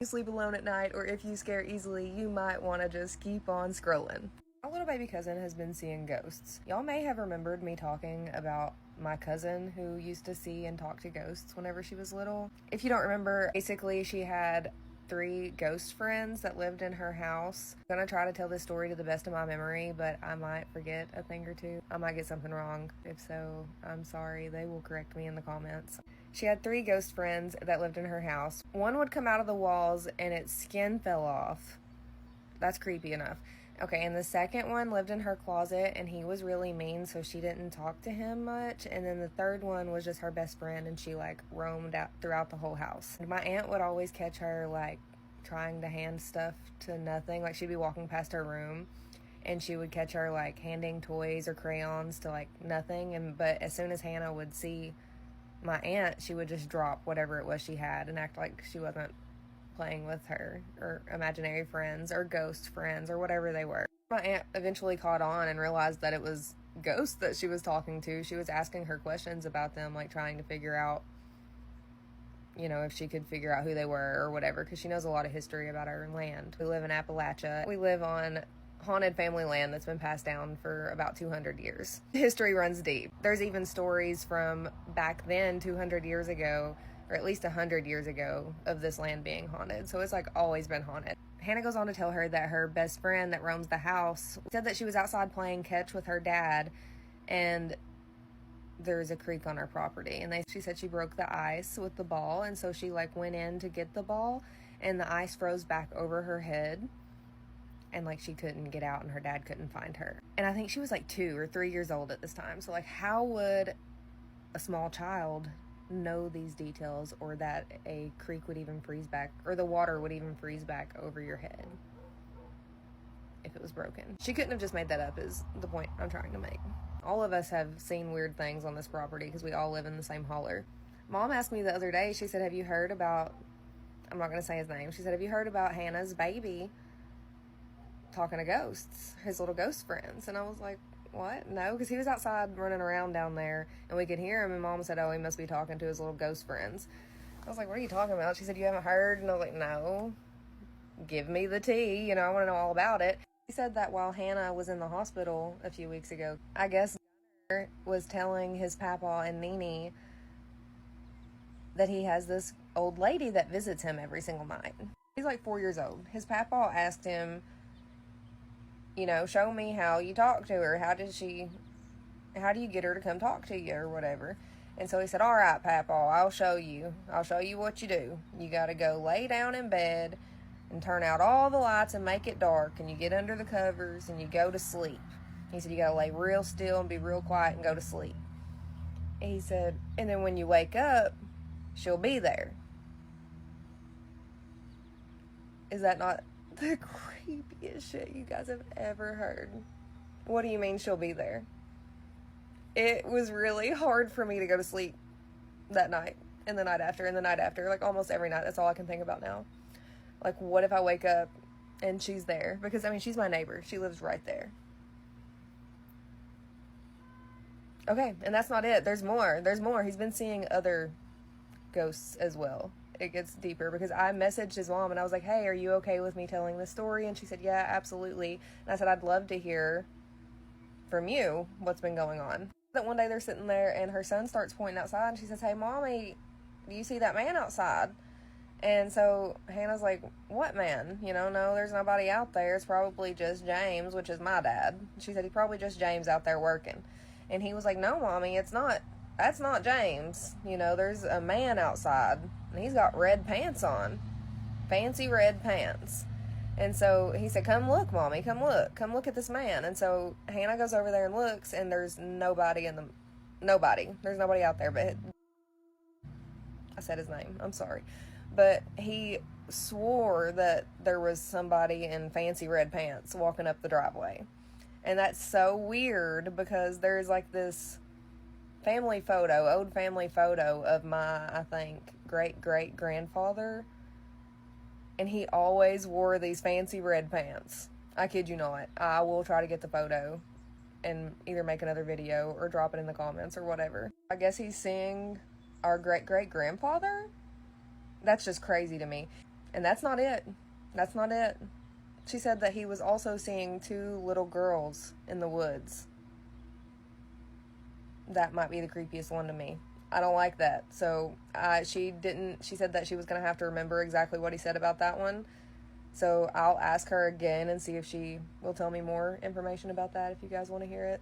you sleep alone at night, or if you scare easily, you might want to just keep on scrolling. My little baby cousin has been seeing ghosts. Y'all may have remembered me talking about my cousin who used to see and talk to ghosts whenever she was little. If you don't remember, basically she had 3 ghost friends that lived in her house. I'm gonna try to tell this story to the best of my memory, but I might forget a thing or two. I might get something wrong. If so, I'm sorry. They will correct me in the comments. She had 3 ghost friends that lived in her house. One would come out of the walls and its skin fell off. That's creepy enough. Okay, and the second one lived in her closet, and he was really mean, so she didn't talk to him much. And then the third one was just her best friend, and she, like, roamed out throughout the whole house. And my aunt would always catch her, like, trying to hand stuff to nothing. Like, she'd be walking past her room, and she would catch her, like, handing toys or crayons to, like, nothing. But as soon as Hannah would see my aunt, she would just drop whatever it was she had and act like she wasn't playing with her or imaginary friends or ghost friends or whatever they were. My aunt eventually caught on and realized that it was ghosts that she was talking to. She was asking her questions about them, like trying to figure out, you know, if she could figure out who they were or whatever, because she knows a lot of history about our land. We live in Appalachia. We live on haunted family land that's been passed down for about 200 years. History runs deep. There's even stories from back then, 200 years ago, or at least 100 years ago, of this land being haunted. So it's like always been haunted. Hannah goes on to tell her that her best friend that roams the house said that she was outside playing catch with her dad, and there's a creek on her property. And she said she broke the ice with the ball, and so she like went in to get the ball, and the ice froze back over her head, and like she couldn't get out, and her dad couldn't find her. And I think she was like 2 or 3 years old at this time. So like, how would a small child know these details, or that a creek would even freeze back, or the water would even freeze back over your head if it was broken? She couldn't have just made that up, is the point I'm trying to make. All of us have seen weird things on this property because we all live in the same holler. Mom asked me the other day, she said, have you heard about, I'm not going to say his name, she said, have you heard about Hannah's baby talking to ghosts, his little ghost friends? And I was like, what? No, because he was outside running around down there, and we could hear him, and Mom said, oh, he must be talking to his little ghost friends. I was like, what are you talking about? She said, you haven't heard? And I was like, no. Give me the tea, you know, I want to know all about it. He said that while Hannah was in the hospital a few weeks ago, I guess was telling his papa and Nene that he has this old lady that visits him every single night. He's like 4 years old. His papa asked him, you know, show me how you talk to her. How do you get her to come talk to you or whatever? And so he said, all right, Papa, I'll show you. I'll show you what you do. You got to go lay down in bed and turn out all the lights and make it dark, and you get under the covers and you go to sleep. He said, you got to lay real still and be real quiet and go to sleep. And he said, and then when you wake up, she'll be there. Is that not the creepiest shit you guys have ever heard? What do you mean she'll be there? It was really hard for me to go to sleep that night, and the night after, and the night after, like almost every night. That's all I can think about now. Like, what if I wake up and she's there? Because, I mean, she's my neighbor. She lives right there. Okay, and that's not it. There's more. There's more. He's been seeing other ghosts as well. It gets deeper, because I messaged his mom and I was like, hey, are you okay with me telling this story? And she said, yeah, absolutely. And I said, I'd love to hear from you what's been going on. That one day they're sitting there and her son starts pointing outside, and she says, hey, Mommy, do you see that man outside? And so Hannah's like, what man? You know, no, there's nobody out there. It's probably just James, which is my dad. She said, he's probably just James out there working. And he was like, no, Mommy, it's not. That's not James. You know, there's a man outside, and he's got red pants on. Fancy red pants. And so he said, come look, Mommy, come look. Come look at this man. And so Hannah goes over there and looks, and there's nobody nobody. There's nobody out there, but I said his name. I'm sorry. But he swore that there was somebody in fancy red pants walking up the driveway. And that's so weird, because there's like this old family photo of my, I think, great-great-grandfather, and he always wore these fancy red pants. I kid you not. I will try to get the photo and either make another video or drop it in the comments or whatever. I guess he's seeing our great-great-grandfather? That's just crazy to me. And that's not it. That's not it. She said that he was also seeing 2 little girls in the woods. That might be the creepiest one to me. I don't like that. So she said that she was going to have to remember exactly what he said about that one. So I'll ask her again and see if she will tell me more information about that if you guys want to hear it.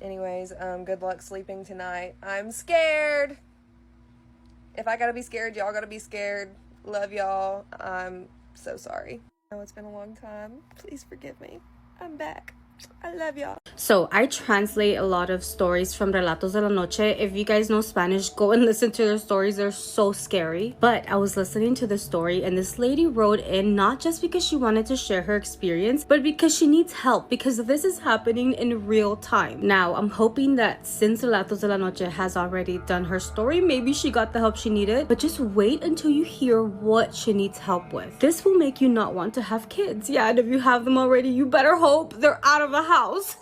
Anyways, good luck sleeping tonight. I'm scared. If I gotta be scared, y'all gotta be scared. Love y'all. I'm so sorry. I know it's been a long time. Please forgive me. I'm back. I love y'all. So I translate a lot of stories from Relatos de la Noche. If you guys know Spanish, go and listen to their stories. They're so scary. But I was listening to the story and this lady wrote in not just because she wanted to share her experience, but because she needs help, because this is happening in real time. Now, I'm hoping that since Relatos de la Noche has already done her story, maybe she got the help she needed, but just wait until you hear what she needs help with. This will make you not want to have kids. Yeah, and if you have them already, you better hope they're out of a house.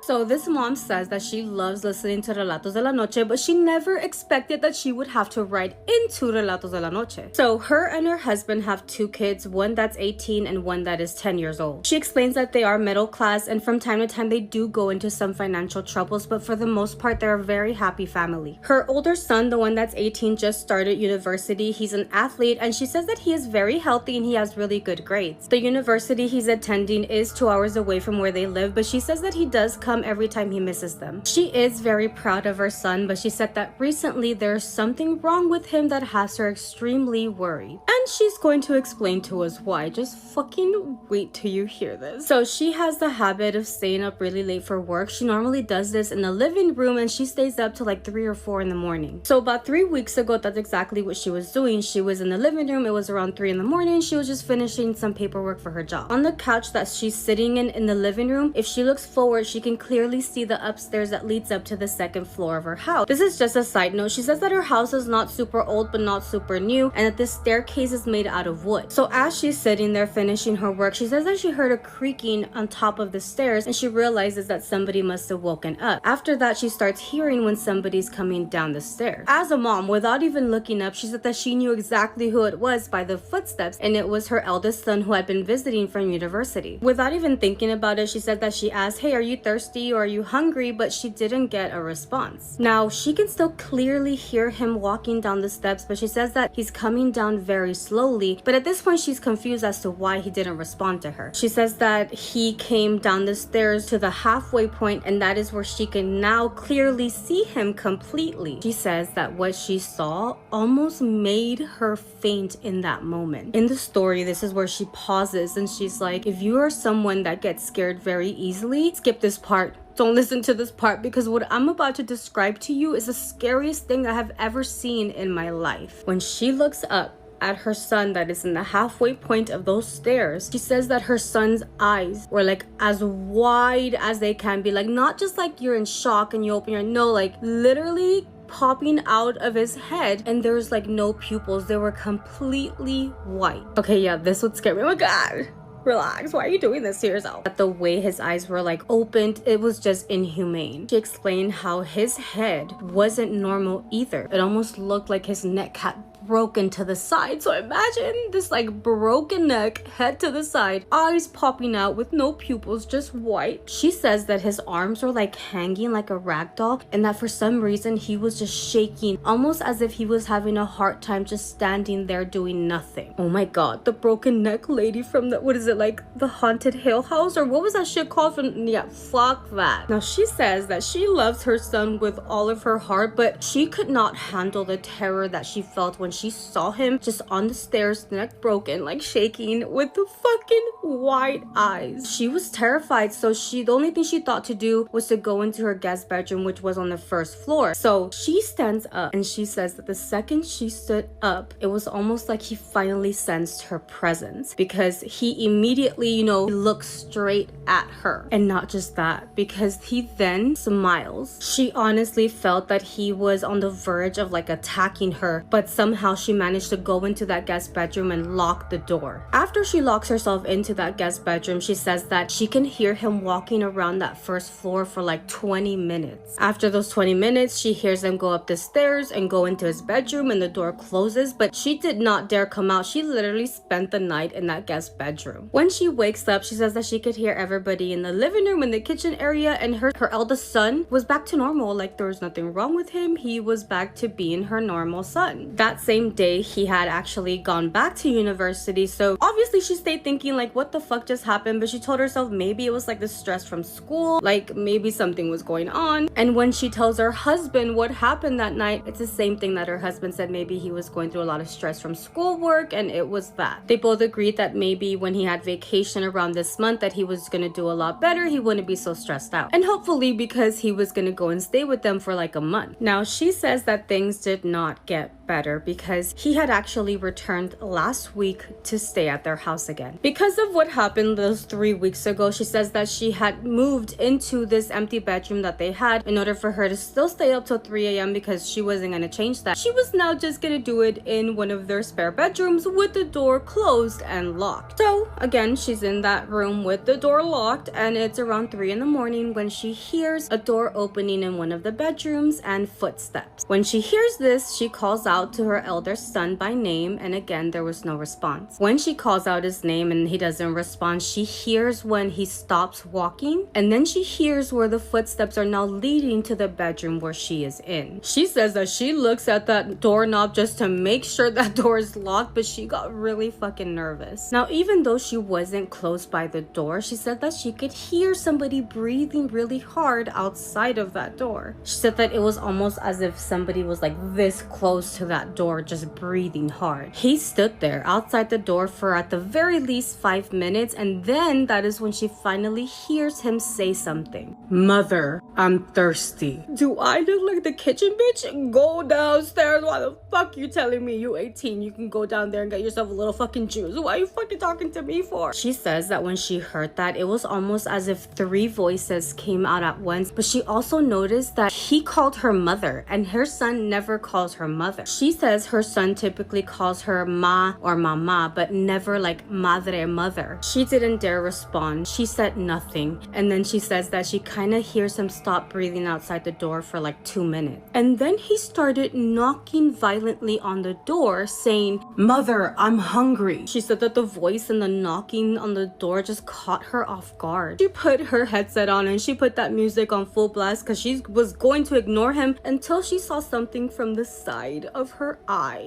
So this mom says that she loves listening to Relatos de la Noche, but she never expected that she would have to write into Relatos de la Noche. So her and her husband have 2 kids, one that's 18 and one that is 10 years old. She explains that they are middle class and from time to time they do go into some financial troubles, but for the most part they're a very happy family. Her older son, the one that's 18, just started university. He's an athlete and she says that he is very healthy and he has really good grades. The university he's attending is 2 hours away from where they live, but she says that he does come every time he misses them. She is very proud of her son, but she said that recently there's something wrong with him that has her extremely worried. And she's going to explain to us why. Just fucking wait till you hear this. So she has the habit of staying up really late for work. She normally does this in the living room and she stays up till like 3 or 4 in the morning. So about 3 weeks ago, that's exactly what she was doing. She was in the living room. It was around 3 in the morning. She was just finishing some paperwork for her job. On the couch that she's sitting in the living room, if she looks forward, she can clearly see the upstairs that leads up to the 2nd floor of her house. This is just a side note. She says that her house is not super old but not super new and that this staircase is made out of wood. So as she's sitting there finishing her work, she says that she heard a creaking on top of the stairs and she realizes that somebody must have woken up. After that, she starts hearing when somebody's coming down the stairs. As a mom, without even looking up, she said that she knew exactly who it was by the footsteps, and it was her eldest son who had been visiting from university. Without even thinking about it, she said that she asked, "Hey, are you thirsty or are you hungry?" but she didn't get a response. Now, she can still clearly hear him walking down the steps, but she says that he's coming down very slowly, but at this point she's confused as to why he didn't respond to her. She says that he came down the stairs to the halfway point and that is where she can now clearly see him completely. She says that what she saw almost made her faint in that moment. In the story, this is where she pauses and she's like, if you are someone that gets scared very easily, skip this part. Don't listen to this part because what I'm about to describe to you is the scariest thing I have ever seen in my life. When she looks up at her son that is in the halfway point of those stairs, she says that her son's eyes were like as wide as they can be, like not just like you're in shock and you open your, no, like literally popping out of his head, and there's like no pupils. They were completely white. Okay, yeah, this would scare me. Oh my god, relax, why are you doing this to yourself? But the way his eyes were like opened, it was just inhumane. She explained how his head wasn't normal either. It almost looked like his neck had broken to the side. So imagine this like broken neck, head to the side, eyes popping out with no pupils, just white. She says that his arms were like hanging like a rag doll and that for some reason he was just shaking, almost as if he was having a hard time just standing there doing nothing. Oh my god, the broken neck lady from the, what is it, like the Haunted Hill House, or what was that shit called from, yeah, fuck that. Now she says that she loves her son with all of her heart, but she could not handle the terror that she felt when she saw him just on the stairs, neck broken, like shaking with the fucking wide eyes. She was terrified, so the only thing she thought to do was to go into her guest bedroom, which was on the 1st floor. So she stands up and she says that the second she stood up, it was almost like he finally sensed her presence, because he immediately, you know, looked straight at her. And not just that, because he then smiles. She honestly felt that he was on the verge of like attacking her, but somehow somehow she managed to go into that guest bedroom and lock the door. After she locks herself into that guest bedroom, she says that she can hear him walking around that first floor for like 20 minutes. After those 20 minutes, she hears them go up the stairs and go into his bedroom, and the door closes, but she did not dare come out. She literally spent the night in that guest bedroom. When she wakes up, she says that she could hear everybody in the living room, in the kitchen area, and her eldest son was back to normal. Like, there was nothing wrong with him. He was back to being her normal son. That same day, he had actually gone back to university, so obviously she stayed thinking like, what the fuck just happened? But she told herself maybe it was like the stress from school, like maybe something was going on. And when she tells her husband what happened that night, it's the same thing that her husband said. Maybe he was going through a lot of stress from schoolwork, and it was that. They both agreed that maybe when he had vacation around this month that he was gonna do a lot better. He wouldn't be so stressed out, and hopefully because he was gonna go and stay with them for like a month. Now she says that things did not get better because he had actually returned last week to stay at their house again. Because of what happened those 3 weeks ago, she says that she had moved into this empty bedroom that they had in order for her to still stay up till 3 a.m. because she wasn't going to change that. She was now just going to do it in one of their spare bedrooms with the door closed and locked. So again, she's in that room with the door locked, and it's around 3 in the morning when she hears a door opening in one of the bedrooms and footsteps. When she hears this, she calls out to her elder son by name, and again there was no response. When she calls out his name and he doesn't respond, she hears when he stops walking, and then she hears where the footsteps are now leading to the bedroom where she is in. She says that she looks at that doorknob just to make sure that door is locked, but she got really fucking nervous. Now, even though she wasn't close by the door, she said that she could hear somebody breathing really hard outside of that door. She said that it was almost as if somebody was like this close to that door, just breathing hard. He stood there outside the door for at the very least 5 minutes, and then that is when she finally hears him say something. "Mother, I'm thirsty." Do I look like the kitchen bitch? Go downstairs. Why the fuck you telling me? You 18, you can go down there and get yourself a little fucking juice. Why are you fucking talking to me for? She says that when she heard that, it was almost as if 3 voices came out at once, but she also noticed that he called her mother, and her son never calls her mother. She says her son typically calls her ma or mama, but never like madre, mother. She didn't dare respond. She said nothing, and then she says that she kind of hears him stop breathing outside the door for like 2 minutes, and then he started knocking violently on the door saying, "Mother, I'm hungry." She said that the voice and the knocking on the door just caught her off guard. She put her headset on and she put that music on full blast because she was going to ignore him until she saw something from the side of her eye.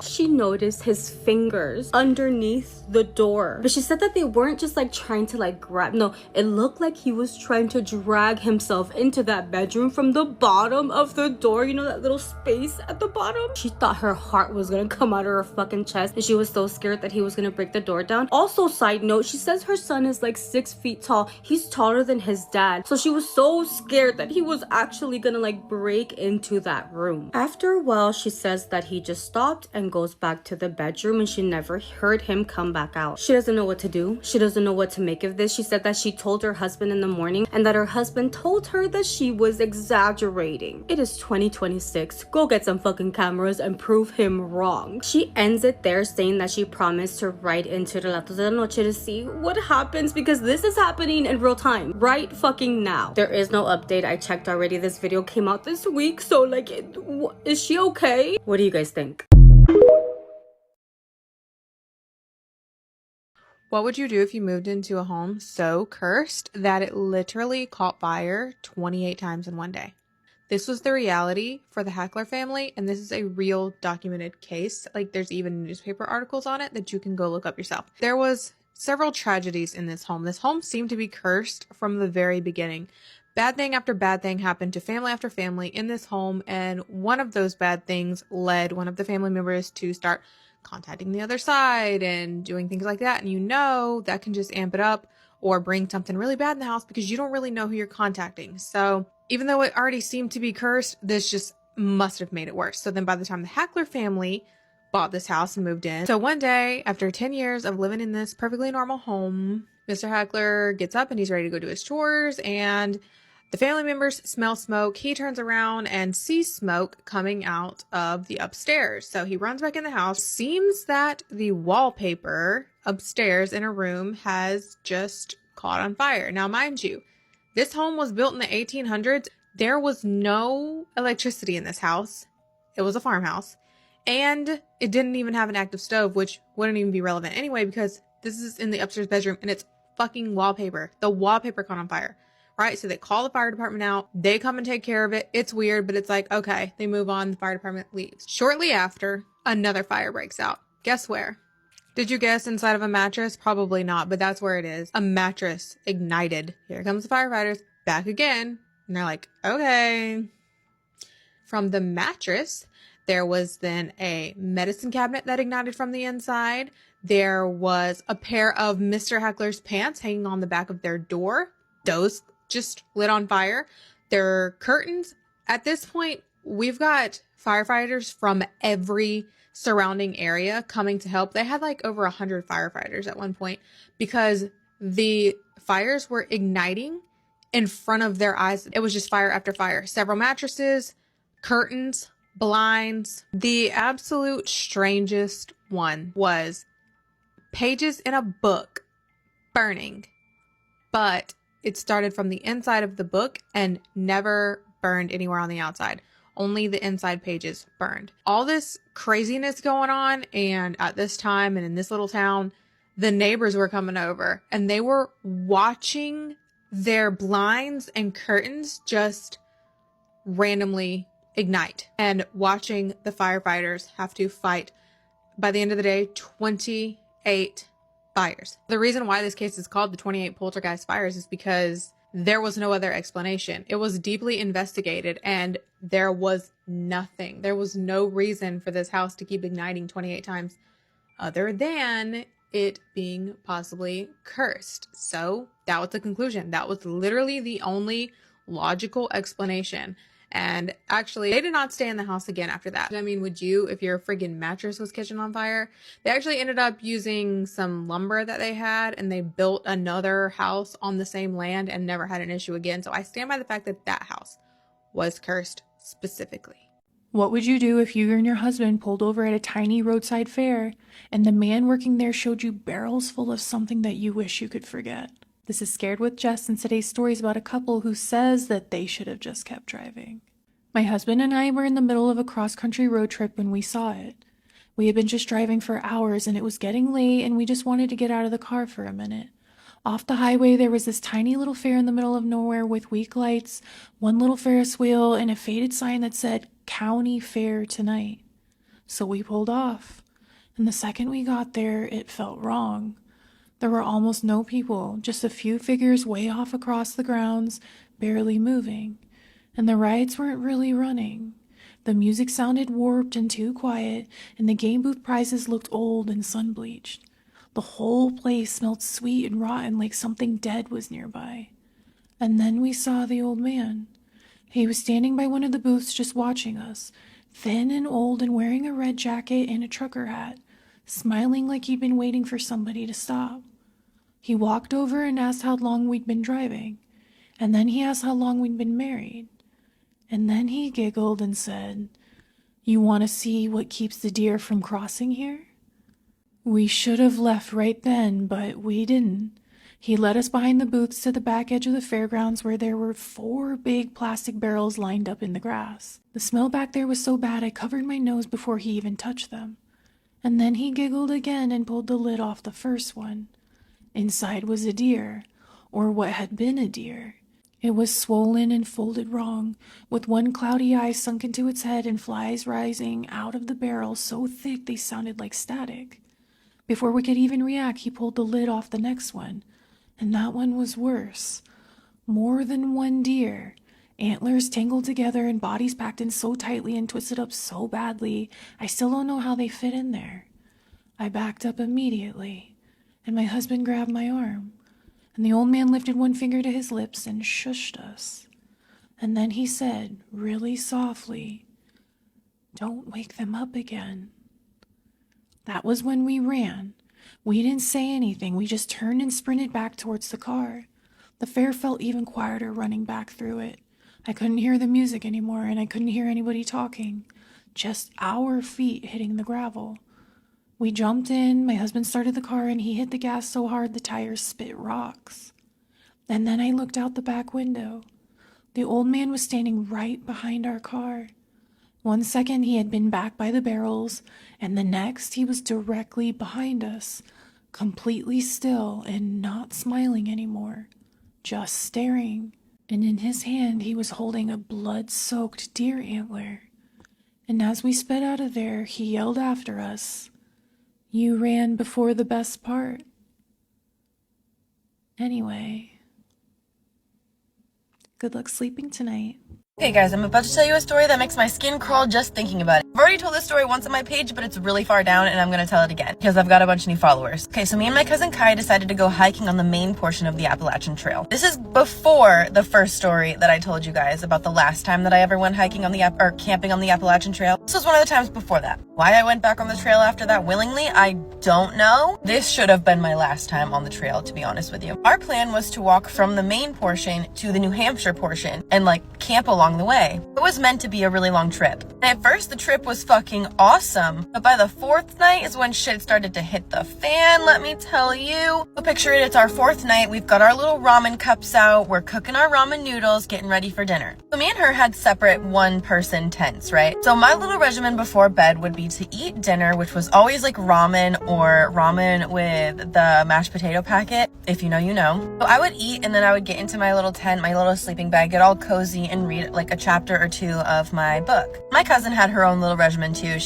She noticed his fingers underneath the door, but she said that they weren't just like trying to like grab. No, it looked like he was trying to drag himself into that bedroom from the bottom of the door. You know, that little space at the bottom? She thought her heart was gonna come out of her fucking chest, and she was so scared that he was gonna break the door down. Also, side note, she says her son is like 6 feet tall. He's taller than his dad, so she was so scared that he was actually gonna like break into that room. After a while, she says that he just stopped and goes back to the bedroom, and she never heard him come back out. She doesn't know what to do. She doesn't know what to make of this. She said that she told her husband in the morning, and that her husband told her that she was exaggerating. It is 2026. Go get some fucking cameras and prove him wrong. She ends it there, saying that she promised to write into Relatos de la Noche to see what happens, because this is happening in real time right fucking now. There is no update. I checked already. This video came out this week, so like, is she okay? What do you guys think? What would you do if you moved into a home so cursed that it literally caught fire 28 times in one day? This was the reality for the Hackler family, and this is a real documented case. Like, there's even newspaper articles on it that you can go look up yourself. There was several tragedies in this home. This home seemed to be cursed from the very beginning. Bad thing after bad thing happened to family after family in this home, and one of those bad things led one of the family members to start contacting the other side and doing things like that. And you know that can just amp it up or bring something really bad in the house because you don't really know who you're contacting. So even though it already seemed to be cursed, this just must have made it worse. So then by the time the Hackler family bought this house and moved in, so one day after 10 years of living in this perfectly normal home, Mr. Hackler gets up and he's ready to go do his chores, and The family members smell smoke. He turns around and sees smoke coming out of the upstairs. So he runs back in the house. Seems that the wallpaper upstairs in a room has just caught on fire. Now, mind you, this home was built in the 1800s. There was no electricity in this house. It was a farmhouse. And it didn't even have an active stove, which wouldn't even be relevant anyway, because this is in the upstairs bedroom and it's fucking wallpaper. The wallpaper caught on fire. Right? So they call the fire department out. They come and take care of it. It's weird, but it's like, okay, they move on. The fire department leaves. Shortly after, another fire breaks out. Guess where? Did you guess inside of a mattress? Probably not, but that's where it is. A mattress ignited. Here comes the firefighters back again. And they're like, okay. From the mattress, there was then a medicine cabinet that ignited from the inside. There was a pair of Mr. Heckler's pants hanging on the back of their door. Those just lit on fire. Their curtains. At this point, we've got firefighters from every surrounding area coming to help. They had like over 100 firefighters at one point because the fires were igniting in front of their eyes. It was just fire after fire. Several mattresses, curtains, blinds. The absolute strangest one was pages in a book burning, but it started from the inside of the book and never burned anywhere on the outside. Only the inside pages burned. All this craziness going on, and at this time and in this little town, the neighbors were coming over and they were watching their blinds and curtains just randomly ignite and watching the firefighters have to fight, by the end of the day, 28 fires. The reason why this case is called the 28 poltergeist fires is because there was no other explanation. It was deeply investigated and there was nothing. There was no reason for this house to keep igniting 28 times other than it being possibly cursed. So that was the conclusion. That was literally the only logical explanation. And actually, they did not stay in the house again after that. I mean, would you, if your friggin' mattress was catching on fire? They actually ended up using some lumber that they had and they built another house on the same land and never had an issue again. So I stand by the fact that that house was cursed specifically. What would you do if you and your husband pulled over at a tiny roadside fair and the man working there showed you barrels full of something that you wish you could forget? This is Scared with Jess, and today's story is about a couple who says that they should have just kept driving. My husband and I were in the middle of a cross-country road trip when we saw it. We had been just driving for hours and it was getting late and we just wanted to get out of the car for a minute. Off the highway, there was this tiny little fair in the middle of nowhere with weak lights, one little Ferris wheel, and a faded sign that said, "County Fair tonight." So we pulled off. And the second we got there, it felt wrong. There were almost no people, just a few figures way off across the grounds, barely moving. And the rides weren't really running. The music sounded warped and too quiet, and the game booth prizes looked old and sun-bleached. The whole place smelled sweet and rotten, like something dead was nearby. And then we saw the old man. He was standing by one of the booths just watching us, thin and old and wearing a red jacket and a trucker hat, smiling like he'd been waiting for somebody to stop. He walked over and asked how long we'd been driving, and then he asked how long we'd been married. And then he giggled and said, "You want to see what keeps the deer from crossing here?" We should have left right then, but we didn't. He led us behind the booths to the back edge of the fairgrounds where there were 4 big plastic barrels lined up in the grass. The smell back there was so bad I covered my nose before he even touched them. And then he giggled again and pulled the lid off the first one. Inside was a deer, or what had been a deer. It was swollen and folded wrong, with one cloudy eye sunk into its head and flies rising out of the barrel so thick they sounded like static. Before we could even react, he pulled the lid off the next one, and that one was worse. More than one deer, antlers tangled together and bodies packed in so tightly and twisted up so badly, I still don't know how they fit in there. I backed up immediately, and my husband grabbed my arm. And the old man lifted one finger to his lips and shushed us. And then he said, really softly, "Don't wake them up again." That was when we ran. We didn't say anything. We just turned and sprinted back towards the car. The fair felt even quieter running back through it. I couldn't hear the music anymore, and I couldn't hear anybody talking. Just our feet hitting the gravel. We jumped in, my husband started the car, and he hit the gas so hard the tires spit rocks. And then I looked out the back window. The old man was standing right behind our car. 1 second he had been back by the barrels, and the next he was directly behind us, completely still and not smiling anymore, just staring. And in his hand he was holding a blood-soaked deer antler. And as we sped out of there, he yelled after us, "You ran before the best part." Anyway, good luck sleeping tonight. Okay guys, I'm about to tell you a story that makes my skin crawl just thinking about it. I've already told this story once on my page, but it's really far down and I'm going to tell it again because I've got a bunch of new followers. Okay, so me and my cousin Kai decided to go hiking on the main portion of the Appalachian Trail. This is before the first story that I told you guys about the last time that I ever went hiking on the camping on the Appalachian Trail. This was one of the times before that. Why I went back on the trail after that willingly, I don't know. This should have been my last time on the trail, to be honest with you. Our plan was to walk from the main portion to the New Hampshire portion and camp along the way. It was meant to be a really long trip. And at first the trip was fucking awesome, but by the fourth night is when shit started to hit the fan, let me tell you. So picture it, it's our fourth night, we've got our little ramen cups out, we're cooking our ramen noodles, getting ready for dinner. So me and her had separate one-person tents, right? So my little regimen before bed would be to eat dinner, which was always ramen or ramen with the mashed potato packet. If you know, you know. So I would eat and then I would get into my little tent, my little sleeping bag, get all cozy and read a chapter or two of my book. My cousin had her own little regimen too.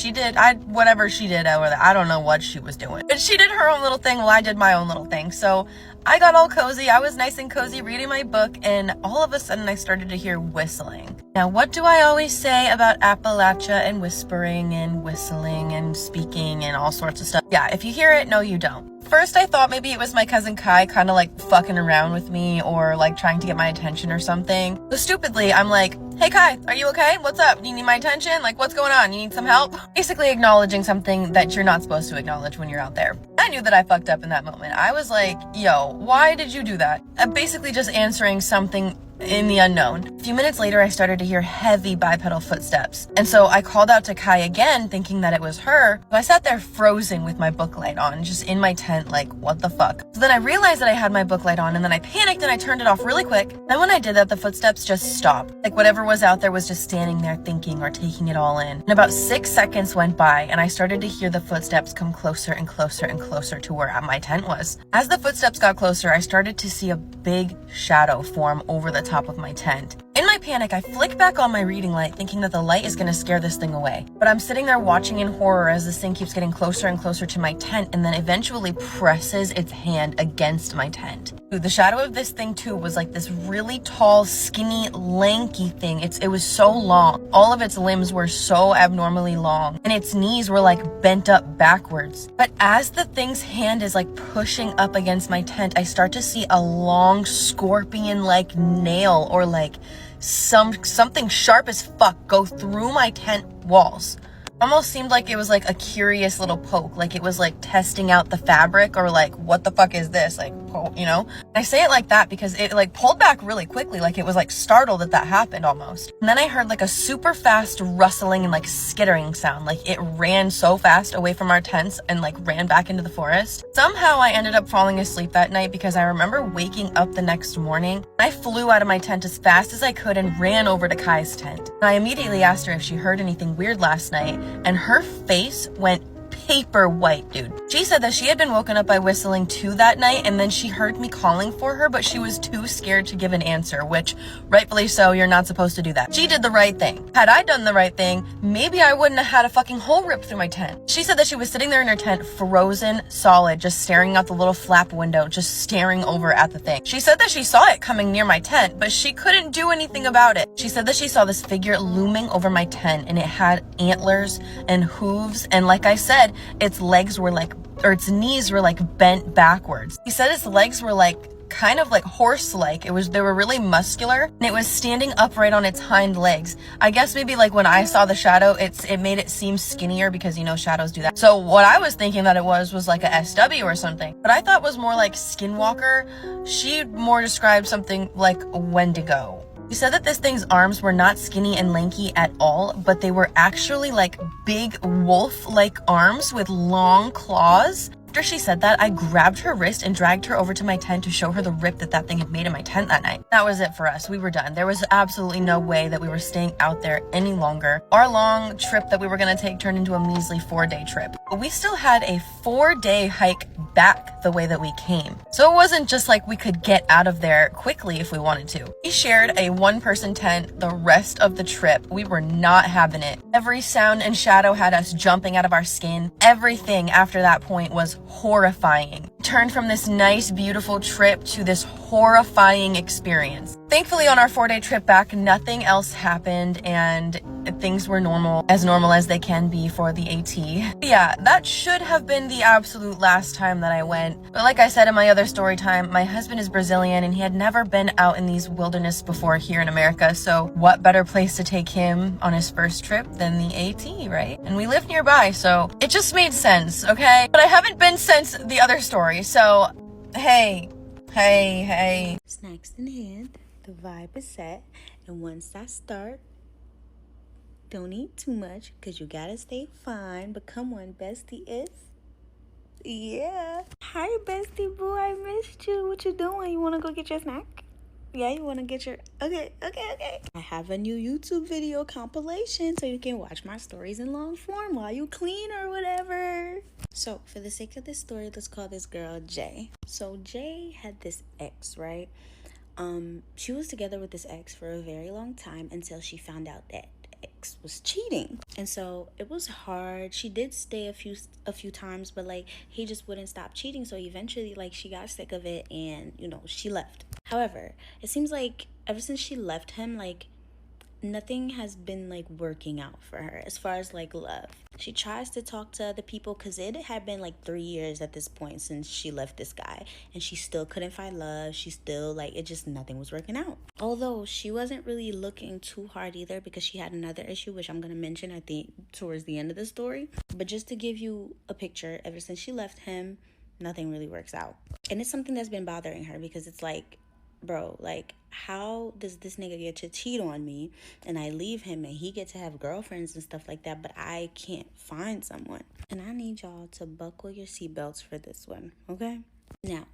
Whatever she did over there, I don't know what she was doing. But she did her own little thing while I did my own little thing. So I got all cozy, I was nice and cozy reading my book, and all of a sudden I started to hear whistling. Now, what do I always say about Appalachia and whispering and whistling and speaking and all sorts of stuff? Yeah, if you hear it, no you don't. First, I thought maybe it was my cousin Kai kind of fucking around with me or trying to get my attention or something. So stupidly, I'm like, "Hey Kai, are you okay? What's up? Do you need my attention? What's going on? You need some help?" Basically acknowledging something that you're not supposed to acknowledge when you're out there. I knew that I fucked up in that moment. I was like, "Yo, why did you do that?" I'm basically just answering something in the unknown. A few minutes later, I started to hear heavy bipedal footsteps. And so I called out to Kai again, thinking that it was her. So I sat there frozen with my book light on, just in my tent, what the fuck? So then I realized that I had my book light on, and then I panicked and I turned it off really quick. Then when I did that, the footsteps just stopped. Whatever was out there was just standing there thinking or taking it all in. And about 6 seconds went by, and I started to hear the footsteps come closer and closer and closer to where my tent was. As the footsteps got closer, I started to see a big shadow form over the top of my tent. In my panic, I flick back on my reading light, thinking that the light is going to scare this thing away. But I'm sitting there watching in horror as this thing keeps getting closer and closer to my tent, and then eventually presses its hand against my tent. Dude, the shadow of this thing too was this really tall, skinny, lanky thing. It was so long. All of its limbs were so abnormally long, and its knees were bent up backwards. But as the thing's hand is pushing up against my tent, I start to see a long scorpion-like nail or something sharp as fuck go through my tent walls. Almost seemed like it was a curious little poke, it was testing out the fabric or what the fuck is this, you know? I say it like that because it pulled back really quickly, it was startled that happened almost. And then I heard a super fast rustling and skittering sound, it ran so fast away from our tents and ran back into the forest. Somehow I ended up falling asleep that night because I remember waking up the next morning. I flew out of my tent as fast as I could and ran over to Kai's tent. And I immediately asked her if she heard anything weird last night, and her face went paper white, dude. She said that she had been woken up by whistling too that night, and then she heard me calling for her, but she was too scared to give an answer, which rightfully so, you're not supposed to do that. She did the right thing. Had I done the right thing, maybe I wouldn't have had a fucking hole ripped through my tent. She said that she was sitting there in her tent, frozen solid, just staring out the little flap window, just staring over at the thing. She said that she saw it coming near my tent, but she couldn't do anything about it. She said that she saw this figure looming over my tent, and it had antlers and hooves, and like I said, its legs were its knees were bent backwards. He said its legs were kind of like horse-like. They were really muscular, and it was standing upright on its hind legs. I guess maybe like when I saw the shadow, it made it seem skinnier because, you know, shadows do that. So what I was thinking that it was like a SW or something, but I thought was more like skinwalker. She more described something like Wendigo. She said that this thing's arms were not skinny and lanky at all, but they were actually like big wolf-like arms with long claws. After she said that, I grabbed her wrist and dragged her over to my tent to show her the rip that thing had made in my tent that night. That was it for us. We were done. There was absolutely no way that we were staying out there any longer. Our long trip that we were going to take turned into a measly 4-day trip. But we still had a 4-day hike back the way that we came. So it wasn't just like we could get out of there quickly if we wanted to. We shared a 1-person tent the rest of the trip. We were not having it. Every sound and shadow had us jumping out of our skin. Everything after that point was horrifying. Turned from this nice, beautiful trip to this horrifying experience. Thankfully, on our 4-day trip back, nothing else happened and things were normal as they can be for the AT. Yeah, that should have been the absolute last time that I went. But like I said in my other story time, my husband is Brazilian and he had never been out in these wilderness before here in America. So what better place to take him on his first trip than the AT, right? And we live nearby, so it just made sense, okay? But I haven't been since the other story, so hey. Snacks in hand, the vibe is set, and once I start, don't eat too much because you gotta stay fine. But come on, bestie is. Yeah. Hi, bestie boo. I missed you. What you doing? You wanna go get your snack? Yeah, you wanna get your. Okay. I have a new YouTube video compilation so you can watch my stories in long form while you clean or whatever. So, for the sake of this story, let's call this girl Jay. So, Jay had this ex, right? She was together with this ex for a very long time until she found out that ex was cheating. And so it was hard. She did stay a few times, but like he just wouldn't stop cheating. So eventually like she got sick of it and, you know, she left. However, it seems like ever since she left him, like nothing has been like working out for her as far as like love. She tries to talk to other people because it had been like 3 years at this point since she left this guy, and she still couldn't find love. She still like, it just, nothing was working out. Although she wasn't really looking too hard either because she had another issue, which I'm gonna mention I think towards the end of the story. But just to give you a picture, ever since she left him, nothing really works out. And it's something that's been bothering her because it's like, bro, like, how does this nigga get to cheat on me and I leave him and he get to have girlfriends and stuff like that, but I can't find someone? And I need y'all to buckle your seatbelts for this one, okay? Now,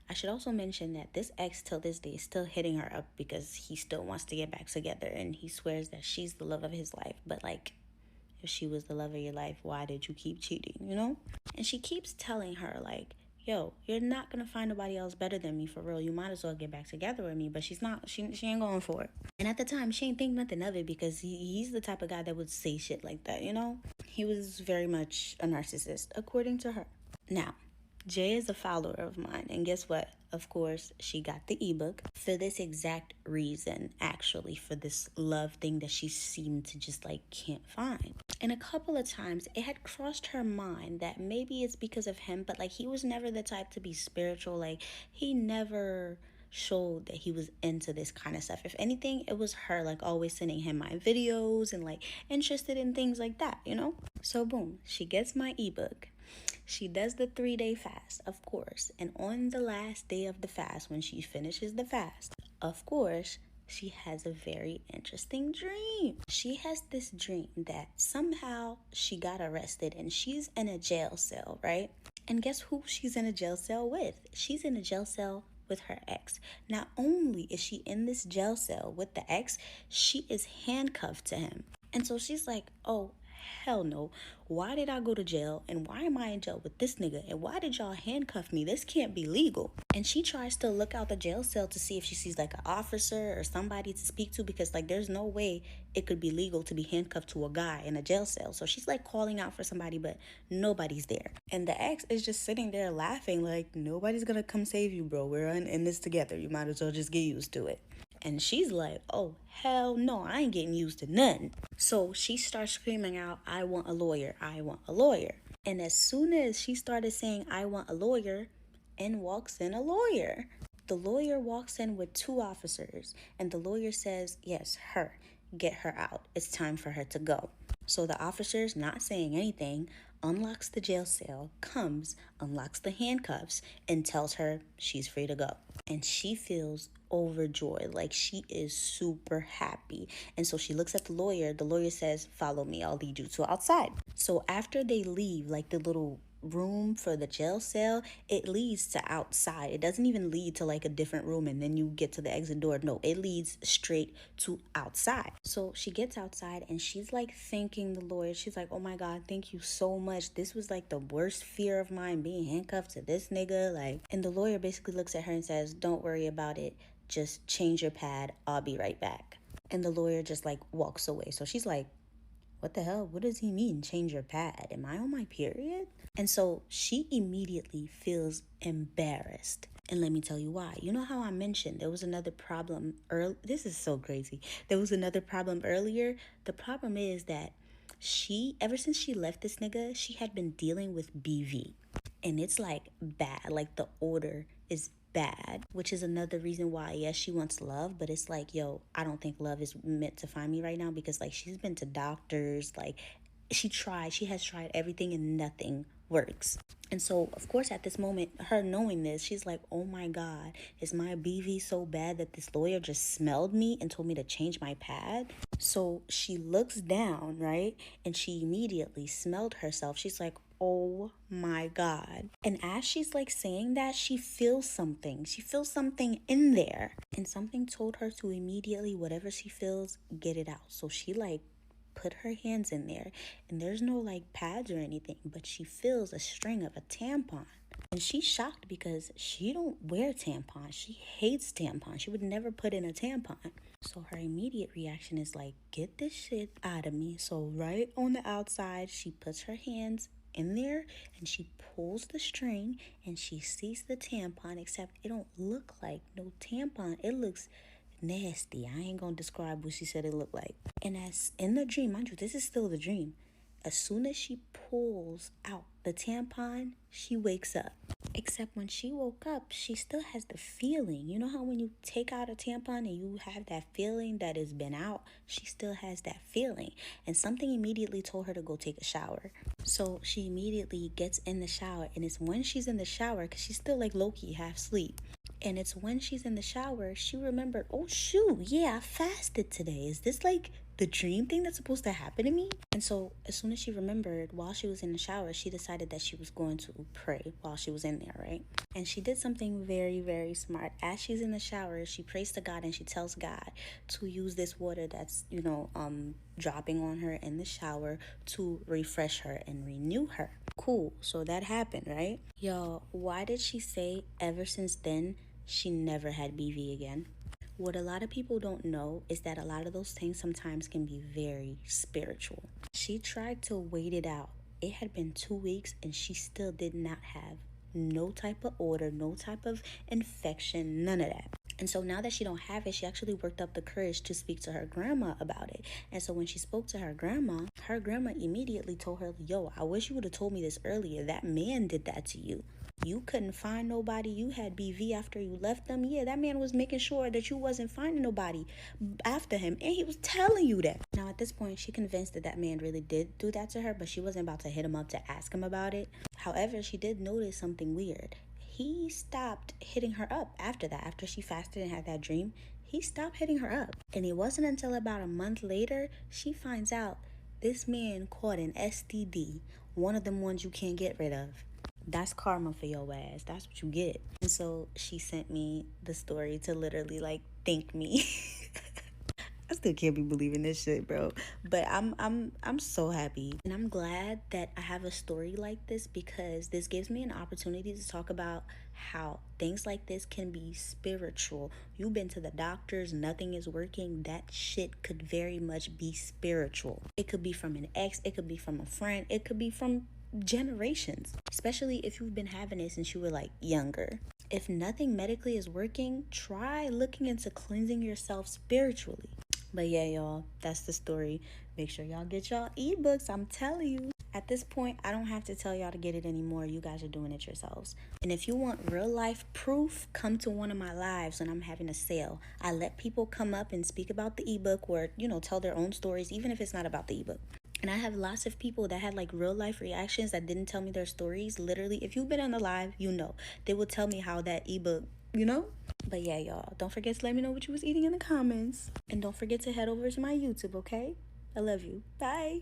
I should also mention that this ex till this day is still hitting her up because he still wants to get back together and he swears that she's the love of his life. But like, if she was the love of your life, why did you keep cheating, you know? And she keeps telling her like, yo, you're not gonna find nobody else better than me, for real. You might as well get back together with me. But she's not. She ain't going for it. And at the time, she ain't think nothing of it because he's the type of guy that would say shit like that, you know? He was very much a narcissist, according to her. Now, Jay is a follower of mine. And guess what? Of course, she got the ebook for this exact reason, actually, for this love thing that she seemed to just like can't find. And a couple of times it had crossed her mind that maybe it's because of him, but like he was never the type to be spiritual. Like he never showed that he was into this kind of stuff. If anything, it was her like always sending him my videos and like interested in things like that, you know? So boom, she gets my ebook. She does the 3-day fast, of course. And on the last day of the fast, when she finishes the fast, of course, she has a very interesting dream. She has this dream that somehow she got arrested and she's in a jail cell, right? And guess who she's in a jail cell with? She's in a jail cell with her ex. Not only is she in this jail cell with the ex, she is handcuffed to him. And so she's like, oh, hell no. Why did I go to jail? And why am I in jail with this nigga? And why did y'all handcuff me? This can't be legal. And she tries to look out the jail cell to see if she sees like an officer or somebody to speak to, because like there's no way it could be legal to be handcuffed to a guy in a jail cell. So she's like calling out for somebody, but nobody's there. And the ex is just sitting there laughing like, nobody's gonna come save you, bro. We're in this together. You might as well just get used to it. And she's like, oh, hell no, I ain't getting used to nothing. So she starts screaming out, I want a lawyer, I want a lawyer. And as soon as she started saying, I want a lawyer, in walks in a lawyer. The lawyer walks in with 2 officers, and the lawyer says, yes, her. Get her out. It's time for her to go. So the officers, not saying anything, unlocks the jail cell, comes, unlocks the handcuffs, and tells her she's free to go. And she feels overjoyed, like she is super happy. And so she looks at the lawyer. The lawyer says, follow me, I'll lead you to outside. So after they leave, like the little room for the jail cell, it leads to outside. It doesn't even lead to like a different room and then you get to the exit door. No, it leads straight to outside. So she gets outside and she's like thanking the lawyer. She's like, oh my God, thank you so much. This was like the worst fear of mine, being handcuffed to this nigga. Like, and the lawyer basically looks at her and says, don't worry about it. Just change your pad. I'll be right back. And the lawyer just like walks away. So she's like, what the hell? What does he mean, change your pad? Am I on my period? And so she immediately feels embarrassed. And let me tell you why. You know how I mentioned there was another problem earlier? This is so crazy. There was another problem earlier. The problem is that ever since she left this nigga, she had been dealing with BV. And it's like bad. Like the order is bad, which is another reason why, yes, she wants love, but it's like, yo, I don't think love is meant to find me right now, because like she's been to doctors, like she has tried everything and nothing works. And so of course at this moment, her knowing this, she's like, oh my God, is my BV so bad that this lawyer just smelled me and told me to change my pad? So she looks down, right, and she immediately smelled herself. She's like, oh my God. And as she's like saying that, she feels something. She feels something in there. And something told her to immediately, whatever she feels, get it out. So she like put her hands in there. And there's no like pads or anything, but she feels a string of a tampon. And she's shocked because she don't wear tampons. She hates tampons. She would never put in a tampon. So her immediate reaction is like, get this shit out of me. So right on the outside, she puts her hands in there and she pulls the string and she sees the tampon, except it don't look like no tampon. It looks nasty. I ain't gonna describe what she said it looked like. And as in the dream, mind you, this is still the dream, as soon as she pulls out the tampon, she wakes up. Except when she woke up, she still has the feeling. You know how when you take out a tampon and you have that feeling that it's been out? She still has that feeling. And something immediately told her to go take a shower. So she immediately gets in the shower. And it's when she's in the shower, because she's still like low-key half asleep. And it's when she's in the shower, she remembered, oh shoot, yeah, I fasted today. Is this like the dream thing that's supposed to happen to me? And so as soon as she remembered, while she was in the shower, she decided that she was going to pray while she was in there, right? And she did something very, very smart. As she's in the shower, she prays to God and she tells God to use this water that's, dropping on her in the shower to refresh her and renew her. Cool. So that happened, right? Y'all, why did she say ever since then she never had BV again? What a lot of people don't know is that a lot of those things sometimes can be very spiritual. She tried to wait it out. It had been 2 weeks and she still did not have no type of odor, no type of infection, none of that. And so now that she don't have it, she actually worked up the courage to speak to her grandma about it. And so when she spoke to her grandma immediately told her, yo, I wish you would have told me this earlier. That man did that to you. You couldn't find nobody. You had BV after you left them. Yeah, that man was making sure that you wasn't finding nobody after him. And he was telling you that. Now, at this point, she convinced that man really did do that to her, but she wasn't about to hit him up to ask him about it. However, she did notice something weird. He stopped hitting her up after that. After she fasted and had that dream, he stopped hitting her up. And it wasn't until about a month later, she finds out this man caught an STD, one of them ones you can't get rid of. That's karma for your ass. That's what you get. And so she sent me the story to literally like thank me. I still can't be believing this shit, bro. But I'm so happy. And I'm glad that I have a story like this, because this gives me an opportunity to talk about how things like this can be spiritual. You've been to the doctors, nothing is working. That shit could very much be spiritual. It could be from an ex, it could be from a friend, it could be from generations, especially if you've been having it since you were like younger. If nothing medically is working, try looking into cleansing yourself spiritually. But yeah, y'all, that's the story. Make sure y'all get y'all ebooks, I'm telling you. At this point, I don't have to tell y'all to get it anymore. You guys are doing it yourselves. And if you want real life proof, come to one of my lives when I'm having a sale. I let people come up and speak about the ebook or, tell their own stories, even if it's not about the ebook. And I have lots of people that had like real life reactions that didn't tell me their stories. Literally, if you've been on the live, they will tell me how that ebook, But yeah, y'all, don't forget to let me know what you was eating in the comments. And don't forget to head over to my YouTube, okay? I love you. Bye.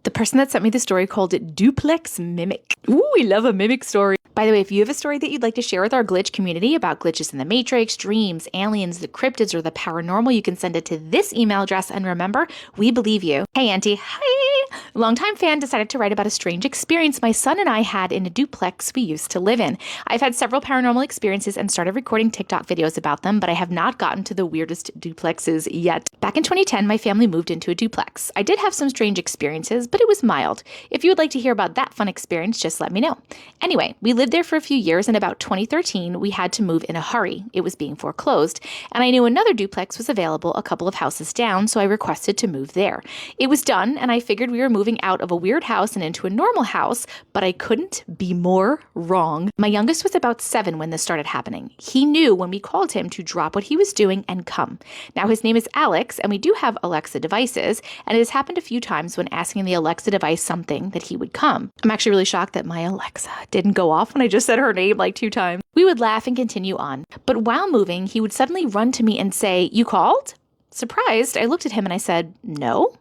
The person that sent me the story called it Duplex Mimic. Ooh, we love a mimic story. By the way, if you have a story that you'd like to share with our glitch community about glitches in the Matrix, dreams, aliens, the cryptids, or the paranormal, you can send it to this email address. And remember, we believe you. Hey, Auntie. Hi. Longtime fan decided to write about a strange experience my son and I had in a duplex we used to live in. I've had several paranormal experiences and started recording TikTok videos about them, but I have not gotten to the weirdest duplexes yet. Back in 2010, my family moved into a duplex. I did have some strange experiences, but it was mild. If you would like to hear about that fun experience, just let me know. Anyway, we lived there for a few years, and about 2013, we had to move in a hurry. It was being foreclosed, and I knew another duplex was available a couple of houses down, so I requested to move there. It was done, and I figured we were moving out of a weird house and into a normal house, but I couldn't be more wrong. My youngest was about 7 when this started happening. He knew when we called him to drop what he was doing and come. Now, his name is Alex, and we do have Alexa devices, and it has happened a few times when asking the Alexa device something that he would come. I'm actually really shocked that my Alexa didn't go off when I just said her name like 2 times. We would laugh and continue on. But while moving, he would suddenly run to me and say, "You called?" Surprised, I looked at him and I said, "No."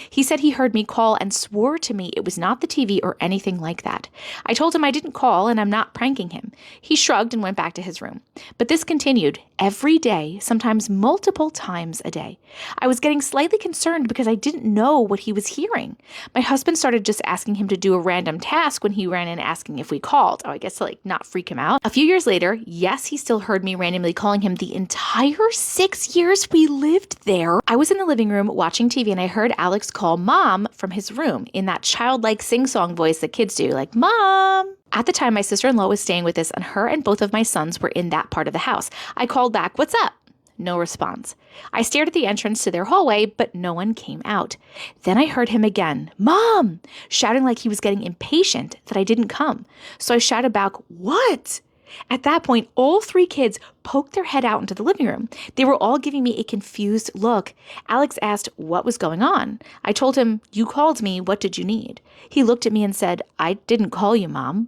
He said he heard me call and swore to me it was not the TV or anything like that. I told him I didn't call and I'm not pranking him. He shrugged and went back to his room. But this continued every day, sometimes multiple times a day. I was getting slightly concerned because I didn't know what he was hearing. My husband started just asking him to do a random task when he ran in asking if we called. I guess to not freak him out. A few years later, yes, he still heard me randomly calling him the entire 6 years we lived there. I was in the living room watching TV and I heard Alex call Mom from his room in that childlike sing-song voice that kids do, like, "Mom." At the time, my sister-in-law was staying with us and her and both of my sons were in that part of the house. I called back, "What's up?" No response. I stared at the entrance to their hallway, but no one came out. Then I heard him again, "Mom," shouting like he was getting impatient that I didn't come. So I shouted back, "What?" At that point, all 3 kids poked their head out into the living room. They were all giving me a confused look. Alex asked what was going on. I told him, "You called me. What did you need?" He looked at me and said, "I didn't call you, Mom."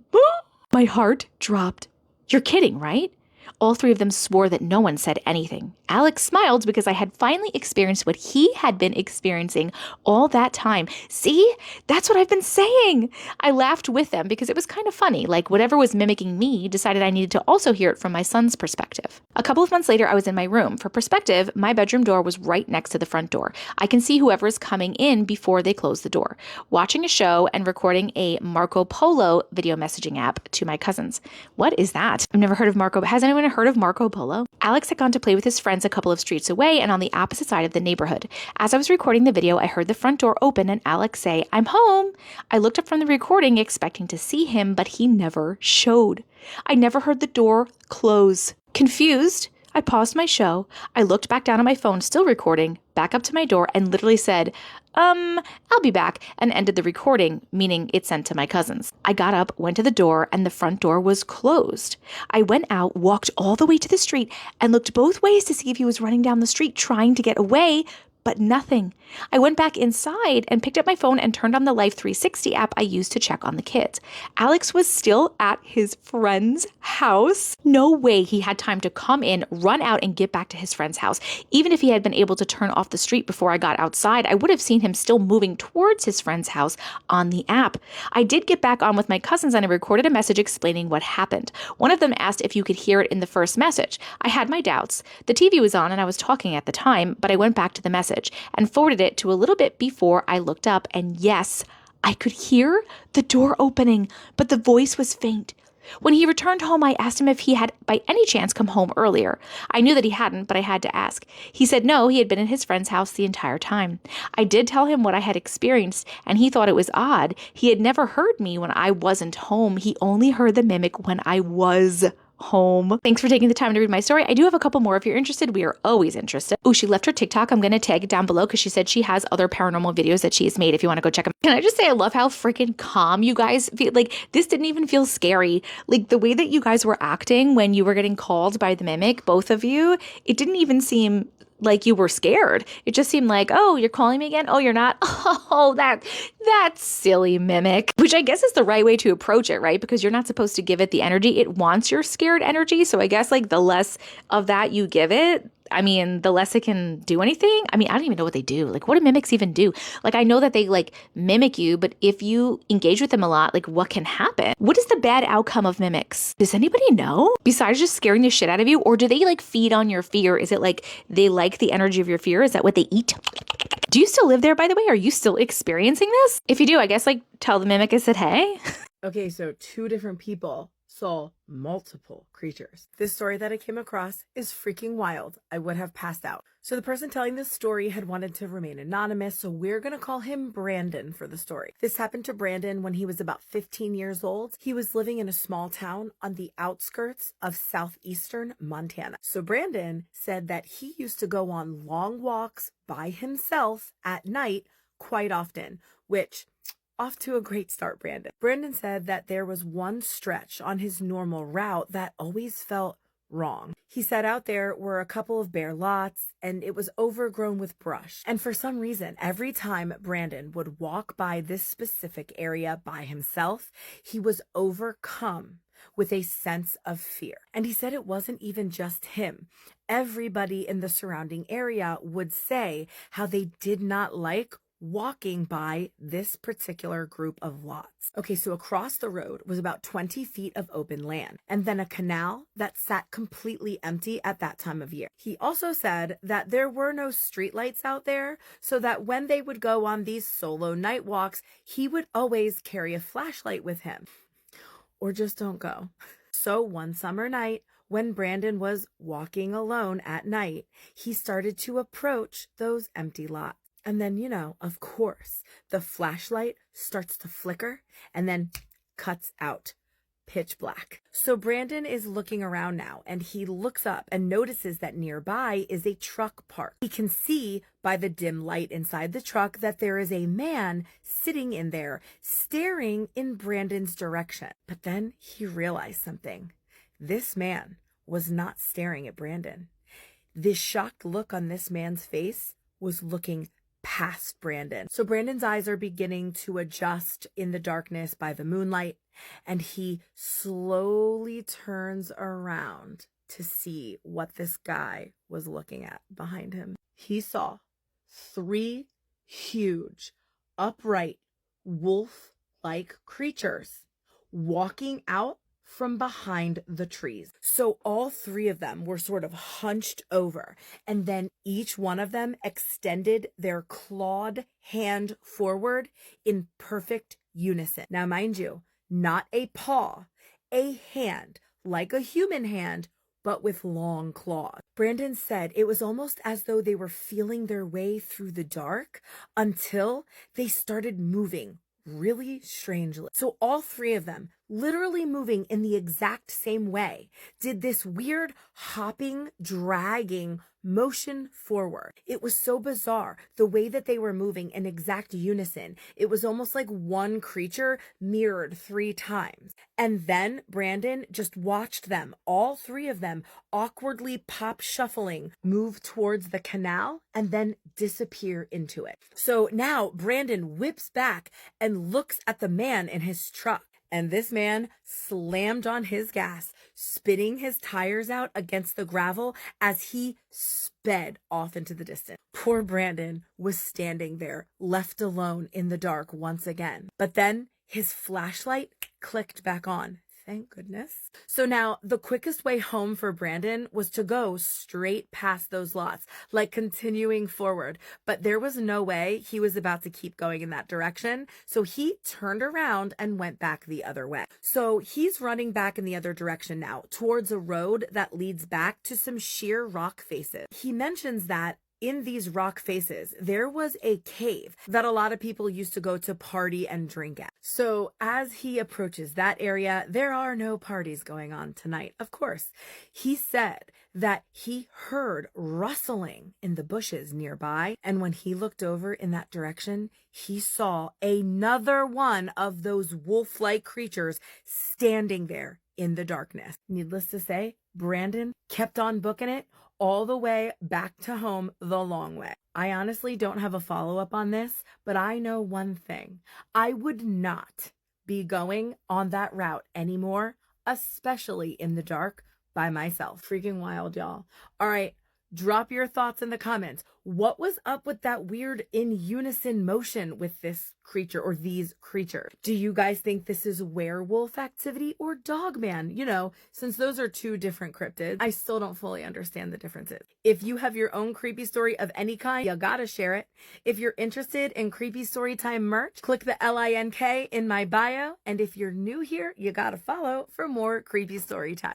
My heart dropped. "You're kidding, right?" All 3 of them swore that no one said anything. Alex smiled because I had finally experienced what he had been experiencing all that time. See, that's what I've been saying. I laughed with them because it was kind of funny. Like whatever was mimicking me decided I needed to also hear it from my son's perspective. A couple of months later, I was in my room. For perspective, my bedroom door was right next to the front door. I can see whoever is coming in before they close the door. Watching a show and recording a Marco Polo video messaging app to my cousins. What is that? I've never heard of Marco. Has anyone heard of Marco Polo? Alex had gone to play with his friends a couple of streets away and on the opposite side of the neighborhood. As I was recording the video, I heard the front door open and Alex say, "I'm home." I looked up from the recording expecting to see him, but he never showed. I never heard the door close. Confused, I paused my show. I looked back down at my phone, still recording, back up to my door and literally said, I'll be back, and ended the recording, meaning it sent to my cousins. I got up, went to the door, and the front door was closed. I went out, walked all the way to the street, and looked both ways to see if he was running down the street trying to get away, but nothing. I went back inside and picked up my phone and turned on the Life 360 app I used to check on the kids. Alex was still at his friend's house. No way he had time to come in, run out, and get back to his friend's house. Even if he had been able to turn off the street before I got outside, I would have seen him still moving towards his friend's house on the app. I did get back on with my cousins and I recorded a message explaining what happened. One of them asked if you could hear it in the first message. I had my doubts. The TV was on and I was talking at the time, but I went back to the message and forwarded it to a little bit before I looked up, and yes, I could hear the door opening, but the voice was faint. When he returned home, I asked him if he had by any chance come home earlier. I knew that he hadn't, but I had to ask. He said no, he had been in his friend's house the entire time. I did tell him what I had experienced, and he thought it was odd. He had never heard me when I wasn't home. He only heard the mimic when I was home. Thanks for taking the time to read my story. I do have a couple more if you're interested. We are always interested. Oh, she left her TikTok. I'm going to tag it down below because she said she has other paranormal videos that she has made if you want to go check them. Can I just say I love how freaking calm you guys feel? Like, this didn't even feel scary. Like, the way that you guys were acting when you were getting called by the mimic, both of you, it didn't even seem like you were scared. It just seemed like, oh, you're calling me again? Oh, you're not? Oh, that's silly mimic. Which I guess is the right way to approach it, right? Because you're not supposed to give it the energy. It wants your scared energy. So I guess like the less of that you give it, I mean, the less it can do anything. I mean, I don't even know what they do. Like, what do mimics even do? Like, I know that they like mimic you, but if you engage with them a lot, like what can happen? What is the bad outcome of mimics? Does anybody know? Besides just scaring the shit out of you? Or do they like feed on your fear? Is it like they like the energy of your fear? Is that what they eat? Do you still live there, by the way? Are you still experiencing this? If you do, I guess like tell the mimic I said, hey. Okay, so 2 different people saw multiple creatures. This story that I came across is freaking wild. I would have passed out. So the person telling this story had wanted to remain anonymous, so we're going to call him Brandon for the story. This happened to Brandon when he was about 15 years old. He was living in a small town on the outskirts of southeastern Montana. So Brandon said that he used to go on long walks by himself at night quite often, which off to a great start, Brandon. Brandon said that there was one stretch on his normal route that always felt wrong. He said out there were a couple of bare lots and it was overgrown with brush. And for some reason, every time Brandon would walk by this specific area by himself, he was overcome with a sense of fear. And he said it wasn't even just him. Everybody in the surrounding area would say how they did not like walking by this particular group of lots. Okay, so across the road was about 20 feet of open land and then a canal that sat completely empty at that time of year. He also said that there were no streetlights out there, so that when they would go on these solo night walks, he would always carry a flashlight with him. Or just don't go. So one summer night, when Brandon was walking alone at night, he started to approach those empty lots. And then, you know, of course, the flashlight starts to flicker and then cuts out. Pitch black. So Brandon is looking around now and he looks up and notices that nearby is a truck park. He can see by the dim light inside the truck that there is a man sitting in there staring in Brandon's direction. But then he realized something. This man was not staring at Brandon. This shocked look on this man's face was looking past Brandon. So Brandon's eyes are beginning to adjust in the darkness by the moonlight, and he slowly turns around to see what this guy was looking at behind him. He saw 3 huge, upright, wolf-like creatures walking out from behind the trees. So all 3 of them were sort of hunched over, and then each one of them extended their clawed hand forward in perfect unison. Now, mind you, not a paw, a hand, like a human hand, but with long claws. Brandon said it was almost as though they were feeling their way through the dark until they started moving really strangely. So all 3 of them, literally moving in the exact same way, did this weird hopping, dragging motion forward. It was so bizarre, the way that they were moving in exact unison. It was almost like one creature mirrored 3 times. And then Brandon just watched them, all 3 of them, awkwardly pop shuffling, move towards the canal and then disappear into it. So now Brandon whips back and looks at the man in his truck. And this man slammed on his gas, spinning his tires out against the gravel as he sped off into the distance. Poor Brandon was standing there, left alone in the dark once again. But then his flashlight clicked back on. Thank goodness. So now the quickest way home for Brandon was to go straight past those lots, like continuing forward. But there was no way he was about to keep going in that direction. So he turned around and went back the other way. So he's running back in the other direction now towards a road that leads back to some sheer rock faces. He mentions that in these rock faces, there was a cave that a lot of people used to go to party and drink at. So as he approaches that area, there are no parties going on tonight, of course. He said that he heard rustling in the bushes nearby, and when he looked over in that direction, he saw another one of those wolf-like creatures standing there in the darkness. Needless to say, Brandon kept on booking it all the way back to home the long way. I honestly don't have a follow-up on this, but I know one thing. I would not be going on that route anymore, especially in the dark by myself. Freaking wild, y'all. All right, drop your thoughts in the comments. What was up with that weird in unison motion with this creature or these creatures? Do you guys think this is werewolf activity or dogman? You know, since those are two different cryptids, I still don't fully understand the differences. If you have your own creepy story of any kind, you gotta share it. If you're interested in Creepy Storytime merch, click the link in my bio. And if you're new here, you gotta follow for more Creepy Storytime.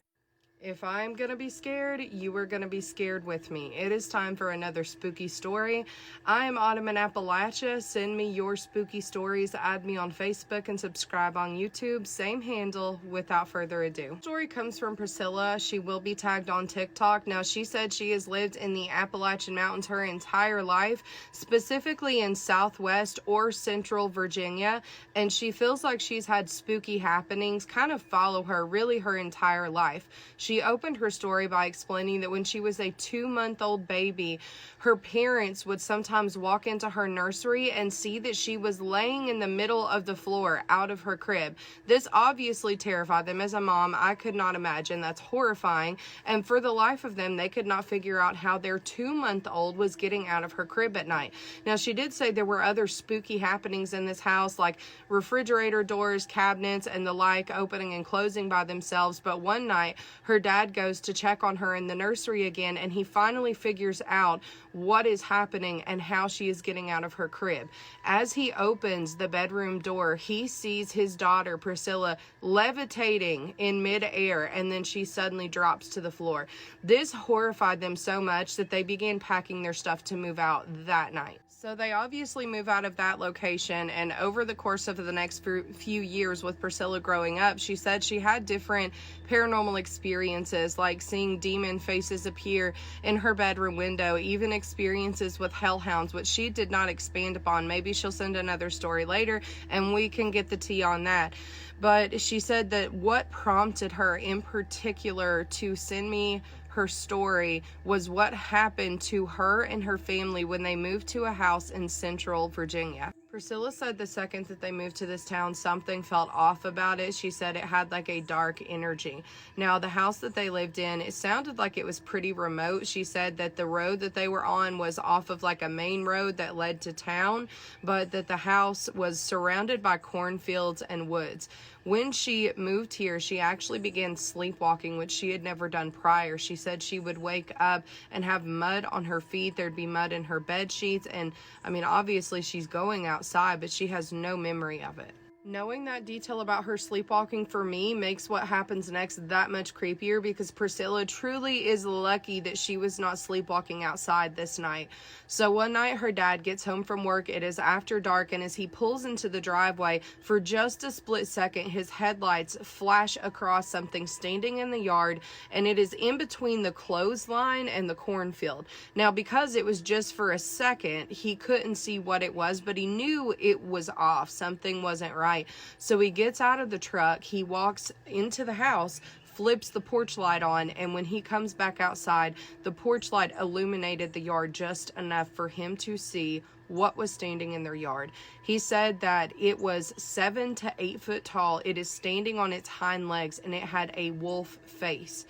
If I'm gonna be scared, you are gonna be scared with me. It is time for another spooky story. I am Autumn in Appalachia. Send me your spooky stories. Add me on Facebook and subscribe on YouTube. Same handle. Without further ado, story comes from Priscilla. She will be tagged on TikTok. Now, she said she has lived in the Appalachian Mountains her entire life, specifically in Southwest or Central Virginia, and she feels like she's had spooky happenings kind of follow her really her entire life. She opened her story by explaining that when she was a 2-month-old baby, her parents would sometimes walk into her nursery and see that she was laying in the middle of the floor out of her crib. This obviously terrified them. As a mom, I could not imagine. That's horrifying. And for the life of them, they could not figure out how their 2-month-old was getting out of her crib at night. Now, she did say there were other spooky happenings in this house, like refrigerator doors, cabinets, and the like opening and closing by themselves. But one night, her dad goes to check on her in the nursery again, and he finally figures out what is happening and how she is getting out of her crib. As he opens the bedroom door, he sees his daughter, Priscilla, levitating in midair, and then she suddenly drops to the floor. This horrified them so much that they began packing their stuff to move out that night. So they obviously move out of that location, and over the course of the next few years with Priscilla growing up, she said she had different paranormal experiences, like seeing demon faces appear in her bedroom window, even experiences with hellhounds, which she did not expand upon. Maybe she'll send another story later and we can get the tea on that. But she said that what prompted her in particular to send me her story was what happened to her and her family when they moved to a house in Central Virginia. Priscilla said the second that they moved to this town, something felt off about it. She said it had like a dark energy. Now, the house that they lived in, it sounded like it was pretty remote. She said that the road that they were on was off of like a main road that led to town, but that the house was surrounded by cornfields and woods. When she moved here, she actually began sleepwalking, which she had never done prior. She said she would wake up and have mud on her feet. There'd be mud in her bed sheets. And I mean, obviously she's going outside, but she has no memory of it. Knowing that detail about her sleepwalking for me makes what happens next that much creepier, because Priscilla truly is lucky that she was not sleepwalking outside this night. So one night her dad gets home from work. It is after dark, and as he pulls into the driveway, for just a split second, his headlights flash across something standing in the yard, and it is in between the clothesline and the cornfield. Now, because it was just for a second, he couldn't see what it was, but he knew it was off. Something wasn't right. So he gets out of the truck, he walks into the house, flips the porch light on, and when he comes back outside, the porch light illuminated the yard just enough for him to see what was standing in their yard. He said that it was 7 to 8 foot tall. It is standing on its hind legs, and it had a wolf face.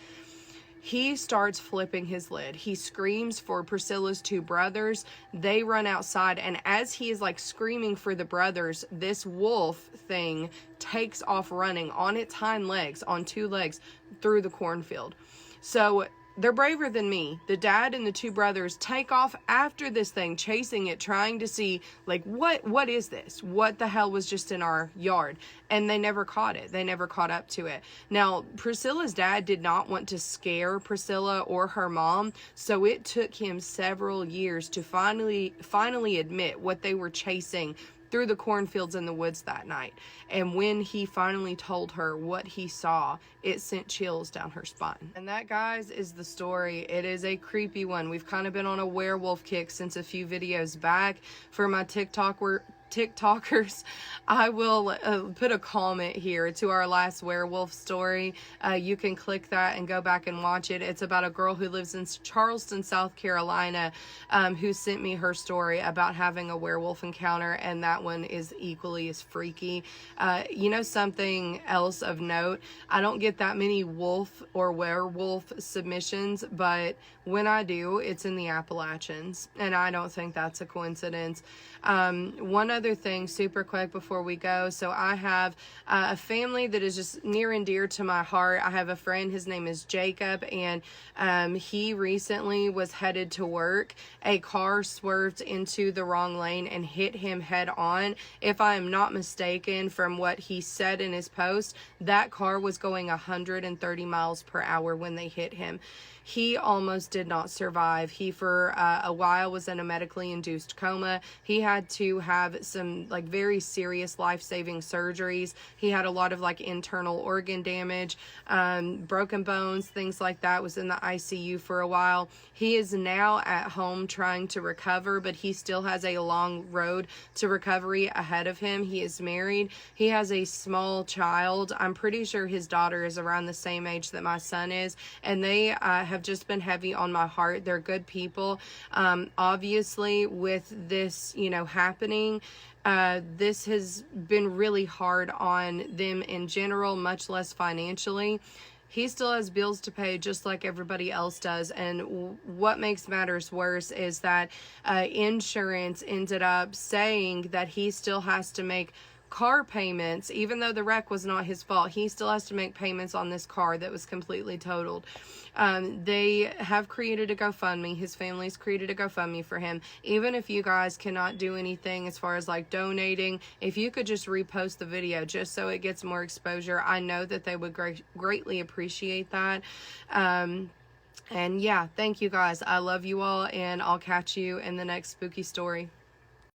He starts flipping his lid. He screams for Priscilla's 2 brothers. They run outside, and as he is like screaming for the brothers, this wolf thing takes off running on its hind legs, on 2 legs, through the cornfield. So they're braver than me. The dad and the two brothers take off after this thing, chasing it, trying to see, like, what is this? What the hell was just in our yard? And they never caught it. They never caught up to it. Now, Priscilla's dad did not want to scare Priscilla or her mom, so it took him several years to finally admit what they were chasing through the cornfields in the woods that night. And when he finally told her what he saw, it sent chills down her spine. And that, guys, is the story. It is a creepy one. We've kind of been on a werewolf kick since a few videos back. For my TikTokers, I will put a comment here to our last werewolf story. You can click that and go back and watch it. It's about a girl who lives in Charleston, South Carolina, who sent me her story about having a werewolf encounter, and that one is equally as freaky. You know, something else of note, I don't get that many wolf or werewolf submissions, but when I do, it's in the Appalachians, and I don't think that's a coincidence. One other thing super quick before we go. So I have a family that is just near and dear to my heart. I have a friend, his name is Jacob, and he recently was headed to work. A car swerved into the wrong lane and hit him head on. If I am not mistaken from what he said in his post, that car was going 130 miles per hour when they hit him. He almost did not survive. He, for a while, was in a medically induced coma. He had to have some, like, very serious life-saving surgeries. He had a lot of, like, internal organ damage, broken bones, things like that. Was in the ICU for a while. He is now at home trying to recover, but he still has a long road to recovery ahead of him. He is married. He has a small child. I'm pretty sure his daughter is around the same age that my son is, and they have just been heavy on my heart. They're good people. Obviously, with this, happening, this has been really hard on them in general, much less financially. He still has bills to pay just like everybody else does. And what makes matters worse is that insurance ended up saying that he still has to make car payments, even though the wreck was not his fault. He still has to make payments on this car that was completely totaled. They have created a GoFundMe. His family's created a GoFundMe for him. Even if you guys cannot do anything as far as like donating, if you could just repost the video just so it gets more exposure, I know that they would greatly appreciate that. And yeah, thank you guys. I love you all, and I'll catch you in the next spooky story.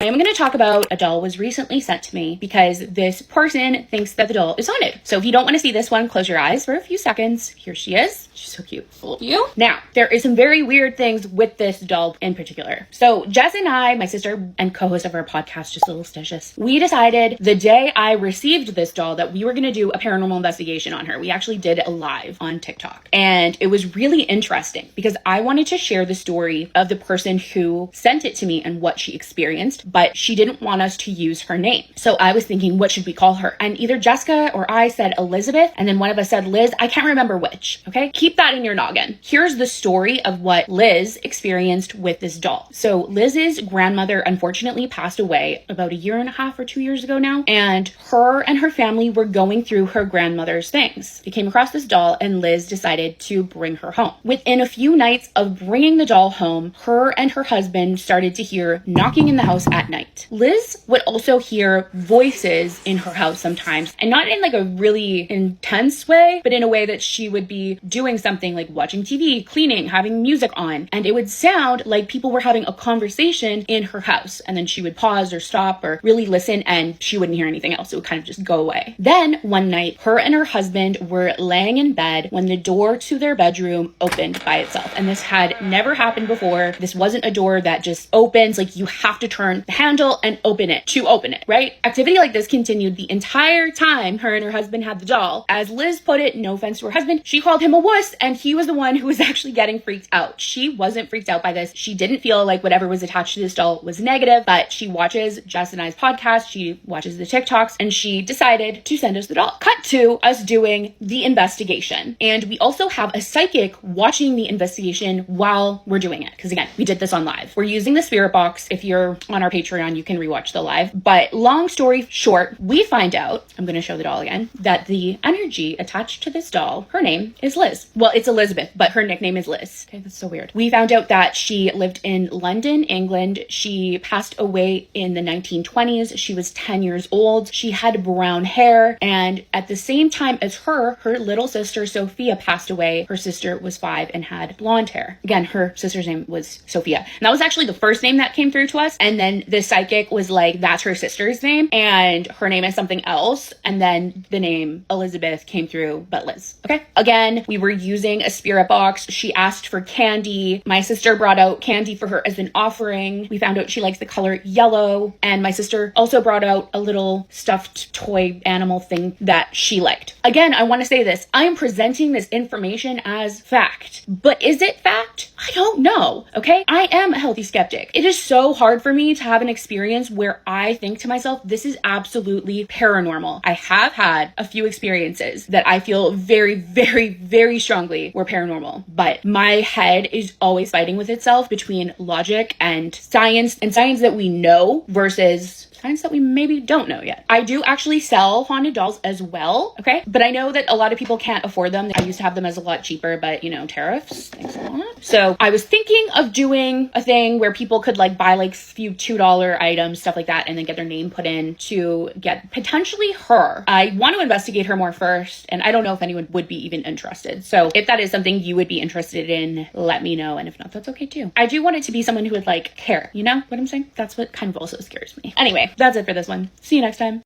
I am going to talk about a doll was recently sent to me because this person thinks that the doll is haunted. So if you don't want to see this one, close your eyes for a few seconds. Here she is. She's so cute. Love you. Now, there is some very weird things with this doll in particular. So Jess and I, my sister and co-host of our podcast, Just a Little Stitches, we decided the day I received this doll that we were going to do a paranormal investigation on her. We actually did a live on TikTok. And it was really interesting because I wanted to share the story of the person who sent it to me and what she experienced, but she didn't want us to use her name. So I was thinking, what should we call her? And either Jessica or I said Elizabeth, and then one of us said Liz. I can't remember which, okay? Keep that in your noggin. Here's the story of what Liz experienced with this doll. So Liz's grandmother unfortunately passed away about 1.5 years or 2 years ago now, and her family were going through her grandmother's things. They came across this doll, and Liz decided to bring her home. Within a few nights of bringing the doll home, her and her husband started to hear knocking in the house at night. Liz would also hear voices in her house sometimes, and not in like a really intense way, but in a way that she would be doing something like watching TV, cleaning, having music on, and it would sound like people were having a conversation in her house, and then she would pause or stop or really listen, and she wouldn't hear anything else. It would kind of just go away. Then one night, her and her husband were laying in bed when the door to their bedroom opened by itself, and this had never happened before. This wasn't a door that just opens, like you have to turn the handle and open it to open it, right? Activity like this continued the entire time her and her husband had the doll. As Liz put it, no offense to her husband, she called him a wuss, and he was the one who was actually getting freaked out. She wasn't freaked out by this. She didn't feel like whatever was attached to this doll was negative, but she watches Jess and I's podcast, she watches the TikToks, and she decided to send us the doll. Cut to us doing the investigation. And we also have a psychic watching the investigation while we're doing it. Because again, we did this on live. We're using the spirit box. If you're on our page, Patreon, you can rewatch the live. But long story short, we find out, I'm going to show the doll again, that the energy attached to this doll, her name is Liz. Well, it's Elizabeth, but her nickname is Liz. Okay, that's so weird. We found out that she lived in London, England. She passed away in the 1920s. She was 10 years old. She had brown hair. And at the same time as her little sister Sophia passed away. Her sister was 5 and had blonde hair. Again, her sister's name was Sophia. And that was actually the first name that came through to us. And then the psychic was like, that's her sister's name. And her name is something else. And then the name Elizabeth came through, but Liz. Okay. Again, we were using a spirit box. She asked for candy. My sister brought out candy for her as an offering. We found out she likes the color yellow. And my sister also brought out a little stuffed toy animal thing that she liked. Again, I want to say this. I am presenting this information as fact, but is it fact? I don't know. Okay. I am a healthy skeptic. It is so hard for me to have an experience where I think to myself, this is absolutely paranormal. I have had a few experiences that I feel very, very, very strongly were paranormal, but my head is always fighting with itself between logic and science that we know versus science that we maybe don't know yet. I do actually sell haunted dolls as well, okay? But I know that a lot of people can't afford them. I used to have them as a lot cheaper, but you know, tariffs, thanks a lot. So I was thinking of doing a thing where people could like buy like few $2 items, stuff like that, and then get their name put in to get potentially her. I want to investigate her more first, and I don't know if anyone would be even interested. So if that is something you would be interested in, let me know. And if not, that's okay too. I do want it to be someone who would like care, you know what I'm saying? That's what kind of also scares me. Anyway, that's it for this one. See you next time.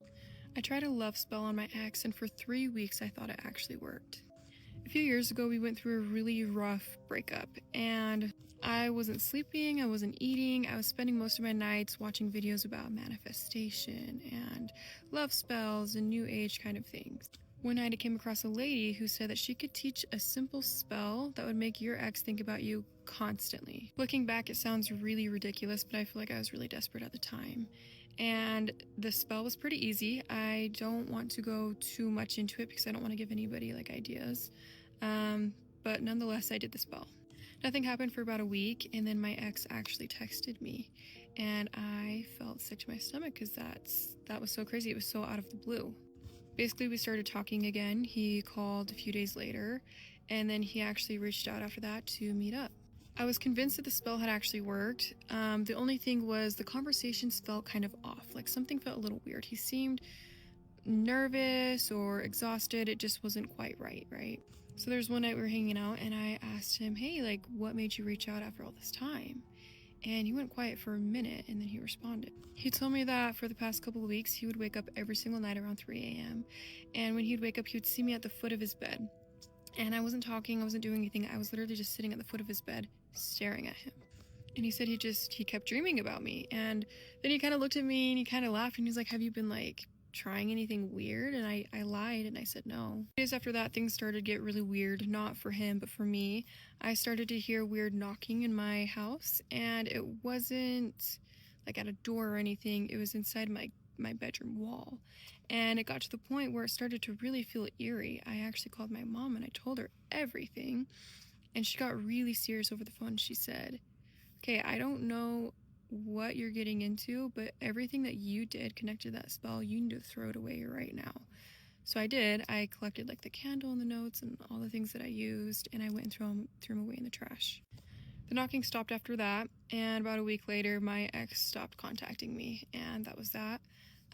I tried a love spell on my ex, and for 3 weeks I thought it actually worked. A few years ago, we went through a really rough breakup, and I wasn't sleeping, I wasn't eating, I was spending most of my nights watching videos about manifestation and love spells and new age kind of things. One night I came across a lady who said that she could teach a simple spell that would make your ex think about you constantly. Looking back, it sounds really ridiculous, but I feel like I was really desperate at the time. And the spell was pretty easy. I don't want to go too much into it because I don't want to give anybody like ideas. But nonetheless, I did the spell. Nothing happened for about a week, and then my ex actually texted me, and I felt sick to my stomach because that was so crazy. It was so out of the blue. Basically, we started talking again. He called a few days later, and then he actually reached out after that to meet up. I was convinced that the spell had actually worked. The only thing was the conversations felt kind of off. Like something felt a little weird. He seemed nervous or exhausted. It just wasn't quite right? So there's one night we were hanging out, and I asked him, hey, like, what made you reach out after all this time? And he went quiet for a minute, and then he responded. He told me that for the past couple of weeks, he would wake up every single night around 3 a.m. And when he'd wake up, he would see me at the foot of his bed. And I wasn't talking, I wasn't doing anything. I was literally just sitting at the foot of his bed, staring at him. And he said he kept dreaming about me. And then he kind of looked at me and he kind of laughed, and he's like, have you been like trying anything weird? And I lied and I said no. Days after that, things started to get really weird, not for him, but for me. I started to hear weird knocking in my house, and it wasn't like at a door or anything. It was inside my bedroom wall. And it got to the point where it started to really feel eerie. I actually called my mom and I told her everything. And she got really serious over the phone. She said, okay, I don't know what you're getting into, but everything that you did connected to that spell, you need to throw it away right now. So I did. I collected like the candle and the notes and all the things that I used, and I went and threw them away in the trash. The knocking stopped after that, and about a week later, my ex stopped contacting me, and that was that.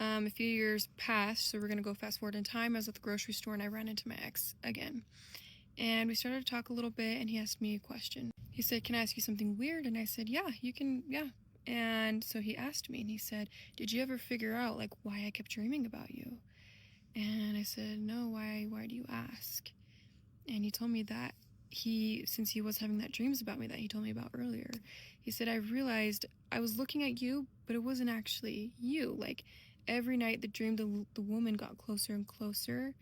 A few years passed, so we're going to go fast forward in time. I was at the grocery store, and I ran into my ex again. And we started to talk a little bit, and he asked me a question. He said, can I ask you something weird? And I said, yeah, you can, yeah. And so he asked me, and he said, did you ever figure out, like, why I kept dreaming about you? And I said, no, why do you ask? And he told me that since he was having that dreams about me that he told me about earlier, he said, I realized I was looking at you, but it wasn't actually you. Like, every night the dream, the woman got closer and closer,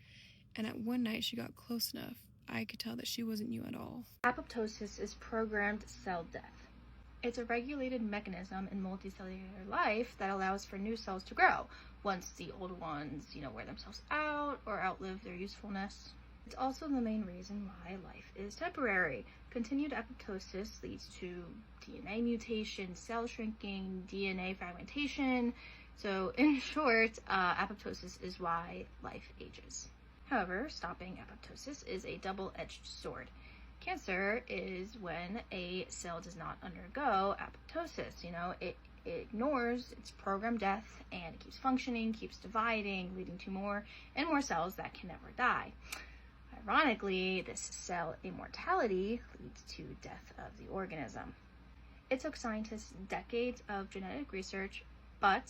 and at one night she got close enough, I could tell that she wasn't you at all. Apoptosis is programmed cell death. It's a regulated mechanism in multicellular life that allows for new cells to grow once the old ones, wear themselves out or outlive their usefulness. It's also the main reason why life is temporary. Continued apoptosis leads to DNA mutation, cell shrinking, DNA fragmentation. So in short, apoptosis is why life ages. However, stopping apoptosis is a double-edged sword. Cancer is when a cell does not undergo apoptosis. It ignores its programmed death and it keeps functioning, keeps dividing, leading to more and more cells that can never die. Ironically, this cell immortality leads to death of the organism. It took scientists decades of genetic research, but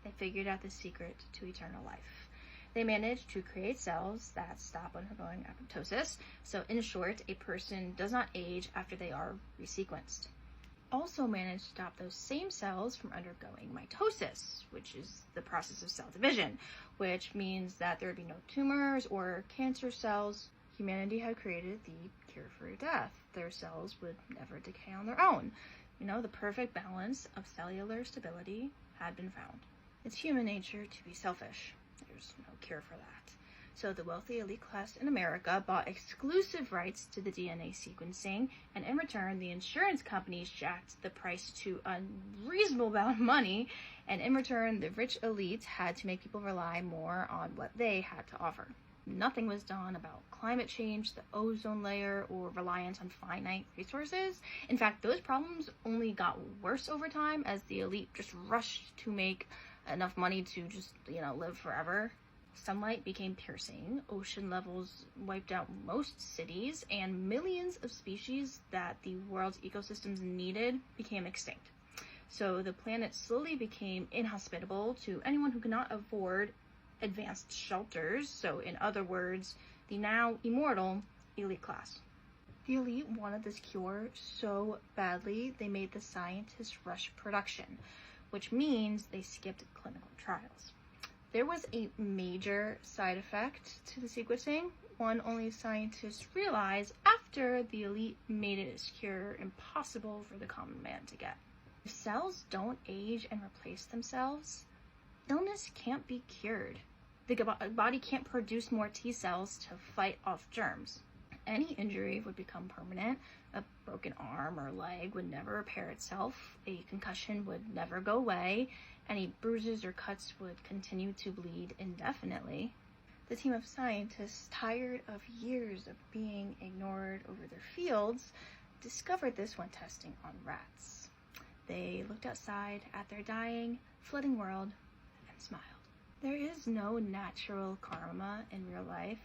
they figured out the secret to eternal life. They managed to create cells that stop undergoing apoptosis, so in short, a person does not age after they are resequenced. Also managed to stop those same cells from undergoing mitosis, which is the process of cell division, which means that there would be no tumors or cancer cells. Humanity had created the cure for death. Their cells would never decay on their own. The perfect balance of cellular stability had been found. It's human nature to be selfish. There's no cure for that. So the wealthy elite class in America bought exclusive rights to the DNA sequencing, and in return, the insurance companies jacked the price to a reasonable amount of money, and in return, the rich elite had to make people rely more on what they had to offer. Nothing was done about climate change, the ozone layer, or reliance on finite resources. In fact, those problems only got worse over time as the elite just rushed to make enough money to just, live forever. Sunlight became piercing, ocean levels wiped out most cities, and millions of species that the world's ecosystems needed became extinct. So the planet slowly became inhospitable to anyone who could not afford advanced shelters. So in other words, the now immortal elite class. The elite wanted this cure so badly, they made the scientists rush production, which means they skipped clinical trials. There was a major side effect to the sequencing, one only scientists realized after the elite made its cure impossible for the common man to get. If cells don't age and replace themselves, illness can't be cured. The body can't produce more T cells to fight off germs. Any injury would become permanent. A broken arm or leg would never repair itself. A concussion would never go away. Any bruises or cuts would continue to bleed indefinitely. The team of scientists, tired of years of being ignored over their fields, discovered this when testing on rats. They looked outside at their dying, flooding world and smiled. There is no natural karma in real life.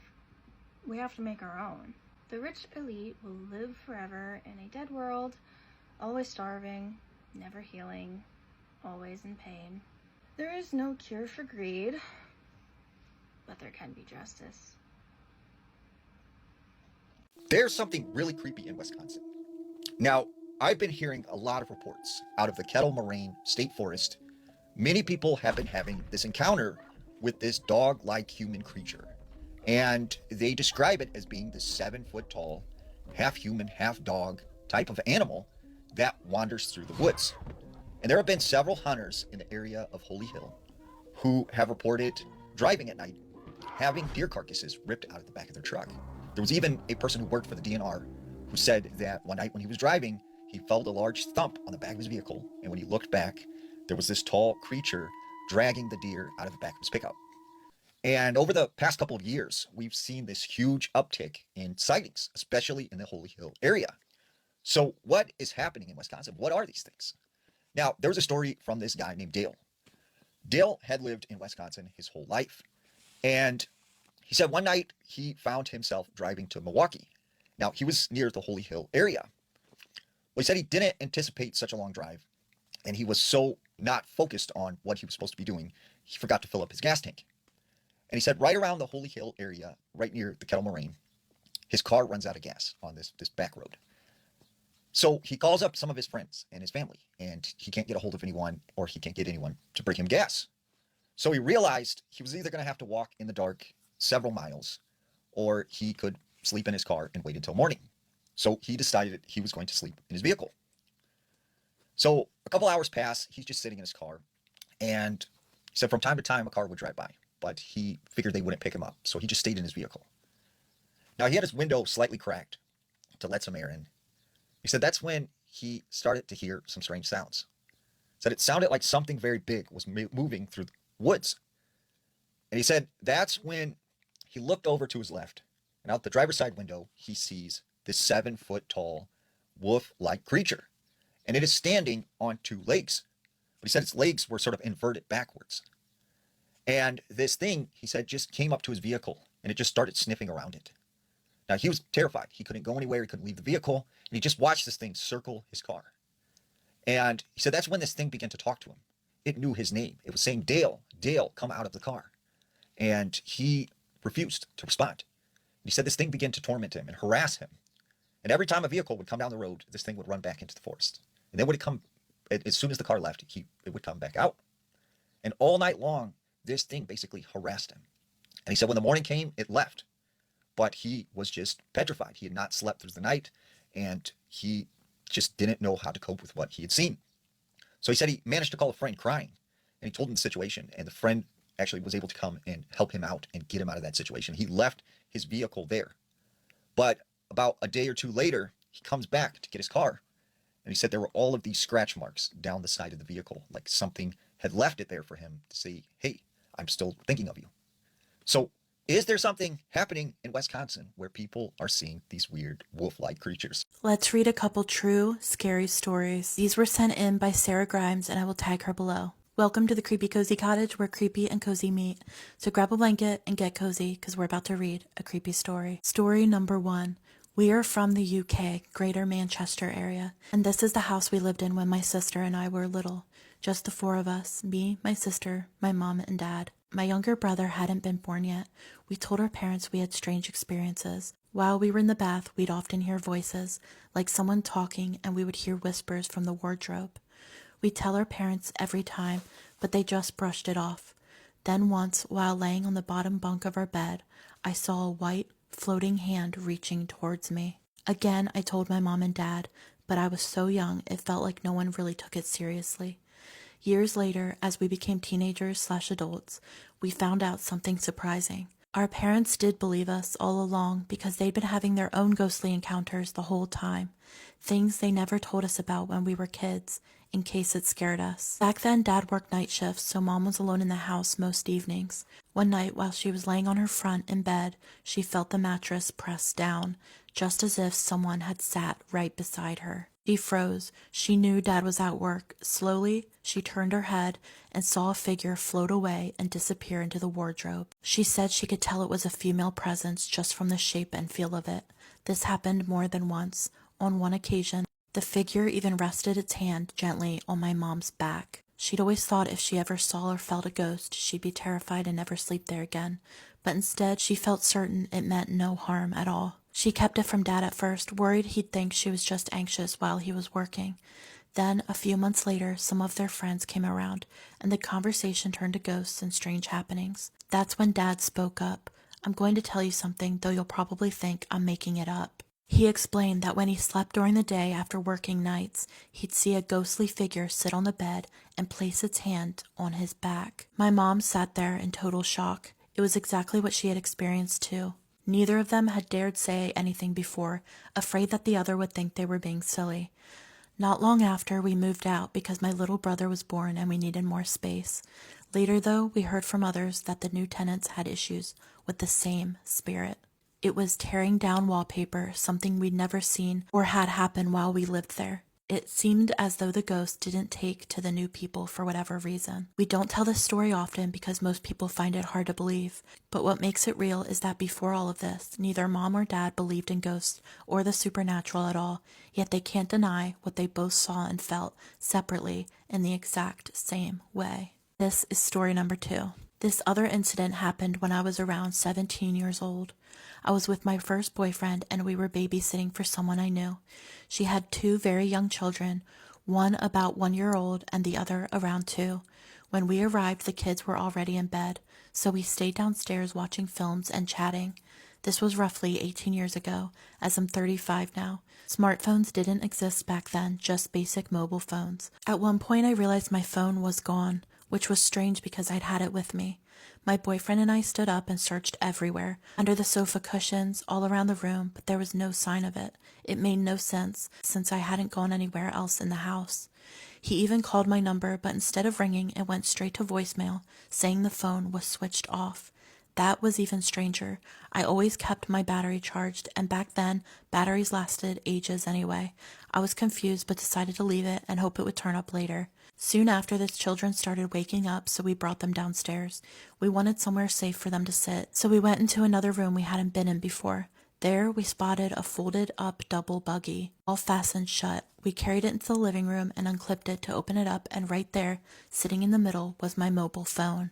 We have to make our own. The rich elite will live forever in a dead world, always starving, never healing, always in pain. There is no cure for greed, but there can be justice. There's something really creepy in Wisconsin. Now, I've been hearing a lot of reports out of the Kettle Moraine State Forest. Many people have been having this encounter with this dog-like human creature. And they describe it as being this 7-foot-tall, half-human, half-dog type of animal that wanders through the woods. And there have been several hunters in the area of Holy Hill who have reported driving at night, having deer carcasses ripped out of the back of their truck. There was even a person who worked for the DNR who said that one night when he was driving, he felt a large thump on the back of his vehicle. And when he looked back, there was this tall creature dragging the deer out of the back of his pickup. And over the past couple of years, we've seen this huge uptick in sightings, especially in the Holy Hill area. So what is happening in Wisconsin? What are these things? Now, there was a story from this guy named Dale. Dale had lived in Wisconsin his whole life. And he said one night he found himself driving to Milwaukee. Now, he was near the Holy Hill area. Well, he said he didn't anticipate such a long drive. And he was so not focused on what he was supposed to be doing, he forgot to fill up his gas tank. And he said right around the Holy Hill area, right near the Kettle Moraine, his car runs out of gas on this back road. So he calls up some of his friends and his family, and he can't get a hold of anyone, or he can't get anyone to bring him gas. So he realized he was either going to have to walk in the dark several miles, or he could sleep in his car and wait until morning. So he decided he was going to sleep in his vehicle. So a couple hours pass, he's just sitting in his car, and he said from time to time a car would drive by, but he figured they wouldn't pick him up, so he just stayed in his vehicle. Now, he had his window slightly cracked to let some air in. He said that's when he started to hear some strange sounds. He said it sounded like something very big was moving through the woods. And he said that's when he looked over to his left, and out the driver's side window, he sees this 7-foot tall wolf-like creature. And it is standing on 2 legs. But he said its legs were sort of inverted backwards. And this thing, he said, just came up to his vehicle, and it just started sniffing around it. Now, he was terrified. He couldn't go anywhere. He couldn't leave the vehicle. And he just watched this thing circle his car. And he said that's when this thing began to talk to him. It knew his name. It was saying, Dale, Dale, come out of the car. And he refused to respond. And he said this thing began to torment him and harass him. And every time a vehicle would come down the road, this thing would run back into the forest. And then would it come, as soon as the car left, it would come back out. And all night long, this thing basically harassed him. And he said when the morning came, it left. But he was just petrified. He had not slept through the night, and he just didn't know how to cope with what he had seen. So he said he managed to call a friend crying, and he told him the situation, and the friend actually was able to come and help him out and get him out of that situation. He left his vehicle there. But about a day or two later, he comes back to get his car, and he said there were all of these scratch marks down the side of the vehicle, like something had left it there for him to say, hey, I'm still thinking of you. So is there something happening in Wisconsin where people are seeing these weird wolf-like creatures? Let's read a couple true, scary stories. These were sent in by Sarah Grimes, and I will tag her below. Welcome to the Creepy Cozy Cottage, where creepy and cozy meet. So grab a blanket and get cozy, because we're about to read a creepy story. Story number 1. We are from the UK, Greater Manchester area, and this is the house we lived in when my sister and I were little. Just the 4 of us, me, my sister, my mom, and dad. My younger brother hadn't been born yet. We told our parents we had strange experiences. While we were in the bath, we'd often hear voices, like someone talking, and we would hear whispers from the wardrobe. We'd tell our parents every time, but they just brushed it off. Then once, while laying on the bottom bunk of our bed, I saw a white, floating hand reaching towards me. Again, I told my mom and dad, but I was so young it felt like no one really took it seriously. Years later, as we became teenagers/adults, we found out something surprising. Our parents did believe us all along because they'd been having their own ghostly encounters the whole time, things they never told us about when we were kids, in case it scared us. Back then, Dad worked night shifts, so Mom was alone in the house most evenings. One night, while she was laying on her front in bed, she felt the mattress press down, just as if someone had sat right beside her. She froze. She knew Dad was at work. Slowly, she turned her head and saw a figure float away and disappear into the wardrobe. She said she could tell it was a female presence just from the shape and feel of it. This happened more than once. On one occasion, the figure even rested its hand gently on my mom's back. She'd always thought if she ever saw or felt a ghost, she'd be terrified and never sleep there again. But instead, she felt certain it meant no harm at all. She kept it from Dad at first, worried he'd think she was just anxious while he was working. Then, a few months later, some of their friends came around, and the conversation turned to ghosts and strange happenings. That's when Dad spoke up. I'm going to tell you something, though you'll probably think I'm making it up. He explained that when he slept during the day after working nights, he'd see a ghostly figure sit on the bed and place its hand on his back. My mom sat there in total shock. It was exactly what she had experienced too. Neither of them had dared say anything before, afraid that the other would think they were being silly. Not long after, we moved out because my little brother was born and we needed more space. Later, though, we heard from others that the new tenants had issues with the same spirit. It was tearing down wallpaper, something we'd never seen or had happen while we lived there. It seemed as though the ghost didn't take to the new people for whatever reason. We don't tell this story often because most people find it hard to believe, but what makes it real is that before all of this, neither Mom or Dad believed in ghosts or the supernatural at all, yet they can't deny what they both saw and felt separately in the exact same way. This is story number 2. This other incident happened when I was around 17 years old. I was with my first boyfriend and we were babysitting for someone I knew. She had 2 very young children, one about 1 year old and the other around 2. When we arrived, the kids were already in bed, so we stayed downstairs watching films and chatting. This was roughly 18 years ago, as I'm 35 now. Smartphones didn't exist back then, just basic mobile phones. At one point I realized my phone was gone, which was strange because I'd had it with me. My boyfriend and I stood up and searched everywhere, under the sofa cushions, all around the room, but there was no sign of it. It made no sense, since I hadn't gone anywhere else in the house. He even called my number, but instead of ringing, it went straight to voicemail, saying the phone was switched off. That was even stranger. I always kept my battery charged, and back then, batteries lasted ages anyway. I was confused, but decided to leave it and hope it would turn up later. Soon after, the children started waking up, so we brought them downstairs. We wanted somewhere safe for them to sit, so we went into another room we hadn't been in before. There, we spotted a folded-up double buggy, all fastened shut. We carried it into the living room and unclipped it to open it up, and right there, sitting in the middle, was my mobile phone.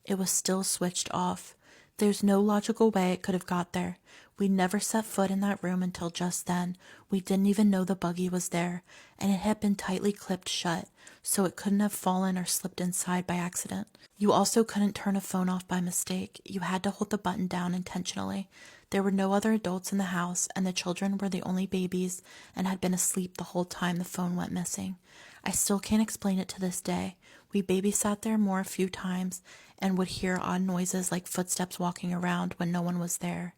It was still switched off. There's no logical way it could have got there. We never set foot in that room until just then. We didn't even know the buggy was there, and it had been tightly clipped shut, so it couldn't have fallen or slipped inside by accident. You also couldn't turn a phone off by mistake. You had to hold the button down intentionally. There were no other adults in the house, and the children were the only babies and had been asleep the whole time the phone went missing. I still can't explain it to this day. We babysat there a few times and would hear odd noises like footsteps walking around when no one was there.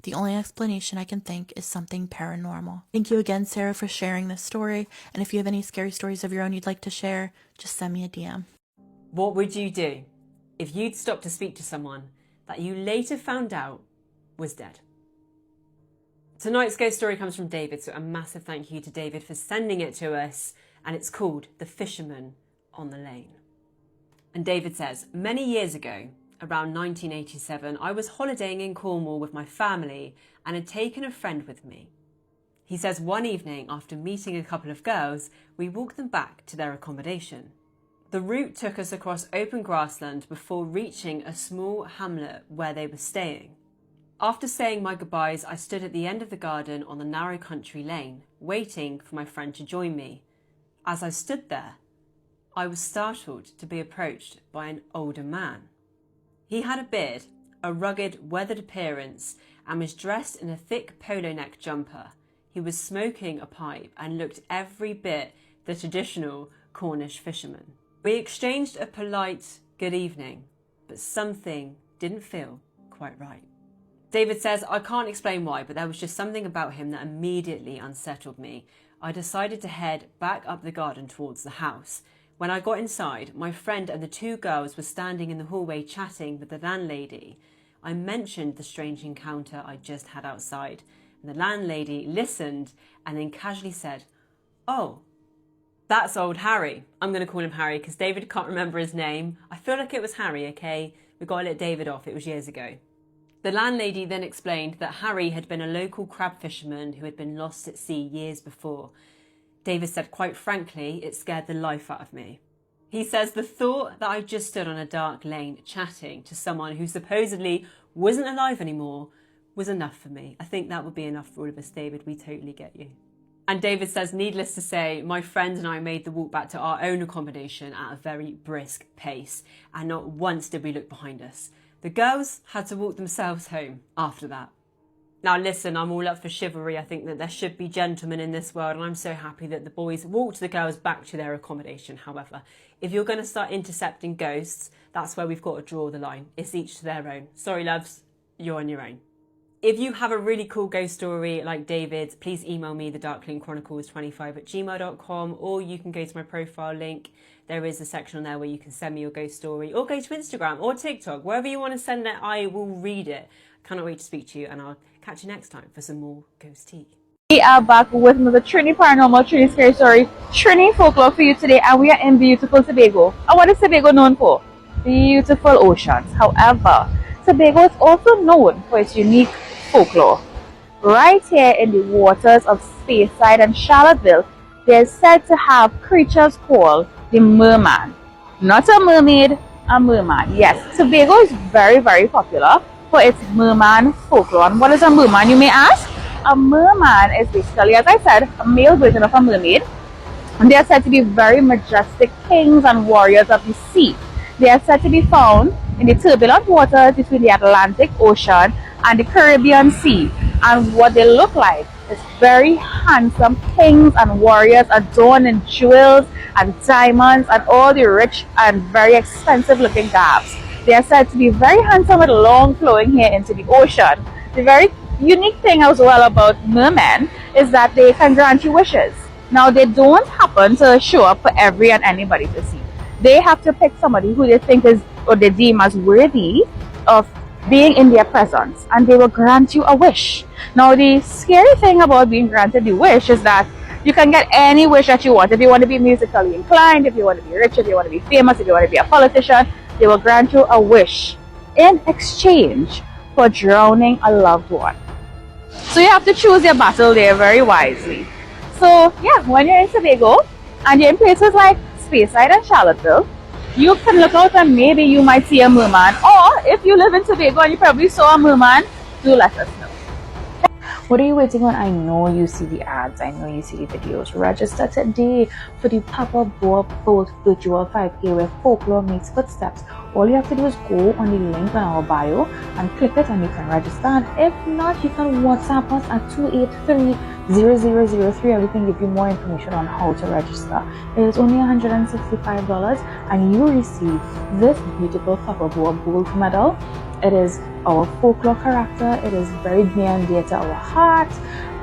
The only explanation I can think is something paranormal. Thank you again, Sarah, for sharing this story, and if you have any scary stories of your own you'd like to share, just send me a DM. What would you do if you'd stopped to speak to someone that you later found out was dead? Tonight's ghost story comes from David, so a massive thank you to David for sending it to us, and it's called The Fisherman on the Lane. And David says, many years ago, around 1987, I was holidaying in Cornwall with my family and had taken a friend with me. He says one evening, after meeting a couple of girls, we walked them back to their accommodation. The route took us across open grassland before reaching a small hamlet where they were staying. After saying my goodbyes, I stood at the end of the garden on the narrow country lane, waiting for my friend to join me. As I stood there, I was startled to be approached by an older man. He had a beard, a rugged, weathered appearance, and was dressed in a thick polo neck jumper. He was smoking a pipe and looked every bit the traditional Cornish fisherman. We exchanged a polite good evening, but something didn't feel quite right. David says, I can't explain why, but there was just something about him that immediately unsettled me. I decided to head back up the garden towards the house. When I got inside, my friend and the two girls were standing in the hallway chatting with the landlady. I mentioned the strange encounter I just had outside, and the landlady listened and then casually said, oh, that's old Harry. I'm going to call him Harry because David can't remember his name. I feel like it was Harry, okay? We got to let David off. It was years ago. The landlady then explained that Harry had been a local crab fisherman who had been lost at sea years before. David said, quite frankly, it scared the life out of me. He says the thought that I just stood on a dark lane chatting to someone who supposedly wasn't alive anymore was enough for me. I think that would be enough for all of us, David. We totally get you. And David says, needless to say, my friend and I made the walk back to our own accommodation at a very brisk pace, and not once did we look behind us. The girls had to walk themselves home after that. Now listen, I'm all up for chivalry. I think that there should be gentlemen in this world, and I'm so happy that the boys walked the girls back to their accommodation. However, if you're going to start intercepting ghosts, that's where we've got to draw the line. It's each to their own. Sorry, loves, you're on your own. If you have a really cool ghost story like David's, please email me, thedarklingchronicles25@gmail.com, or you can go to my profile link. There is a section on there where you can send me your ghost story, or go to Instagram or TikTok. Wherever you want to send it, I will read it. Cannot wait to speak to you, and I'll catch you next time for some more ghost tea. We are back with another Trini Paranormal, Trini Scary Story, Trini Folklore for you today, and we are in beautiful Tobago. And what is Tobago known for? Beautiful oceans. However, Tobago is also known for its unique folklore. Right here in the waters of Speyside and Charlottesville, they are said to have creatures called the merman. Not a mermaid, a merman. Yes, Tobago is very, very popular for its merman folklore. And what is a merman, you may ask? A merman is basically, as I said, a male version of a mermaid. And they are said to be very majestic kings and warriors of the sea. They are said to be found in the turbulent waters between the Atlantic Ocean and the Caribbean Sea. And what they look like is very handsome kings and warriors adorned in jewels and diamonds and all the rich and very expensive looking garbs. They are said to be very handsome with long flowing hair into the ocean. The very unique thing as well about mermen is that they can grant you wishes. Now, they don't happen to show up for every and anybody to see. They have to pick somebody who they think is, or they deem as worthy of being in their presence, and they will grant you a wish. Now, the scary thing about being granted the wish is that you can get any wish that you want. If you want to be musically inclined, if you want to be rich, if you want to be famous, if you want to be a politician, they will grant you a wish in exchange for drowning a loved one. So you have to choose your battle there very wisely. So yeah, when you're in Tobago and you're in places like Speyside and Charlottesville, you can look out and maybe you might see a merman. Or if you live in Tobago and you probably saw a merman, do let us know. What are you waiting on? I know you see the ads. I know you see the videos. Register today for the Papa Boa Boat Virtual 5K where folklore meets footsteps. All you have to do is go on the link on our bio and click it and you can register. And if not, you can WhatsApp us at 283-0003 and we can give you more information on how to register. It is only $165 and you receive this beautiful Papa Boa Gold medal. It is our folklore character. It is very near and dear to our heart.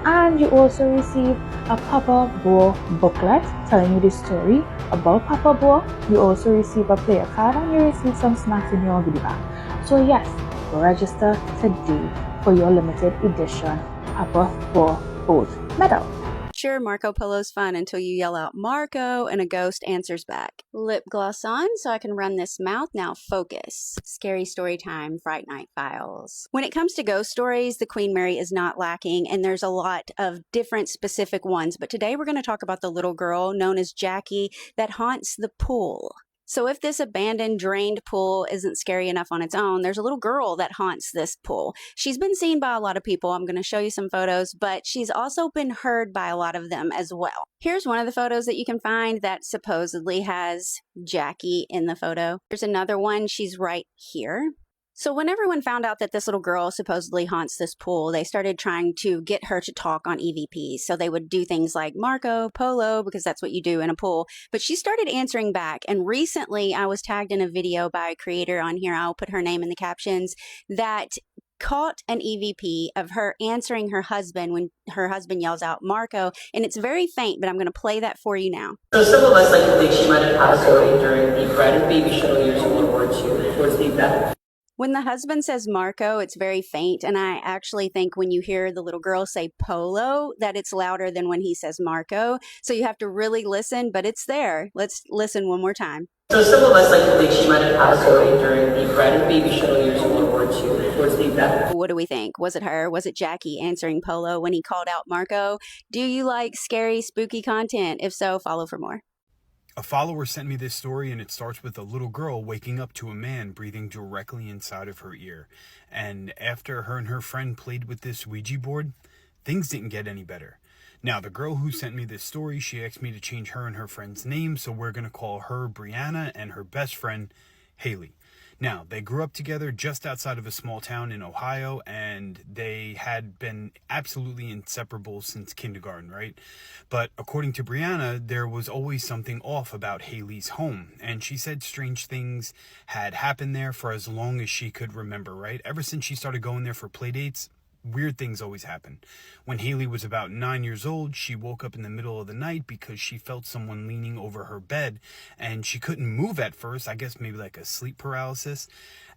And you also receive a Papa Boa booklet telling you the story about Papa Boa. You also receive a player card and you receive some snacks in your goodie bag. So yes, register today for your limited edition Papa Boa Boat medal. Sure, Marco Polo's fun until you yell out Marco and a ghost answers back. Lip gloss on so I can run this mouth. Now focus. Scary story time, Fright Night Files. When it comes to ghost stories, the Queen Mary is not lacking, and there's a lot of different specific ones. But today we're going to talk about the little girl known as Jackie that haunts the pool. So if this abandoned, drained pool isn't scary enough on its own, there's a little girl that haunts this pool. She's been seen by a lot of people. I'm going to show you some photos, but she's also been heard by a lot of them as well. Here's one of the photos that you can find that supposedly has Jackie in the photo. There's another one. She's right here. So when everyone found out that this little girl supposedly haunts this pool, they started trying to get her to talk on EVPs. So they would do things like Marco Polo, because that's what you do in a pool. But she started answering back. And recently I was tagged in a video by a creator on here, I'll put her name in the captions, that caught an EVP of her answering her husband when her husband yells out Marco. And it's very faint, but I'm going to play that for you now. So some of us like to think she might have passed away during the bread and baby shuttle years of World War II towards the death. When the husband says Marco, it's very faint, and I actually think when you hear the little girl say Polo, that it's louder than when he says Marco. So you have to really listen, but it's there. Let's listen one more time. So some of us like to think she might have passed away during the bread and baby shuttle years of World War II towards the death. What do we think? Was it her? Was it Jackie answering Polo when he called out Marco? Do you like scary, spooky content? If so, follow for more. A follower sent me this story, and it starts with a little girl waking up to a man breathing directly inside of her ear. And after her and her friend played with this Ouija board, things didn't get any better. Now, the girl who sent me this story, she asked me to change her and her friend's name, so we're going to call her Brianna and her best friend Haley. Now, they grew up together just outside of a small town in Ohio, and they had been absolutely inseparable since kindergarten, right? But according to Brianna, there was always something off about Haley's home, and she said strange things had happened there for as long as she could remember, right? Ever since she started going there for play dates, weird things always happen. When Haley was about 9 years old, she woke up in the middle of the night because she felt someone leaning over her bed, and she couldn't move at first, I guess maybe like a sleep paralysis,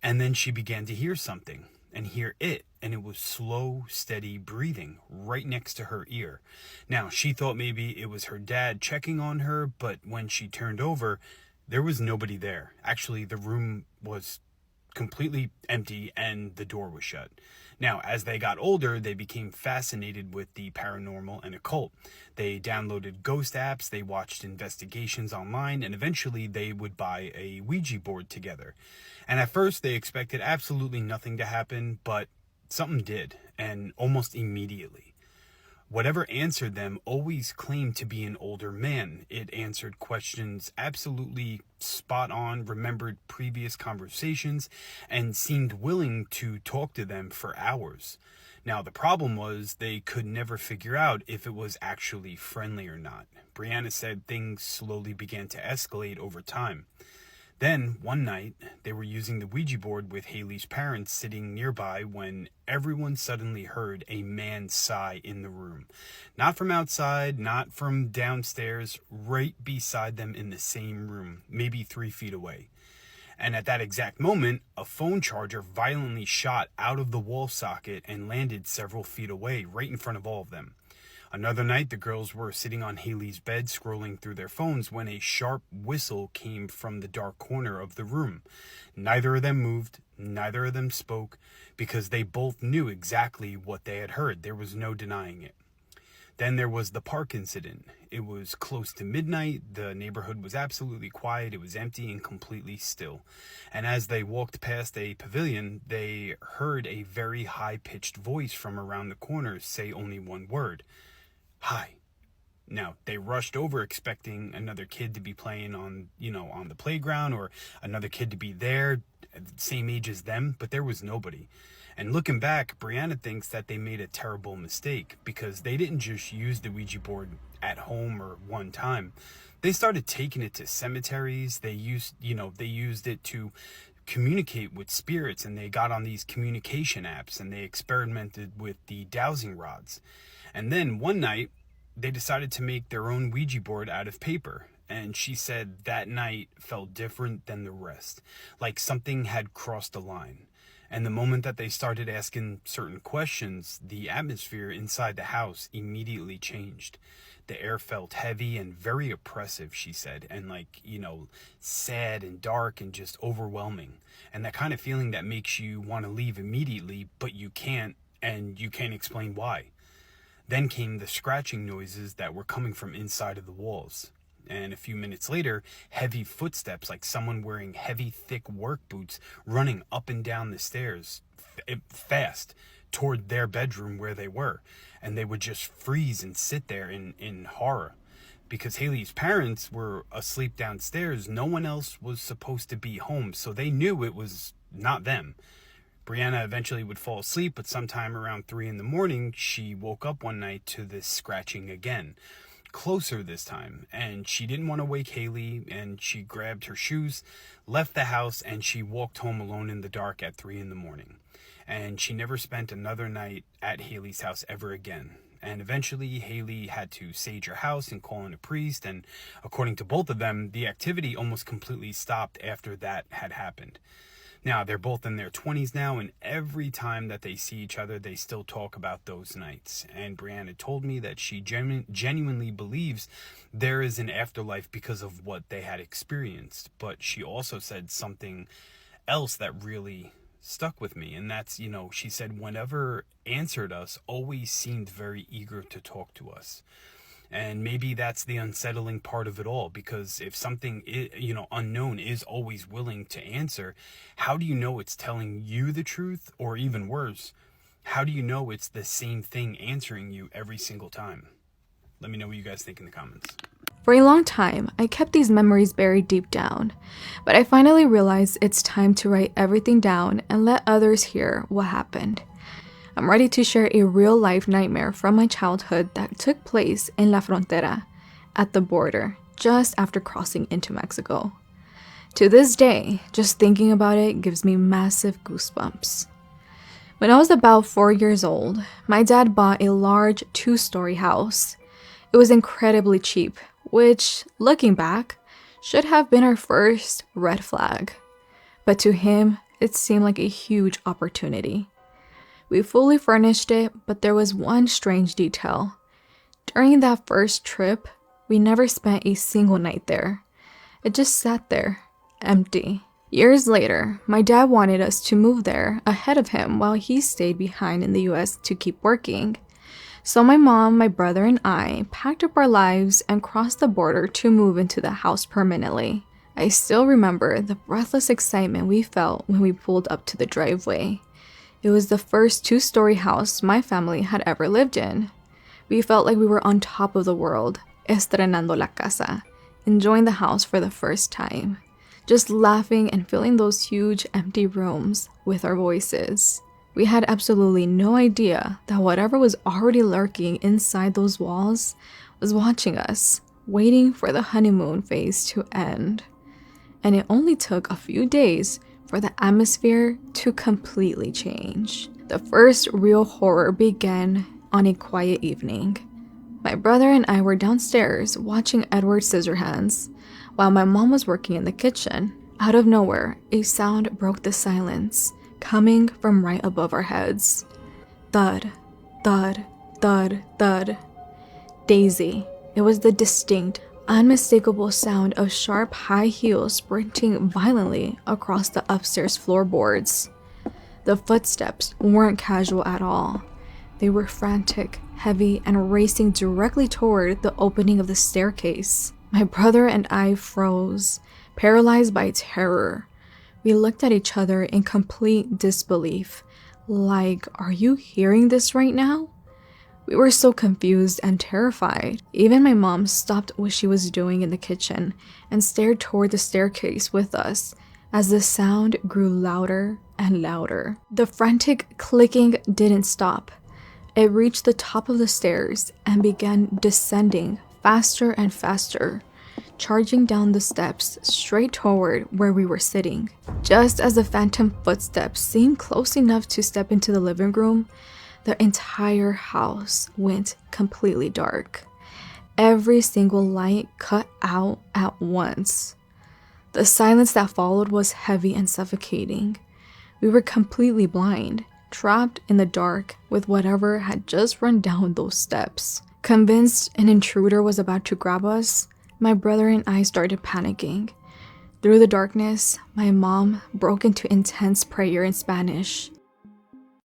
and then she began to hear something and hear it, and it was slow, steady breathing right next to her ear. Now, she thought maybe it was her dad checking on her, but when she turned over, there was nobody there. Actually, the room was completely empty and the door was shut. Now, as they got older, they became fascinated with the paranormal and occult. They downloaded ghost apps, they watched investigations online, and eventually they would buy a Ouija board together. And at first, they expected absolutely nothing to happen, but something did, and almost immediately. Whatever answered them always claimed to be an older man. It answered questions absolutely spot on, remembered previous conversations, and seemed willing to talk to them for hours. Now, the problem was they could never figure out if it was actually friendly or not. Brianna said things slowly began to escalate over time. Then, one night, they were using the Ouija board with Haley's parents sitting nearby when everyone suddenly heard a man sigh in the room. Not from outside, not from downstairs, right beside them in the same room, maybe 3 feet away. And at that exact moment, a phone charger violently shot out of the wall socket and landed several feet away, right in front of all of them. Another night, the girls were sitting on Haley's bed scrolling through their phones when a sharp whistle came from the dark corner of the room. Neither of them moved, neither of them spoke, because they both knew exactly what they had heard. There was no denying it. Then there was the park incident. It was close to midnight. The neighborhood was absolutely quiet. It was empty and completely still. And as they walked past a pavilion, they heard a very high-pitched voice from around the corner say only one word. Hi. Now, they rushed over expecting another kid to be playing on the playground, or another kid to be there, same age as them, but there was nobody. And looking back, Brianna thinks that they made a terrible mistake, because they didn't just use the Ouija board at home or one time. They started taking it to cemeteries. They used it to communicate with spirits, and they got on these communication apps, and they experimented with the dowsing rods. And then one night, they decided to make their own Ouija board out of paper. And she said that night felt different than the rest, like something had crossed a line. And the moment that they started asking certain questions, the atmosphere inside the house immediately changed. The air felt heavy and very oppressive, she said, and sad and dark and just overwhelming. And that kind of feeling that makes you want to leave immediately, but you can't, and you can't explain why. Then came the scratching noises that were coming from inside of the walls. And a few minutes later, heavy footsteps, like someone wearing heavy, thick work boots, running up and down the stairs fast toward their bedroom where they were. And they would just freeze and sit there in horror. Because Haley's parents were asleep downstairs, no one else was supposed to be home, so they knew it was not them. Brianna eventually would fall asleep, but sometime around 3 a.m, she woke up one night to this scratching again. Closer this time, and she didn't want to wake Haley, and she grabbed her shoes, left the house, and she walked home alone in the dark at 3 a.m. And she never spent another night at Haley's house ever again. And eventually Haley had to sage her house and call in a priest, and according to both of them, the activity almost completely stopped after that had happened. Now, they're both in their 20s now, and every time that they see each other, they still talk about those nights. And Brianna told me that she genuinely believes there is an afterlife because of what they had experienced. But she also said something else that really stuck with me, and that's, she said whenever answered us, always seemed very eager to talk to us. And maybe that's the unsettling part of it all, because if something unknown is always willing to answer, how do you know it's telling you the truth? Or even worse, how do you know it's the same thing answering you every single time? Let me know what you guys think in the comments. For a long time, I kept these memories buried deep down, but I finally realized it's time to write everything down and let others hear what happened. I'm ready to share a real-life nightmare from my childhood that took place in La Frontera, at the border, just after crossing into Mexico. To this day, just thinking about it gives me massive goosebumps. When I was about 4 years old, my dad bought a large 2-story house. It was incredibly cheap, which, looking back, should have been our first red flag. But to him, it seemed like a huge opportunity. We fully furnished it, but there was one strange detail. During that first trip, we never spent a single night there. It just sat there, empty. Years later, my dad wanted us to move there ahead of him while he stayed behind in the US to keep working. So my mom, my brother, and I packed up our lives and crossed the border to move into the house permanently. I still remember the breathless excitement we felt when we pulled up to the driveway. It was the first 2-story house my family had ever lived in. We felt like we were on top of the world, estrenando la casa, enjoying the house for the first time, just laughing and filling those huge empty rooms with our voices. We had absolutely no idea that whatever was already lurking inside those walls was watching us, waiting for the honeymoon phase to end. and it only took a few days for the atmosphere to completely change. The first real horror began on a quiet evening. My brother and I were downstairs watching Edward Scissorhands while my mom was working in the kitchen. Out of nowhere, a sound broke the silence, coming from right above our heads. Thud, thud, thud, thud. Daisy. It was the distinct, unmistakable sound of sharp high heels sprinting violently across the upstairs floorboards. The footsteps weren't casual at all. They were frantic, heavy, and racing directly toward the opening of the staircase. My brother and I froze, paralyzed by terror. We looked at each other in complete disbelief. Like, are you hearing this right now? We were so confused and terrified. Even my mom stopped what she was doing in the kitchen and stared toward the staircase with us as the sound grew louder and louder. The frantic clicking didn't stop. It reached the top of the stairs and began descending faster and faster, charging down the steps straight toward where we were sitting. Just as the phantom footsteps seemed close enough to step into the living room, the entire house went completely dark. Every single light cut out at once. The silence that followed was heavy and suffocating. We were completely blind, trapped in the dark with whatever had just run down those steps. Convinced an intruder was about to grab us, my brother and I started panicking. Through the darkness, my mom broke into intense prayer in Spanish.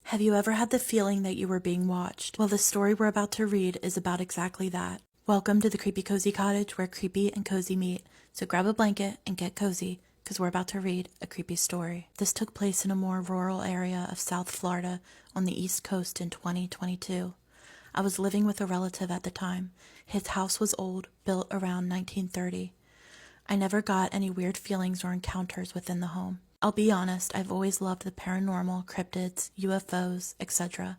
Have you ever had the feeling that you were being watched? Well, the story we're about to read is about exactly that. Welcome to the Creepy Cozy Cottage, where creepy and cozy meet. So grab a blanket and get cozy, because we're about to read a creepy story. This took place in a more rural area of South Florida on the East Coast in 2022. I was living with a relative at the time. His house was old, built around 1930. I never got any weird feelings or encounters within the home. I'll be honest, I've always loved the paranormal, cryptids, UFOs, etc.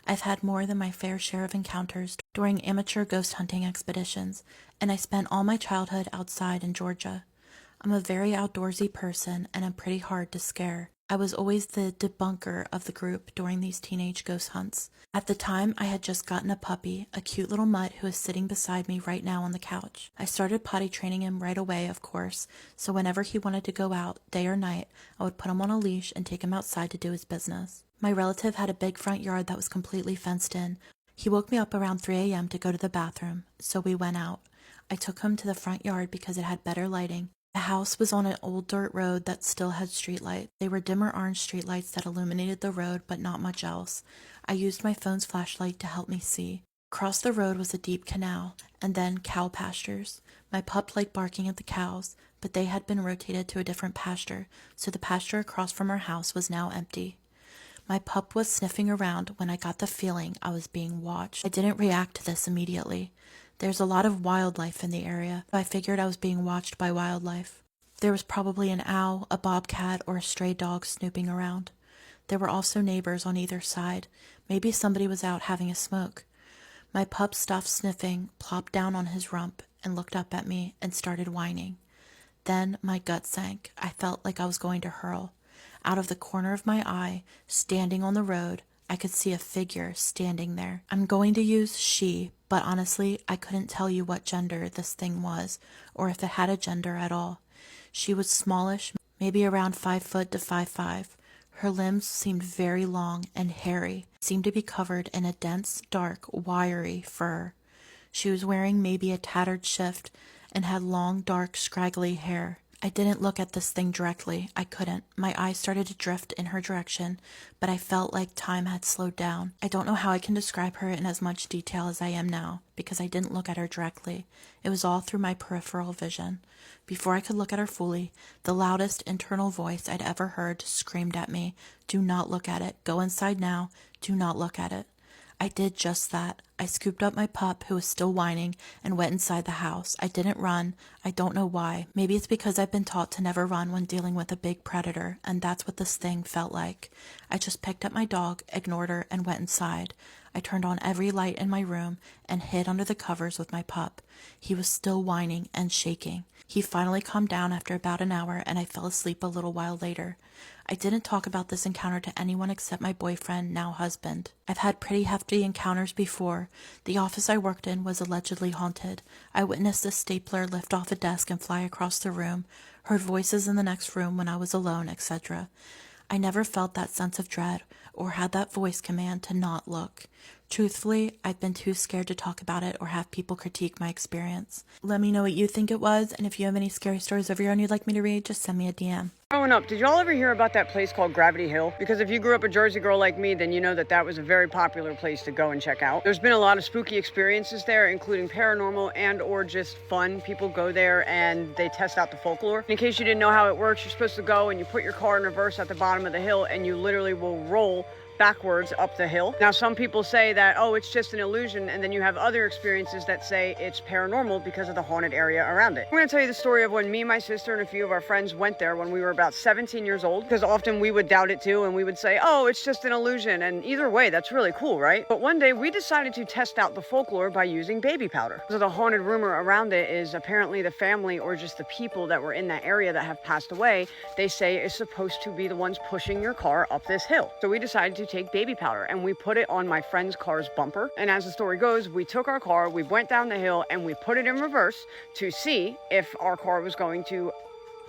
I've had more than my fair share of encounters during amateur ghost hunting expeditions, and I spent all my childhood outside in Georgia. I'm a very outdoorsy person, and I'm pretty hard to scare. I was always the debunker of the group during these teenage ghost hunts. At the time, I had just gotten a puppy, a cute little mutt who is sitting beside me right now on the couch. I started potty training him right away, of course, so whenever he wanted to go out, day or night, I would put him on a leash and take him outside to do his business. My relative had a big front yard that was completely fenced in. He woke me up around 3 a.m. to go to the bathroom, so we went out. I took him to the front yard because it had better lighting. The house was on an old dirt road that still had streetlights. They were dimmer orange streetlights that illuminated the road, but not much else. I used my phone's flashlight to help me see. Across the road was a deep canal, and then cow pastures. My pup liked barking at the cows, but they had been rotated to a different pasture, so the pasture across from our house was now empty. My pup was sniffing around when I got the feeling I was being watched. I didn't react to this immediately. There's a lot of wildlife in the area, so I figured I was being watched by wildlife. There was probably an owl, a bobcat, or a stray dog snooping around. There were also neighbors on either side. Maybe somebody was out having a smoke. My pup stopped sniffing, plopped down on his rump, and looked up at me and started whining. Then my gut sank. I felt like I was going to hurl. Out of the corner of my eye, standing on the road, I could see a figure standing there. I'm going to use she, but honestly, I couldn't tell you what gender this thing was, or if it had a gender at all. She was smallish, maybe around 5 foot to 5'5". Her limbs seemed very long and hairy, seemed to be covered in a dense, dark, wiry fur. She was wearing maybe a tattered shift and had long, dark, scraggly hair. I didn't look at this thing directly. I couldn't. My eyes started to drift in her direction, but I felt like time had slowed down. I don't know how I can describe her in as much detail as I am now, because I didn't look at her directly. It was all through my peripheral vision. Before I could look at her fully, the loudest internal voice I'd ever heard screamed at me, "Do not look at it. Go inside now. Do not look at it." I did just that. I scooped up my pup, who was still whining, and went inside the house. I didn't run. I don't know why. Maybe it's because I've been taught to never run when dealing with a big predator, and that's what this thing felt like. I just picked up my dog, ignored her, and went inside. I turned on every light in my room and hid under the covers with my pup. He was still whining and shaking. He finally calmed down after about an hour, and I fell asleep a little while later. I didn't talk about this encounter to anyone except my boyfriend, now husband. I've had pretty hefty encounters before. The office I worked in was allegedly haunted. I witnessed a stapler lift off a desk and fly across the room, heard voices in the next room when I was alone, etc. I never felt that sense of dread or had that voice command to not look. Truthfully, I've been too scared to talk about it or have people critique my experience. Let me know what you think it was, and if you have any scary stories of your own you'd like me to read, just send me a DM. Growing up, did y'all ever hear about that place called Gravity Hill? Because if you grew up a Jersey girl like me, then you know that that was a very popular place to go and check out. There's been a lot of spooky experiences there, including paranormal and or just fun. People go there and they test out the folklore. In case you didn't know how it works, you're supposed to go and you put your car in reverse at the bottom of the hill and you literally will roll backwards up the hill. Now, some people say that, oh, it's just an illusion, and then you have other experiences that say it's paranormal because of the haunted area around it. I'm going to tell you the story of when me, my sister, and a few of our friends went there when we were about 17 years old, because often we would doubt it too, and we would say, oh, it's just an illusion, and either way, that's really cool, right? But one day, we decided to test out the folklore by using baby powder. So the haunted rumor around it is apparently the family or just the people that were in that area that have passed away, they say is supposed to be the ones pushing your car up this hill. So we decided to take baby powder and we put it on my friend's car's bumper. And as the story goes, we took our car, we went down the hill and we put it in reverse to see if our car was going to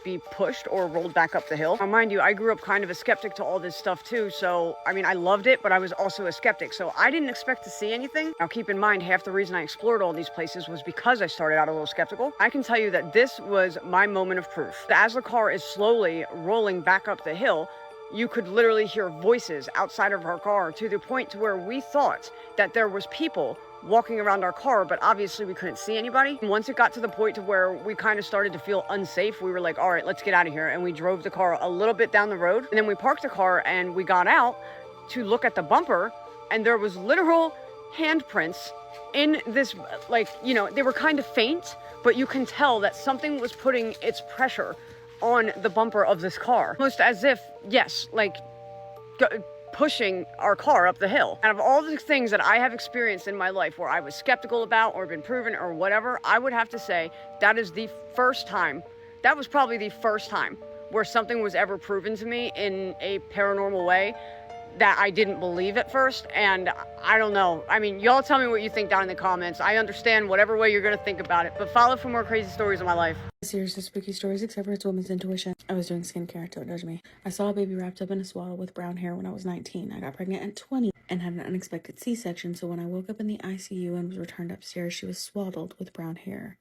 be pushed or rolled back up the hill. Now, mind you, I grew up kind of a skeptic to all this stuff too. So, I mean, I loved it, but I was also a skeptic. So I didn't expect to see anything. Now, keep in mind, half the reason I explored all these places was because I started out a little skeptical. I can tell you that this was my moment of proof. As the car is slowly rolling back up the hill, you could literally hear voices outside of our car to the point to where we thought that there was people walking around our car, but obviously we couldn't see anybody. And once it got to the point to where we kind of started to feel unsafe, we were like, all right, let's get out of here. And we drove the car a little bit down the road. And then we parked the car and we got out to look at the bumper, and there was literal handprints in this, like, you know, they were kind of faint, but you can tell that something was putting its pressure on the bumper of this car, almost as if, yes, like pushing our car up the hill. Out of all the things that I have experienced in my life where I was skeptical about or been proven or whatever, I would have to say that is the first time, that was probably the first time where something was ever proven to me in a paranormal way that I didn't believe at first. And I don't know. I mean, y'all tell me what you think down in the comments. I understand whatever way you're going to think about it, but follow for more crazy stories of my life. Series of spooky stories, except for its woman's intuition. I was doing skincare, don't judge me. I saw a baby wrapped up in a swaddle with brown hair when I was 19. I got pregnant at 20 and had an unexpected C-section, so when I woke up in the ICU and was returned upstairs, she was swaddled with brown hair,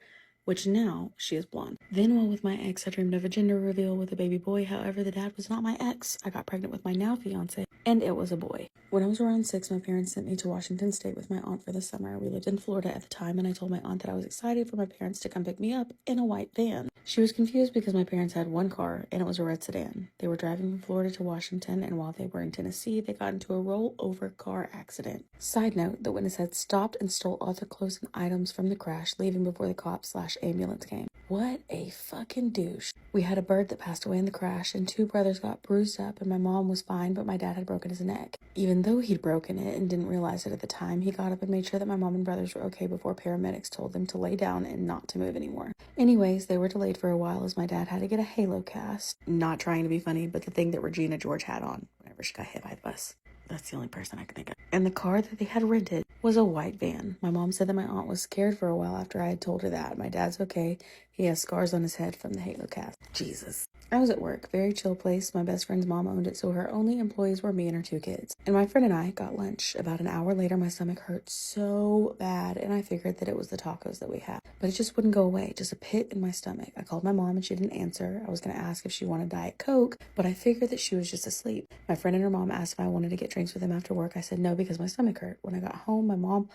which now she is blonde. Then while with my ex, I dreamed of a gender reveal with a baby boy. However, the dad was not my ex. I got pregnant with my now fiance, and it was a boy. When I was around 6, my parents sent me to Washington State with my aunt for the summer. We lived in Florida at the time, and I told my aunt that I was excited for my parents to come pick me up in a white van. She was confused because my parents had one car, and it was a red sedan. They were driving from Florida to Washington, and while they were in Tennessee, they got into a rollover car accident. Side note, the witness had stopped and stole all the clothes and items from the crash, leaving before the cops/ambulance came. What a fucking douche. We had a bird that passed away in the crash, and 2 brothers got bruised up, and my mom was fine, but my dad had broken his neck. Even though he'd broken it and didn't realize it at the time, he got up and made sure that my mom and brothers were okay before paramedics told them to lay down and not to move anymore. Anyways, they were delayed for a while as my dad had to get a halo cast. Not trying to be funny, but the thing that Regina George had on whenever she got hit by the bus. That's the only person I can think of. And the car that they had rented was a white van. My mom said that my aunt was scared for a while after I had told her that. My dad's okay. He has scars on his head from the halo cast. Jesus. I was at work. Very chill place. My best friend's mom owned it, so her only employees were me and her 2 kids. And my friend and I got lunch. About an hour later, my stomach hurt so bad, and I figured that it was the tacos that we had. But it just wouldn't go away. Just a pit in my stomach. I called my mom and she didn't answer. I was going to ask if she wanted Diet Coke, but I figured that she was just asleep. My friend and her mom asked if I wanted to get drinks with them after work. I said no because my stomach hurt. When I got home, my mom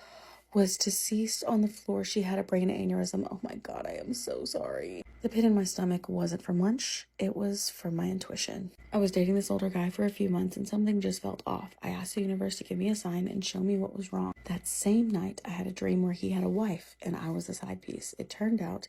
was deceased on the floor. She had a brain aneurysm. Oh my God, I am so sorry. The pit in my stomach wasn't from lunch. It was from my intuition. I was dating this older guy for a few months and something just felt off. I asked the universe to give me a sign and show me what was wrong. That same night, I had a dream where he had a wife and I was a side piece. It turned out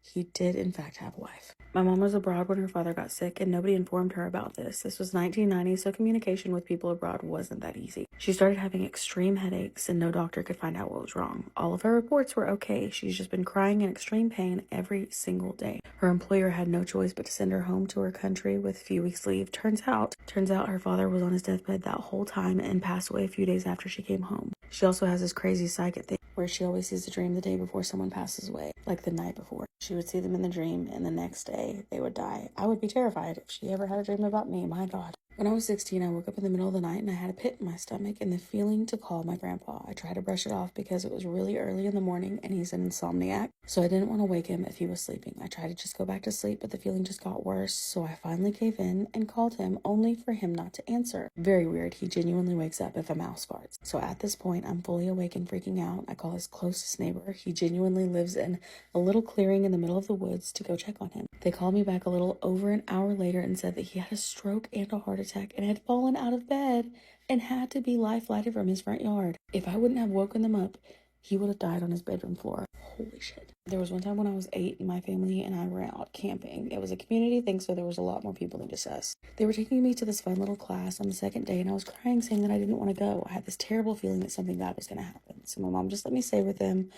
he did in fact have a wife. My mom was abroad when her father got sick and nobody informed her about this. This was 1990, so communication with people abroad wasn't that easy. She started having extreme headaches and no doctor could find out what was wrong. All of her reports were okay. She's just been crying in extreme pain every single day. Her employer had no choice but to send her home to her country with a few weeks leave. Turns out her father was on his deathbed that whole time and passed away a few days after she came home. She also has this crazy psychic thing where she always sees a dream the day before someone passes away, like the night before. She would see them in the dream and the next day they would die. I would be terrified if she ever had a dream about me. My God. When I was 16, I woke up in the middle of the night and I had a pit in my stomach and the feeling to call my grandpa. I tried to brush it off because it was really early in the morning and he's an insomniac, so I didn't want to wake him if he was sleeping. I tried to just go back to sleep, but the feeling just got worse, so I finally gave in and called him, only for him not to answer. Very weird. He genuinely wakes up if a mouse farts. So at this point, I'm fully awake and freaking out. I call his closest neighbor. He genuinely lives in a little clearing in the middle of the woods to go check on him. They called me back a little over an hour later and said that he had a stroke and a heart attack and had fallen out of bed and had to be life flighted from his front yard. If I wouldn't have woken them up, he would have died on his bedroom floor. Holy shit. There was one time when I was 8 and my family and I were out camping. It was a community thing, so there was a lot more people than just us. They were taking me to this fun little class on the second day and I was crying saying that I didn't want to go. I had this terrible feeling that something bad was going to happen. So my mom just let me stay with them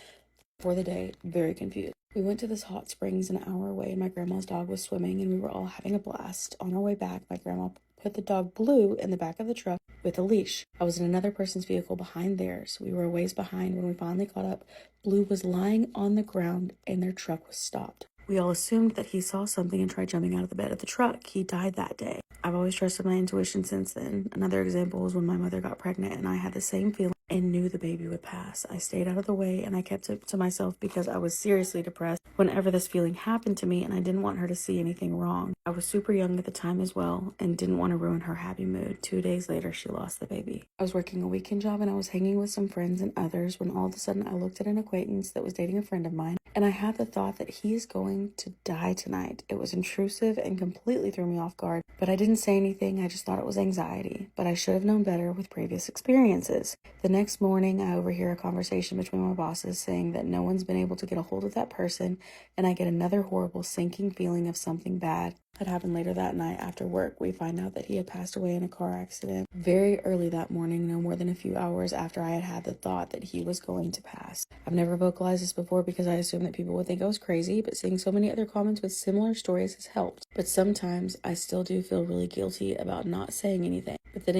for the day, very confused. We went to this hot springs an hour away and my grandma's dog was swimming and we were all having a blast. On our way back, my grandma put the dog Blue in the back of the truck with a leash. I was in another person's vehicle behind theirs. We were a ways behind. When we finally caught up, Blue was lying on the ground and their truck was stopped. We all assumed that he saw something and tried jumping out of the bed of the truck. He died that day. I've always trusted my intuition since then. Another example was when my mother got pregnant and I had the same feeling and knew the baby would pass. I stayed out of the way and I kept it to myself because I was seriously depressed whenever this feeling happened to me and I didn't want her to see anything wrong. I was super young at the time as well and didn't want to ruin her happy mood. 2 days later, she lost the baby. I was working a weekend job and I was hanging with some friends and others when all of a sudden I looked at an acquaintance that was dating a friend of mine and I had the thought that he is going to die tonight. It was intrusive and completely threw me off guard, but I didn't say anything. I just thought it was anxiety, but I should have known better with previous experiences. The next morning, I overhear a conversation between my bosses saying that no one's been able to get a hold of that person, and I get another horrible sinking feeling of something bad had happened later that night after work. We find out that he had passed away in a car accident very early that morning, no more than a few hours after I had the thought that he was going to pass. I've never vocalized this before because I assumed that people would think I was crazy, but seeing so many other comments with similar stories has helped. But sometimes I still do feel really guilty about not saying anything. But then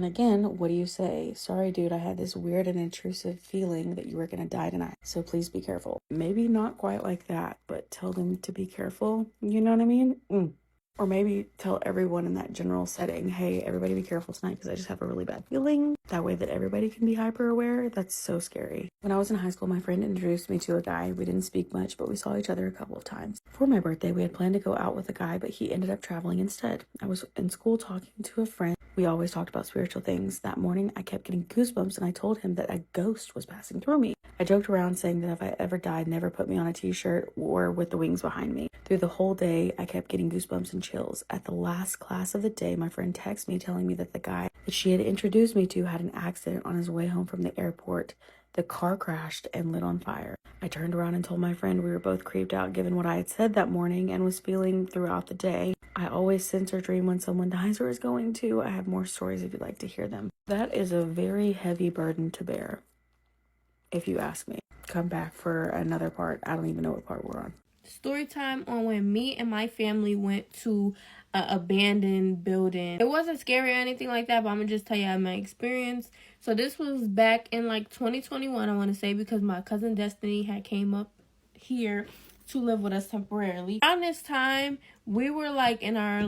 again, what do you say? Sorry, dude, I had this weird and intrusive feeling that you were gonna die tonight, so please be careful. Maybe not quite like that, but tell them to be careful. You know what I mean? Or maybe tell everyone in that general setting, hey, everybody be careful tonight because I just have a really bad feeling. That way that everybody can be hyper aware. That's so scary. When I was in high school, my friend introduced me to a guy. We didn't speak much, but we saw each other a couple of times. For my birthday, we had planned to go out with a guy, but he ended up traveling instead. I was in school talking to a friend. We always talked about spiritual things. That morning, I kept getting goosebumps and I told him that a ghost was passing through me. I joked around saying that if I ever died, never put me on a t-shirt or with the wings behind me. Through the whole day, I kept getting goosebumps and chills. At the last class of the day, my friend texted me telling me that the guy that she had introduced me to had an accident on his way home from the airport. The car crashed and lit on fire. I turned around and told my friend we were both creeped out given what I had said that morning and was feeling throughout the day. I always sense or dream when someone dies or is going to. I have more stories if you'd like to hear them. That is a very heavy burden to bear, if you ask me. Come back for another part. I don't even know what part we're on. Story time on when me and my family went to an abandoned building. It wasn't scary or anything like that, but I'm gonna just tell you my experience. So this was back in like 2021, I want to say, because my cousin Destiny had came up here to live with us temporarily. Around this time, we were like in our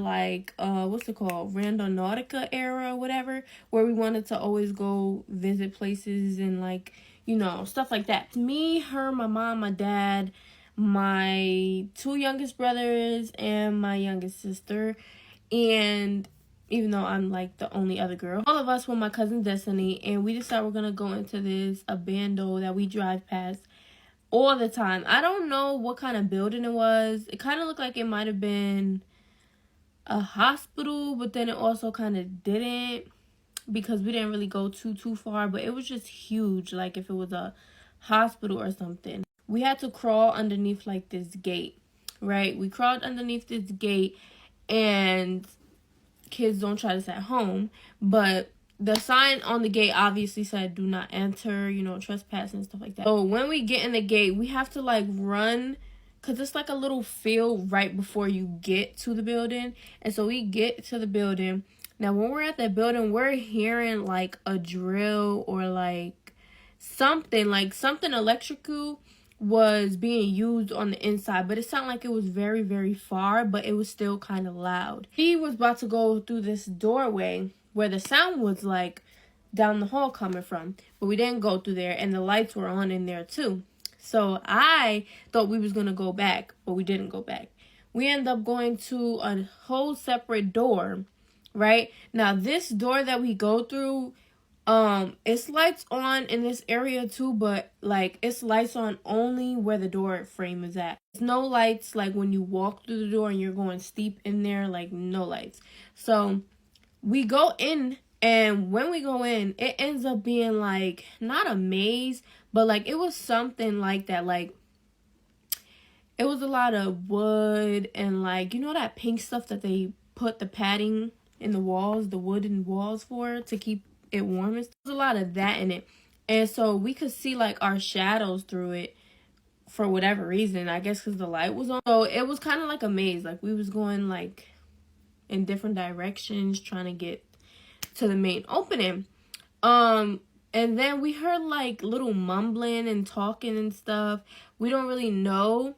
what's it called, Randonautica era or whatever, where we wanted to always go visit places and like, you know, stuff like that. Me, her, my mom, my dad, my 2 youngest brothers, and my youngest sister. And even though I'm like the only other girl. All of us with my cousin Destiny, and we decided we're gonna go into this abandon that we drive past all the time. I don't know what kind of building it was. It kind of looked like it might have been a hospital, but then it also kind of didn't, because we didn't really go too far, but it was just huge, like if it was a hospital or something. We had to crawl underneath like this gate, right? We crawled underneath this gate, and kids don't try this at home, but the sign on the gate obviously said do not enter, you know, trespass and stuff like that. So when we get in the gate, we have to like run, because it's like a little field right before you get to the building. And so we get to the building. Now when we're at that building, we're hearing like a drill or like something electrical was being used on the inside, but it sounded like it was very, very far, but it was still kind of loud. He was about to go through this doorway where the sound was like down the hall coming from, but we didn't go through there, and the lights were on in there too. So I thought we was gonna go back, but we didn't go back. We ended up going to a whole separate door, right? Now this door that we go through, it's lights on in this area too, but like it's lights on only where the door frame is at. There's no lights like when you walk through the door and you're going steep in there, like no lights. So we go in, and when we go in, it ends up being like not a maze, but like it was something like that. Like it was a lot of wood and like, you know, that pink stuff that they put the padding in the walls, the wooden walls for, to keep it warm. There's a lot of that in it, and so we could see like our shadows through it for whatever reason, I guess because the light was on. So it was kind of like a maze, like we was going like in different directions trying to get to the main opening. And then we heard like little mumbling and talking and stuff. We don't really know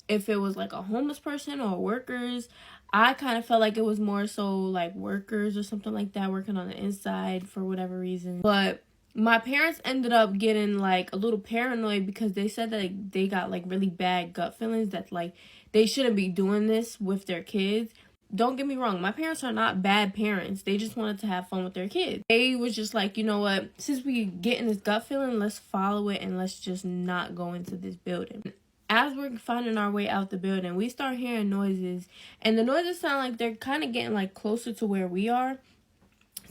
if it was like a homeless person or workers. I kind of felt like it was more so like workers or something like that, working on the inside for whatever reason. But my parents ended up getting like a little paranoid, because they said that like, they got like really bad gut feelings that like they shouldn't be doing this with their kids. Don't get me wrong, my parents are not bad parents. They just wanted to have fun with their kids. They was just like, you know what, since we getting this gut feeling, let's follow it and let's just not go into this building. As we're finding our way out the building, we start hearing noises, and the noises sound like they're kind of getting like closer to where we are.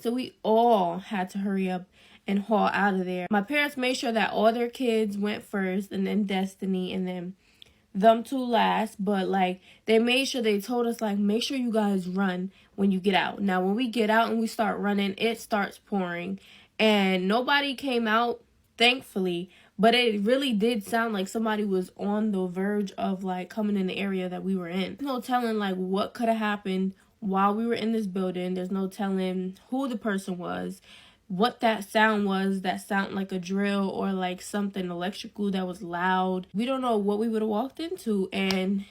So we all had to hurry up and haul out of there. My parents made sure that all their kids went first, and then Destiny, and then them two last. But like they made sure, they told us like, make sure you guys run when you get out. Now when we get out and we start running, it starts pouring, and nobody came out, thankfully. But it really did sound like somebody was on the verge of like coming in the area that we were in. There's no telling like what could have happened while we were in this building. There's no telling who the person was, what that sound was, that sound like a drill or like something electrical that was loud. We don't know what we would have walked into, and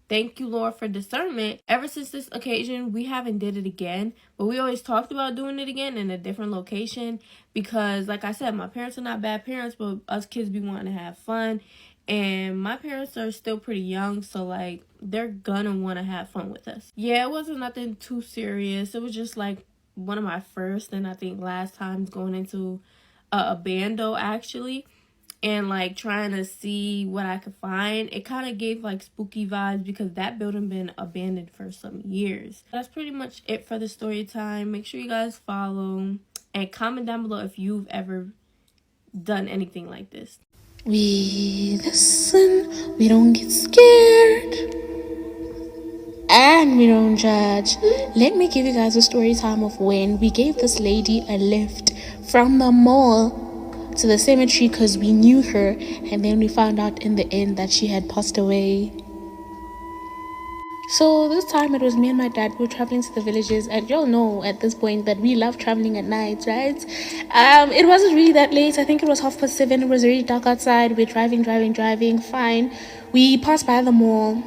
thank you, Lord, for discernment. Ever since this occasion, we haven't did it again, but we always talked about doing it again in a different location, because like I said, my parents are not bad parents, but us kids be wanting to have fun, and my parents are still pretty young, so like they're gonna want to have fun with us. Yeah, it wasn't nothing too serious. It was just like one of my first and I think last times going into a bando actually, and like trying to see what I could find. It kind of gave like spooky vibes, because that building been abandoned for some years. That's pretty much it for the story time. Make sure you guys follow and comment down below if you've ever done anything like this. We listen, we don't get scared, and we don't judge. Let me give you guys a story time of when we gave this lady a lift from the mall to the cemetery because we knew her, and then we found out in the end that she had passed away. So this time it was me and my dad. We were traveling to the villages, and y'all know at this point that we love traveling at night, right? It wasn't really that late. I think it was 7:30. It was really dark outside. We're driving, fine. We passed by the mall,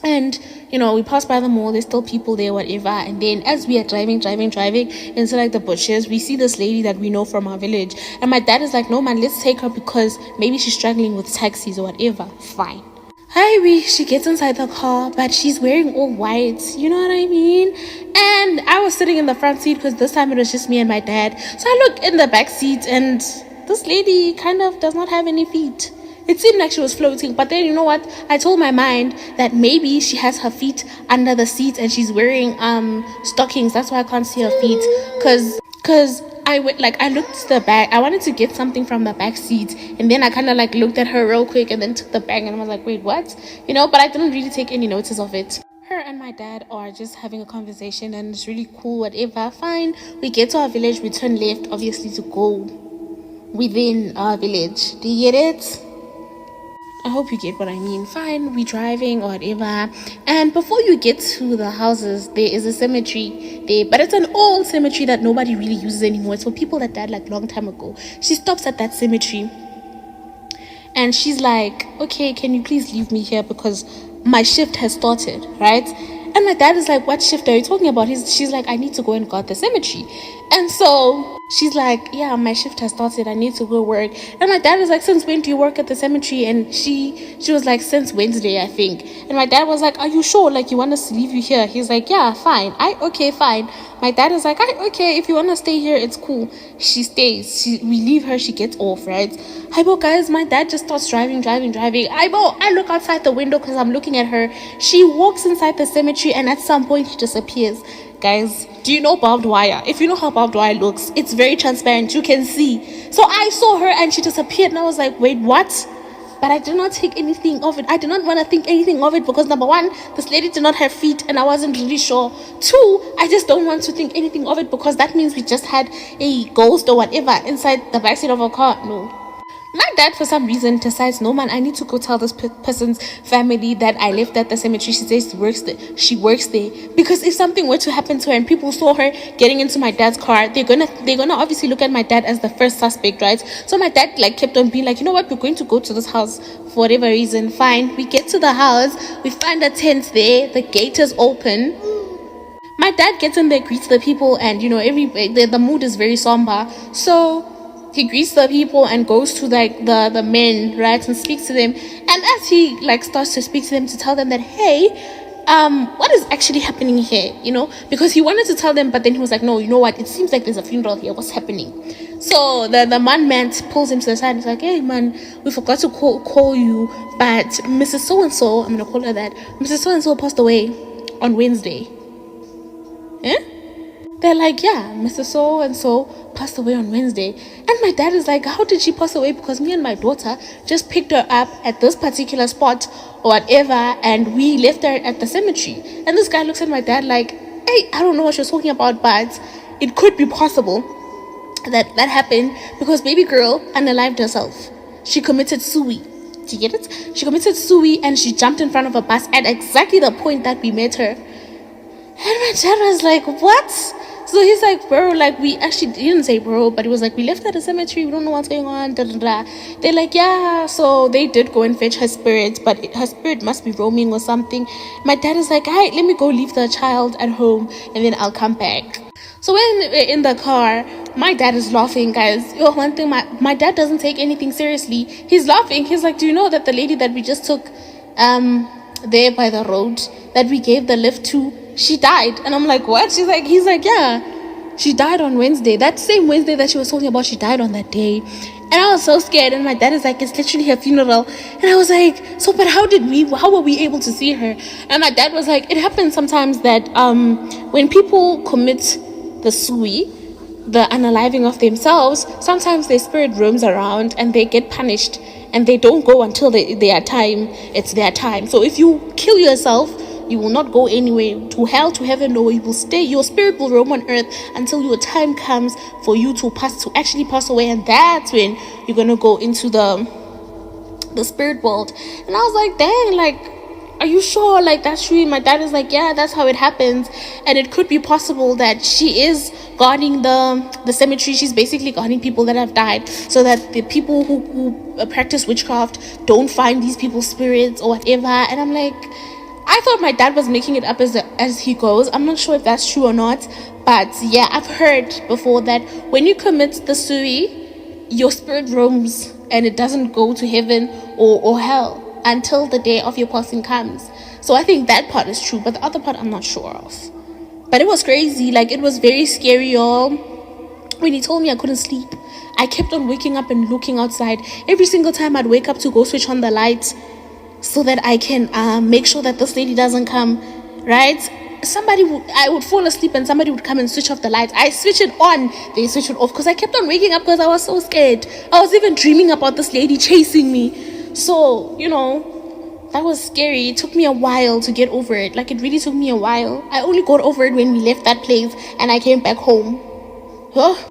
and we passed by the mall, there's still people there, whatever. And then as we are driving into like the bushes, we see this lady that we know from our village. And my dad is like, no man, let's take her because maybe she's struggling with taxis or whatever. Fine. She gets inside the car, but she's wearing all white, you know what I mean? And I was sitting in the front seat because this time it was just me and my dad. So I look in the back seat and this lady kind of does not have any feet. It seemed like she was floating, but then you know what? I told my mind that maybe she has her feet under the seat and she's wearing stockings. That's why I can't see her feet. Cause I looked to the back. I wanted to get something from the back seat, and then I kind of like looked at her real quick and then took the bag and I was like, wait, what? You know, but I didn't really take any notice of it. Her and my dad are just having a conversation and it's really cool, whatever. Fine. We get to our village, we turn left, obviously, to go within our village. Do you get it? I hope you get what I mean. Fine, we driving or whatever. And before you get to the houses, there is a cemetery there. But it's an old cemetery that nobody really uses anymore. It's for people that died like long time ago. She stops at that cemetery. And she's like, okay, can you please leave me here because my shift has started, right? And my dad is like, what shift are you talking about? She's like, I need to go and guard the cemetery. And so she's like, yeah, my shift has started. I need to go work. And my dad was like, since when do you work at the cemetery? And she was like, since Wednesday, I think. And my dad was like, are you sure? Like, you want us to leave you here? He's like, yeah, fine. Okay, fine. My dad is like, okay, if you want to stay here, it's cool. She stays. We leave her. She gets off, right? Hibo, guys, my dad just starts driving. I look outside the window because I'm looking at her. She walks inside the cemetery and at some point she disappears. Guys, do you know barbed wire? If you know how barbed wire looks, it's very transparent. You can see. So I saw her and she disappeared and I was like, wait, what? But I did not think anything of it. I did not want to think anything of it because number one, this lady did not have feet and I wasn't really sure. Two, I just don't want to think anything of it because that means we just had a ghost or whatever inside the backseat of a car. No. My dad, for some reason, decides, no man, I need to go tell this person's family that I left at the cemetery. She says she works there. Because if something were to happen to her and people saw her getting into my dad's car, they're gonna obviously look at my dad as the first suspect, right? So my dad kept on being like, you know what, we're going to go to this house for whatever reason. Fine. We get to the house, we find a tent there, the gate is open. My dad gets in there, greets the people, and the mood is very somber. So he greets the people and goes to the men, right, and speaks to them. And as he starts to speak to them to tell them that, hey, what is actually happening here, because he wanted to tell them, but then he was like, no, you know what, it seems like there's a funeral here, what's happening? So the man pulls him to the side and is like, hey man, we forgot to call you, but Mrs. So-and-so, I'm gonna call her that, Mrs. So-and-so passed away on Wednesday. Eh? They're like, yeah, Mrs. So-and-so passed away on Wednesday. And my dad is like, how did she pass away? Because me and my daughter just picked her up at this particular spot or whatever, and we left her at the cemetery. And this guy looks at my dad like, hey, I don't know what you're talking about, but it could be possible that happened because baby girl unalived herself. She committed suicide. Do you get it? She committed suicide and she jumped in front of a bus at exactly the point that we met her. And my dad was like, what? So he's like, bro, we actually didn't say bro, but he was like, we left at the cemetery, we don't know what's going on, da da da. They're like, yeah, so they did go and fetch her spirit, but her spirit must be roaming or something. My dad is like, all right, let me go leave the child at home and then I'll come back. So when we're in the car, my dad is laughing, guys. One thing, my dad doesn't take anything seriously. He's laughing. He's like, do you know that the lady that we just took there by the road that we gave the lift to, she died? And I'm like, what? He's like, yeah, she died on Wednesday. That same Wednesday that she was talking about, she died on that day. And I was so scared. And my dad is like, it's literally her funeral. And I was like, so, but how were we able to see her? And my dad was like, it happens sometimes that when people commit the suicide, the unaliving of themselves, sometimes their spirit roams around and they get punished and they don't go until it's their time. So if you kill yourself, you will not go anywhere, to hell, to heaven, or you will stay. Your spirit will roam on earth until your time comes for you to actually pass away, and that's when you're gonna go into the spirit world. And I was like, dang, are you sure? That's true? And my dad is like, yeah, that's how it happens. And it could be possible that she is guarding the cemetery. She's basically guarding people that have died, so that the people who practice witchcraft don't find these people's spirits or whatever. And I'm like, I thought my dad was making it up as he goes. I'm not sure if that's true or not. But yeah, I've heard before that when you commit the suicide, your spirit roams and it doesn't go to heaven or hell. until the day of your passing comes. So I think that part is true, but the other part I'm not sure of. But it was crazy. Like, it was very scary, y'all. When he told me I couldn't sleep, I kept on waking up and looking outside. Every single time I'd wake up to go switch on the lights so that I can make sure that this lady doesn't come, right? I would fall asleep and somebody would come and switch off the lights. I switch it on, they switch it off, because I kept on waking up because I was so scared. I was even dreaming about this lady chasing me. So, you know, that was scary. It took me a while to get over it. Like, it really took me a while. I only got over it when we left that place and I came back home. Huh?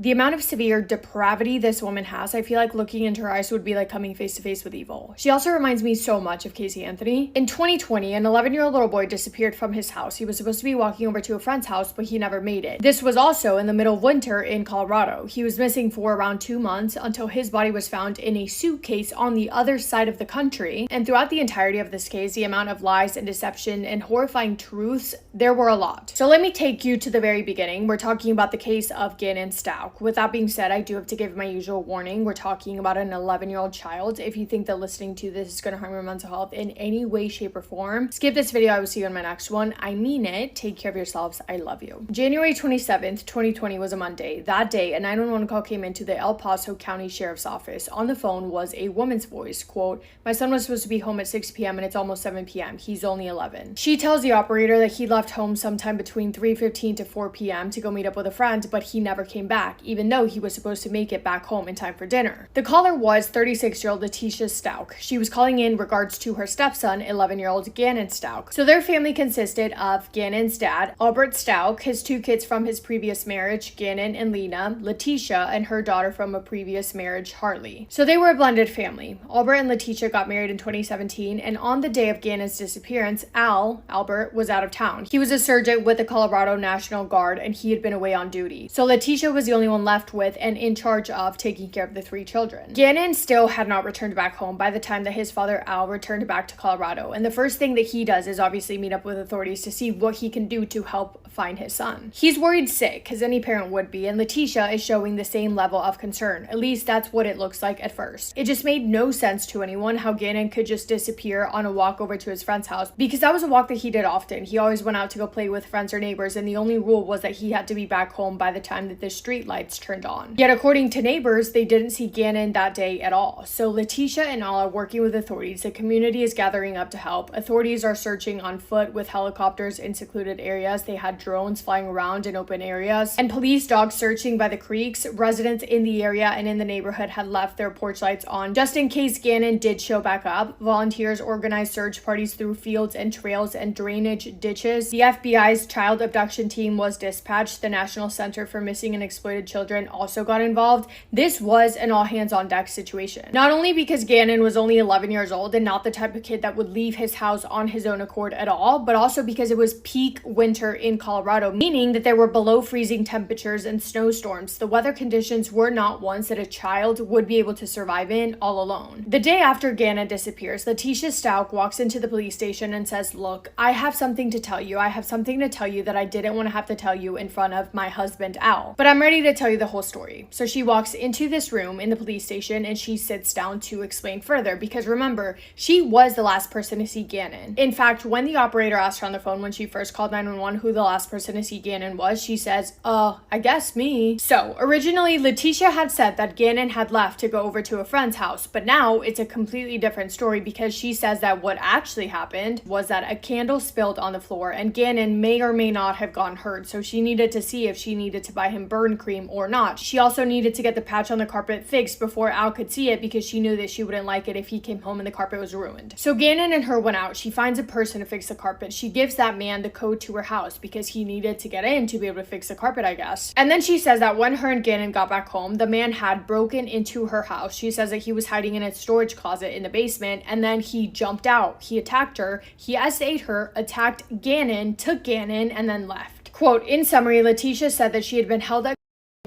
The amount of severe depravity this woman has, I feel like looking into her eyes would be like coming face to face with evil. She also reminds me so much of Casey Anthony. In 2020, an 11-year-old little boy disappeared from his house. He was supposed to be walking over to a friend's house, but he never made it. This was also in the middle of winter in Colorado. He was missing for around 2 months until his body was found in a suitcase on the other side of the country. And throughout the entirety of this case, the amount of lies and deception and horrifying truths, there were a lot. So let me take you to the very beginning. We're talking about the case of Ganon Stauch. With that being said, I do have to give my usual warning. We're talking about an 11-year-old child. If you think that listening to this is going to harm your mental health in any way, shape, or form, skip this video. I will see you in my next one. I mean it. Take care of yourselves. I love you. January 27th, 2020 was a Monday. That day, a 911 call came into the El Paso County Sheriff's Office. On the phone was a woman's voice. Quote, "My son was supposed to be home at 6 p.m. and it's almost 7 p.m. He's only 11. She tells the operator that he left home sometime between 3:15 to 4 p.m. to go meet up with a friend, but he never came back, even though he was supposed to make it back home in time for dinner. The caller was 36-year-old Julia Tofana. She was calling in regards to her stepson, 11-year-old Ganon Stauch. So their family consisted of Ganon's dad, Albert Stauch, his 2 kids from his previous marriage, Ganon and Lena, Letitia, and her daughter from a previous marriage, Harley. So they were a blended family. Albert and Letitia got married in 2017, and on the day of Ganon's disappearance, Albert, was out of town. He was a sergeant with the Colorado National Guard, and he had been away on duty. So Letitia was the only one left with and in charge of taking care of the 3 children. Ganon still had not returned back home by the time that his father Al returned back to Colorado, and the first thing that he does is obviously meet up with authorities to see what he can do to help find his son. He's worried sick, as any parent would be, and Letitia is showing the same level of concern. At least that's what it looks like at first. It just made no sense to anyone how Ganon could just disappear on a walk over to his friend's house, because that was a walk that he did often. He always went out to go play with friends or neighbors, and the only rule was that he had to be back home by the time that the street lights turned on. Yet according to neighbors, they didn't see Ganon that day at all. So Letitia and Al are working with authorities. The community is gathering up to help. Authorities are searching on foot with helicopters in secluded areas. They had drones flying around in open areas, and police dogs searching by the creeks. Residents in the area and in the neighborhood had left their porch lights on just in case Ganon did show back up. Volunteers organized search parties through fields and trails and drainage ditches. The FBI's child abduction team was dispatched. The National Center for Missing and Exploited Children also got involved. This was an all-hands-on-deck situation. Not only because Ganon was only 11 years old and not the type of kid that would leave his house on his own accord at all, but also because it was peak winter in Colorado, meaning that there were below freezing temperatures and snowstorms. The weather conditions were not ones that a child would be able to survive in all alone. The day after Ganon disappears, Julia Stauch walks into the police station and says, "Look, I have something to tell you. I have something to tell you that I didn't want to have to tell you in front of my husband, Al. But I'm ready to tell you the whole story." So she walks into this room in the police station and she sits down to explain further, because remember, she was the last person to see Ganon. In fact, when the operator asked her on the phone when she first called 911 who the last person to see Ganon was, she says, I guess me. So originally, Letitia had said that Ganon had left to go over to a friend's house, but now it's a completely different story, because she says that what actually happened was that a candle spilled on the floor and Ganon may or may not have gotten hurt, so she needed to see if she needed to buy him burn cream or not. She also needed to get the patch on the carpet fixed before Al could see it, because she knew that she wouldn't like it if he came home and the carpet was ruined. So Ganon and her went out. She finds a person to fix the carpet. She gives that man the code to her house because he needed to get in to be able to fix the carpet, I guess. And then she says that when her and Ganon got back home, the man had broken into her house. She says that he was hiding in a storage closet in the basement, and then he jumped out. He attacked her. He S8'd her, attacked Ganon, took Ganon, and then left. Quote, in summary, Letitia said that she had been held at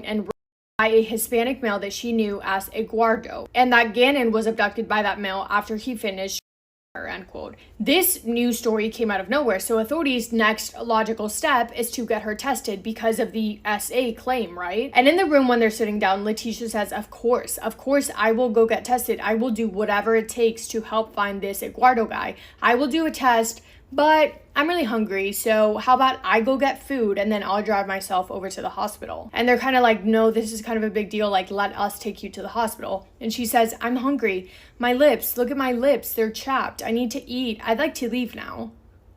and by a Hispanic male that she knew as Eduardo, and that Ganon was abducted by that male after he finished end quote. This news story came out of nowhere, so authorities' next logical step is to get her tested because of the SA claim, right? And in the room when they're sitting down, Letitia says, of course, I will go get tested. I will do whatever it takes to help find this Eduardo guy. I will do a test, but I'm really hungry, so how about I go get food and then I'll drive myself over to the hospital? And they're kind of like, no, this is kind of a big deal, like, let us take you to the hospital. And she says, I'm hungry. My lips, look at my lips, they're chapped. I need to eat. I'd like to leave now.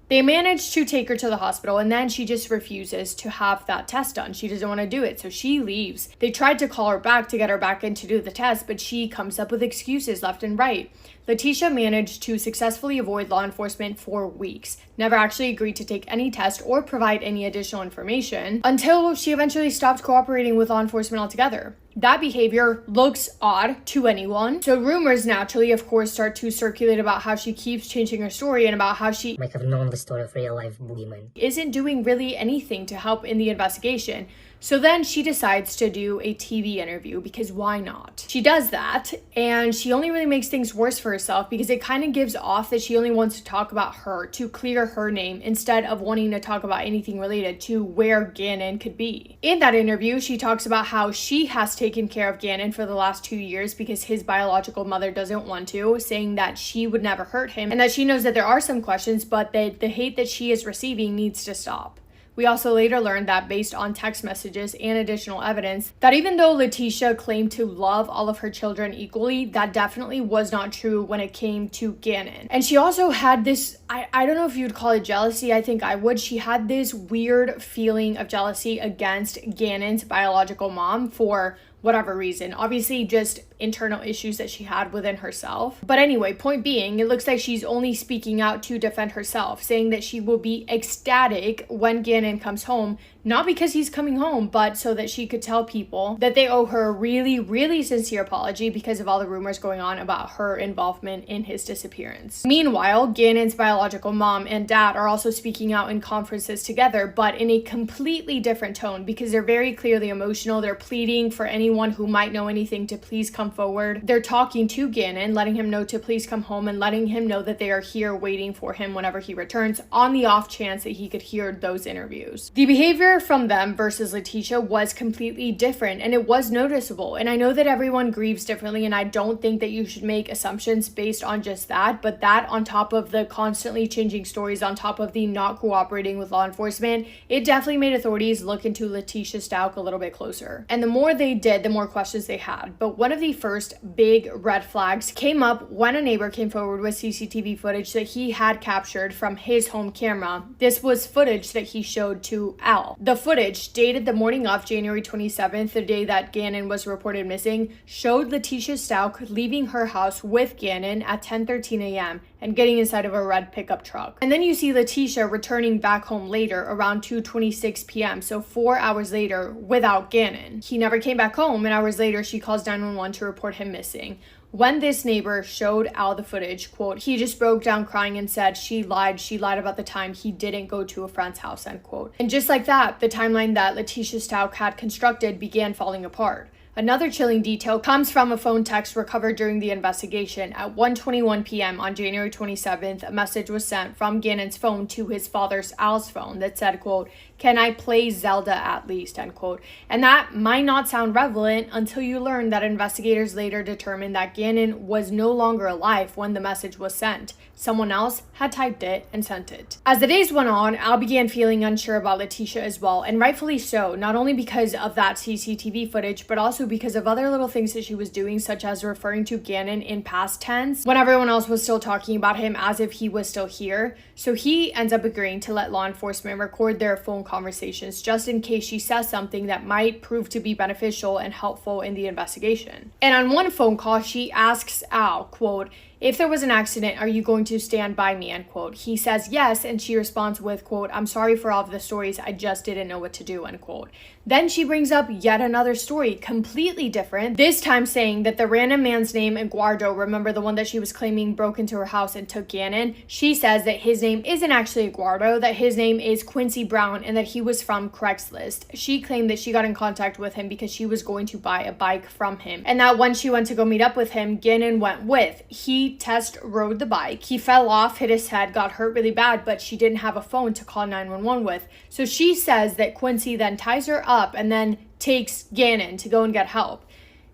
They manage to take her to the hospital, and then she just refuses to have that test done. She doesn't want to do it, so she leaves. They tried to call her back to get her back in to do the test, but she comes up with excuses left and right. Letitia managed to successfully avoid law enforcement for weeks, never actually agreed to take any test or provide any additional information until she eventually stopped cooperating with law enforcement altogether. That behavior looks odd to anyone, so rumors naturally, of course, start to circulate about how she keeps changing her story and about how she might have known the story of real-life boogeyman. Isn't doing really anything to help in the investigation. So then she decides to do a TV interview because why not? She does that, and she only really makes things worse for herself because it kind of gives off that she only wants to talk about her, to clear her name, instead of wanting to talk about anything related to where Ganon could be. In that interview, she talks about how she has taken care of Ganon for the last 2 years because his biological mother doesn't want to, saying that she would never hurt him, and that she knows that there are some questions, but that the hate that she is receiving needs to stop. We also later learned that based on text messages and additional evidence, that even though Letitia claimed to love all of her children equally, that definitely was not true when it came to Ganon. And she also had this, I don't know if you'd call it jealousy, I think I would. She had this weird feeling of jealousy against Ganon's biological mom for whatever reason. Obviously just internal issues that she had within herself. But anyway, point being, it looks like she's only speaking out to defend herself, saying that she will be ecstatic when Ganon comes home, not because he's coming home, but so that she could tell people that they owe her a really, really sincere apology because of all the rumors going on about her involvement in his disappearance. Meanwhile, Ganon's biological mom and dad are also speaking out in conferences together, but in a completely different tone because they're very clearly emotional. They're pleading for anyone who might know anything to please come forward. They're talking to Ganon, letting him know to please come home and letting him know that they are here waiting for him whenever he returns, on the off chance that he could hear those interviews. The behavior from them versus Letitia was completely different, and it was noticeable. And I know that everyone grieves differently, and I don't think that you should make assumptions based on just that, but that on top of the constantly changing stories, on top of the not cooperating with law enforcement, it definitely made authorities look into Julia Tofana a little bit closer. And the more they did, the more questions they had. But one of the first big red flags came up when a neighbor came forward with CCTV footage that he had captured from his home camera. This was footage that he showed to Al. The footage, dated the morning of January 27th, the day that Ganon was reported missing, showed Julia Tofana leaving her house with Ganon at 10:13 a.m. and getting inside of a red pickup truck. And then you see Letitia returning back home later around 2:26 p.m., so 4 hours later, without Ganon. He never came back home, and hours later she calls 911 to report him missing. When this neighbor showed Al the footage, quote, he just broke down crying and said she lied about the time he didn't go to a friend's house, end quote. And just like that, the timeline that Julia Tofana had constructed began falling apart. Another chilling detail comes from a phone text recovered during the investigation. At 1:21 p.m. on January 27th, a message was sent from Ganon's phone to his father's Al's phone that said, quote, "Can I play Zelda at least?" end quote. And that might not sound relevant until you learn that investigators later determined that Ganon was no longer alive when the message was sent. Someone else had typed it and sent it. As the days went on, Al began feeling unsure about Letitia as well, and rightfully so, not only because of that CCTV footage, but also because of other little things that she was doing, such as referring to Ganon in past tense when everyone else was still talking about him as if he was still here. So he ends up agreeing to let law enforcement record their phone conversations just in case she says something that might prove to be beneficial and helpful in the investigation. And on one phone call, she asks Al, quote, "If there was an accident, are you going to stand by me?" end quote. He says yes, and she responds with, quote, "I'm sorry for all of the stories, I just didn't know what to do," end quote. Then she brings up yet another story, completely different, this time saying that the random man's name, Eduardo, remember the one that she was claiming broke into her house and took Ganon? She says that his name isn't actually Eduardo, that his name is Quincy Brown, and that he was from Craigslist. She claimed that she got in contact with him because she was going to buy a bike from him, and that when she went to go meet up with him, Ganon went with. He Test rode the bike. He fell off, hit his head, got hurt really bad, but she didn't have a phone to call 911 with. So she says that Quincy then ties her up and then takes Ganon to go and get help.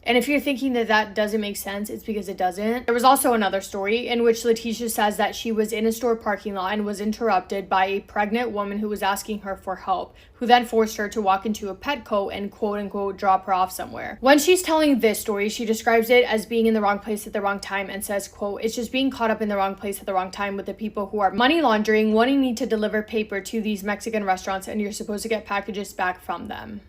And if you're thinking that that doesn't make sense, it's because it doesn't. There was also another story in which Letitia says that she was in a store parking lot and was interrupted by a pregnant woman who was asking her for help, who then forced her to walk into a Petco and quote-unquote drop her off somewhere. When she's telling this story, she describes it as being in the wrong place at the wrong time and says, quote, "It's just being caught up in the wrong place at the wrong time with the people who are money laundering, wanting me to deliver paper to these Mexican restaurants, and you're supposed to get packages back from them."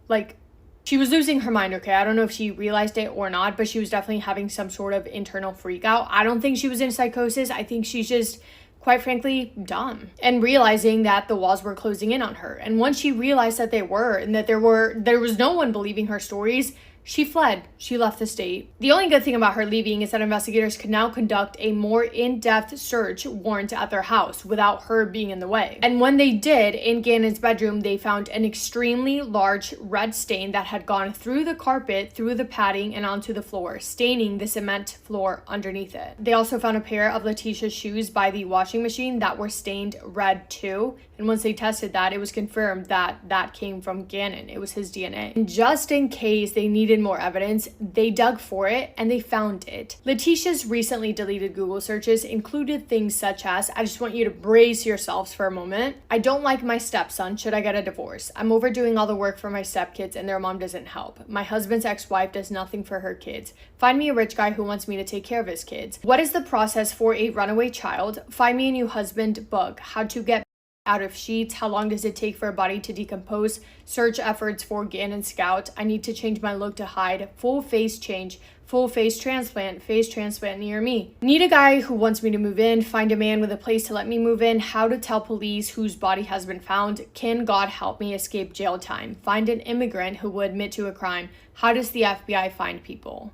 Like, she was losing her mind, okay? I don't know if she realized it or not, but she was definitely having some sort of internal freak out. I don't think she was in psychosis. I think she's just, quite frankly, dumb. And realizing that the walls were closing in on her. And once she realized that they were, and that there was no one believing her stories, she fled. She left the state. The only good thing about her leaving is that investigators could now conduct a more in-depth search warrant at their house without her being in the way. And when they did, in Ganon's bedroom, they found an extremely large red stain that had gone through the carpet, through the padding, and onto the floor, staining the cement floor underneath it. They also found a pair of Letitia's shoes by the washing machine that were stained red too. And once they tested that, it was confirmed that that came from Ganon. It was his DNA. And just in case they needed more evidence, they dug for it and they found it. Letitia's recently deleted Google searches included things such as, I just want you to brace yourselves for a moment. I don't like my stepson. Should I get a divorce? I'm overdoing all the work for my stepkids and their mom doesn't help. My husband's ex-wife does nothing for her kids. Find me a rich guy who wants me to take care of his kids. What is the process for a runaway child? Find me a new husband book. How to get out of sheets. How long does it take for a body to decompose? Search efforts for Ganon Scout. I need to change my look to hide. Full face change. Full face transplant near me. Need a guy who wants me to move in. Find a man with a place to let me move in. How to tell police whose body has been found. Can God help me escape jail time? Find an immigrant who will admit to a crime. How does the FBI find people?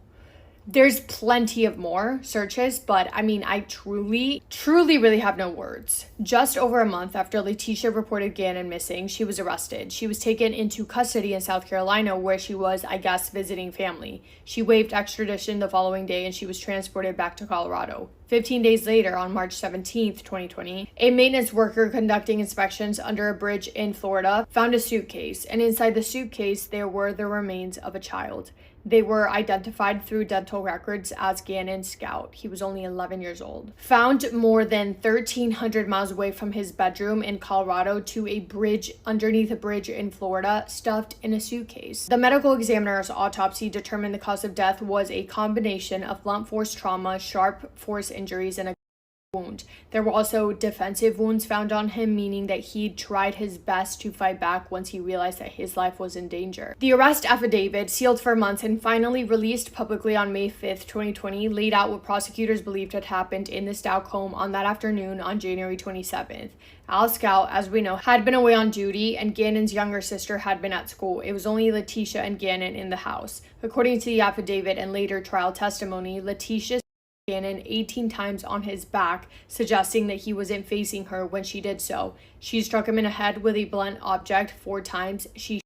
There's plenty of more searches, but I mean, I truly really have no words. Just over a month after Letitia reported Ganon missing, she was arrested. She was taken into custody in South Carolina, where she was, I guess, visiting family. She waived extradition the following day and she was transported back to Colorado. 15 days later, on March 17th, 2020, a maintenance worker conducting inspections under a bridge in Florida found a suitcase, and inside the suitcase, there were the remains of a child. They were identified through dental records as Ganon Scout. He was only 11 years old. Found more than 1,300 miles away from his bedroom in Colorado to a bridge underneath a bridge in Florida, stuffed in a suitcase. The medical examiner's autopsy determined the cause of death was a combination of blunt force trauma, sharp force injuries, and a wound. There were also defensive wounds found on him, meaning that he'd tried his best to fight back once he realized that his life was in danger. The arrest affidavit, sealed for months and finally released publicly on May 5th, 2020, laid out what prosecutors believed had happened in the Stauch home on that afternoon on January 27th. Al Scout, as we know, had been away on duty and Ganon's younger sister had been at school. It was only Letitia and Ganon in the house. According to the affidavit and later trial testimony, Letitia Ganon 18 times on his back, suggesting that he wasn't facing her when she did so. She struck him in the head with a blunt object 4 times. She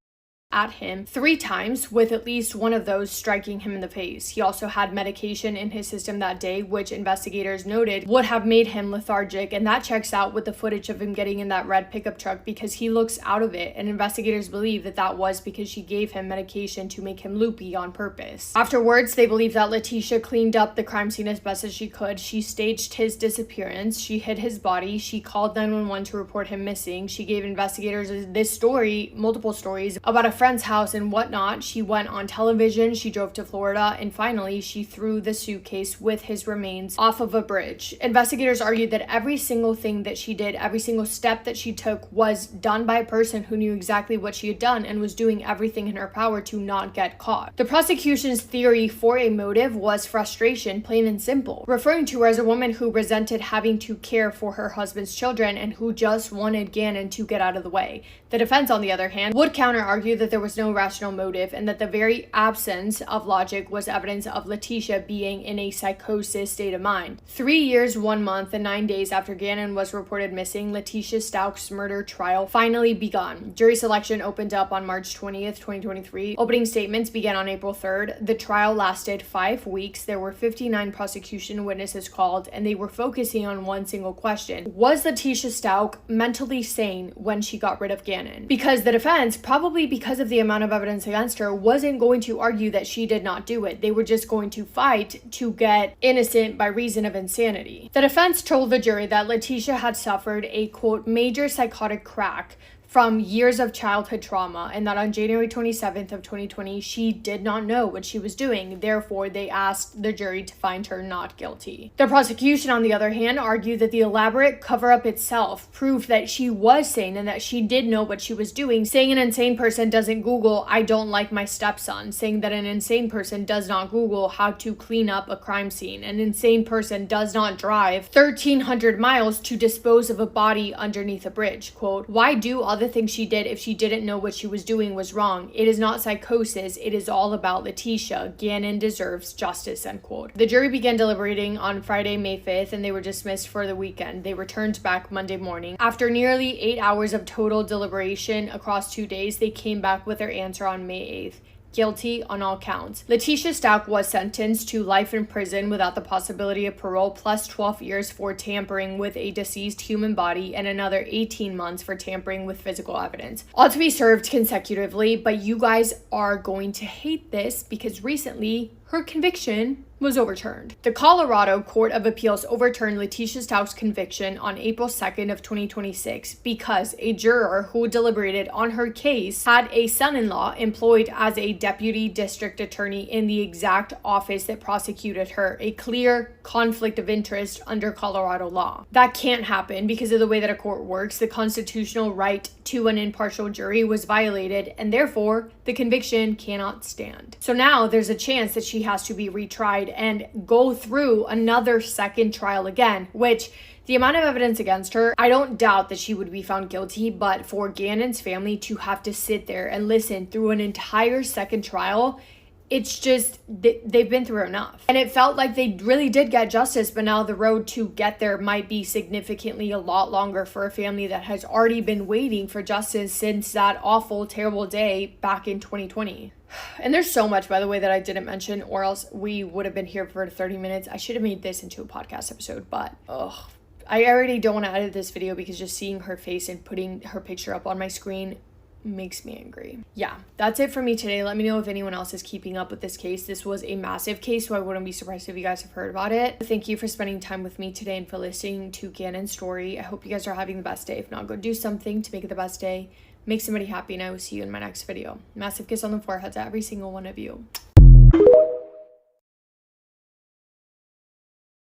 at him 3 times, with at least one of those striking him in the face. He also had medication in his system that day, which investigators noted would have made him lethargic, and that checks out with the footage of him getting in that red pickup truck because he looks out of it, and investigators believe that that was because she gave him medication to make him loopy on purpose. Afterwards, they believe that Letitia cleaned up the crime scene as best as she could. She staged his disappearance. She hid his body. She called 911 to report him missing. She gave investigators this story, multiple stories, about a friend's house and whatnot. She went on television, she drove to Florida, and finally she threw the suitcase with his remains off of a bridge. Investigators argued that every single thing that she did, every single step that she took was done by a person who knew exactly what she had done and was doing everything in her power to not get caught. The prosecution's theory for a motive was frustration, plain and simple, referring to her as a woman who resented having to care for her husband's children and who just wanted Ganon to get out of the way. The defense, on the other hand, would counter-argue that there was no rational motive and that the very absence of logic was evidence of Letitia being in a psychosis state of mind. 3 years, 1 month, and 9 days after Ganon was reported missing, Letitia Stauch's murder trial finally begun. Jury selection opened up on March 20th, 2023. Opening statements began on April 3rd. The trial lasted 5 weeks. There were 59 prosecution witnesses called, and they were focusing on one single question. Was Letitia Stauch mentally sane when she got rid of Ganon? Because the defense, probably because of the amount of evidence against her, wasn't going to argue that she did not do it. They were just going to fight to get innocent by reason of insanity. The defense told the jury that Letitia had suffered a, quote, major psychotic crack from years of childhood trauma, and that on January 27th of 2020, she did not know what she was doing. Therefore, they asked the jury to find her not guilty. The prosecution, on the other hand, argued that the elaborate cover-up itself proved that she was sane and that she did know what she was doing, saying an insane person doesn't Google, "I don't like my stepson," saying that an insane person does not Google how to clean up a crime scene. An insane person does not drive 1,300 miles to dispose of a body underneath a bridge. Quote, "Why do all the things she did if she didn't know what she was doing was wrong? It is not psychosis. It is all about Letitia. Ganon deserves justice," end quote. The jury began deliberating on Friday, May 5th, and they were dismissed for the weekend. They returned back Monday morning. After nearly 8 hours of total deliberation across 2 days, they came back with their answer on May 8th. Guilty on all counts. Letitia Stauch was sentenced to life in prison without the possibility of parole, plus 12 years for tampering with a deceased human body and another 18 months for tampering with physical evidence. All to be served consecutively, but you guys are going to hate this because recently her conviction was overturned. The Colorado Court of Appeals overturned Letitia Stauch's conviction on April 2nd of 2026 because a juror who deliberated on her case had a son-in-law employed as a deputy district attorney in the exact office that prosecuted her, a clear conflict of interest under Colorado law. That can't happen because of the way that a court works. The constitutional right to an impartial jury was violated, and therefore the conviction cannot stand. So now there's a chance that she has to be retried and go through another second trial again, which the amount of evidence against her, I don't doubt that she would be found guilty, but for Ganon's family to have to sit there and listen through an entire second trial, it's just, they've been through enough. And it felt like they really did get justice, but now the road to get there might be significantly a lot longer for a family that has already been waiting for justice since that awful, terrible day back in 2020. And there's so much, by the way, that I didn't mention, or else we would have been here for 30 minutes. I should have made this into a podcast episode, but I already don't want to edit this video because just seeing her face and putting her picture up on my screen makes me angry. Yeah, that's it for me today. Let me know if anyone else is keeping up with this case. This was a massive case, so I wouldn't be surprised if you guys have heard about it. Thank you for spending time with me today and for listening to Ganon's story. I hope you guys are having the best day. If not, go do something to make it the best day. Make somebody happy, and I will see you in my next video. Massive kiss on the forehead to every single one of you.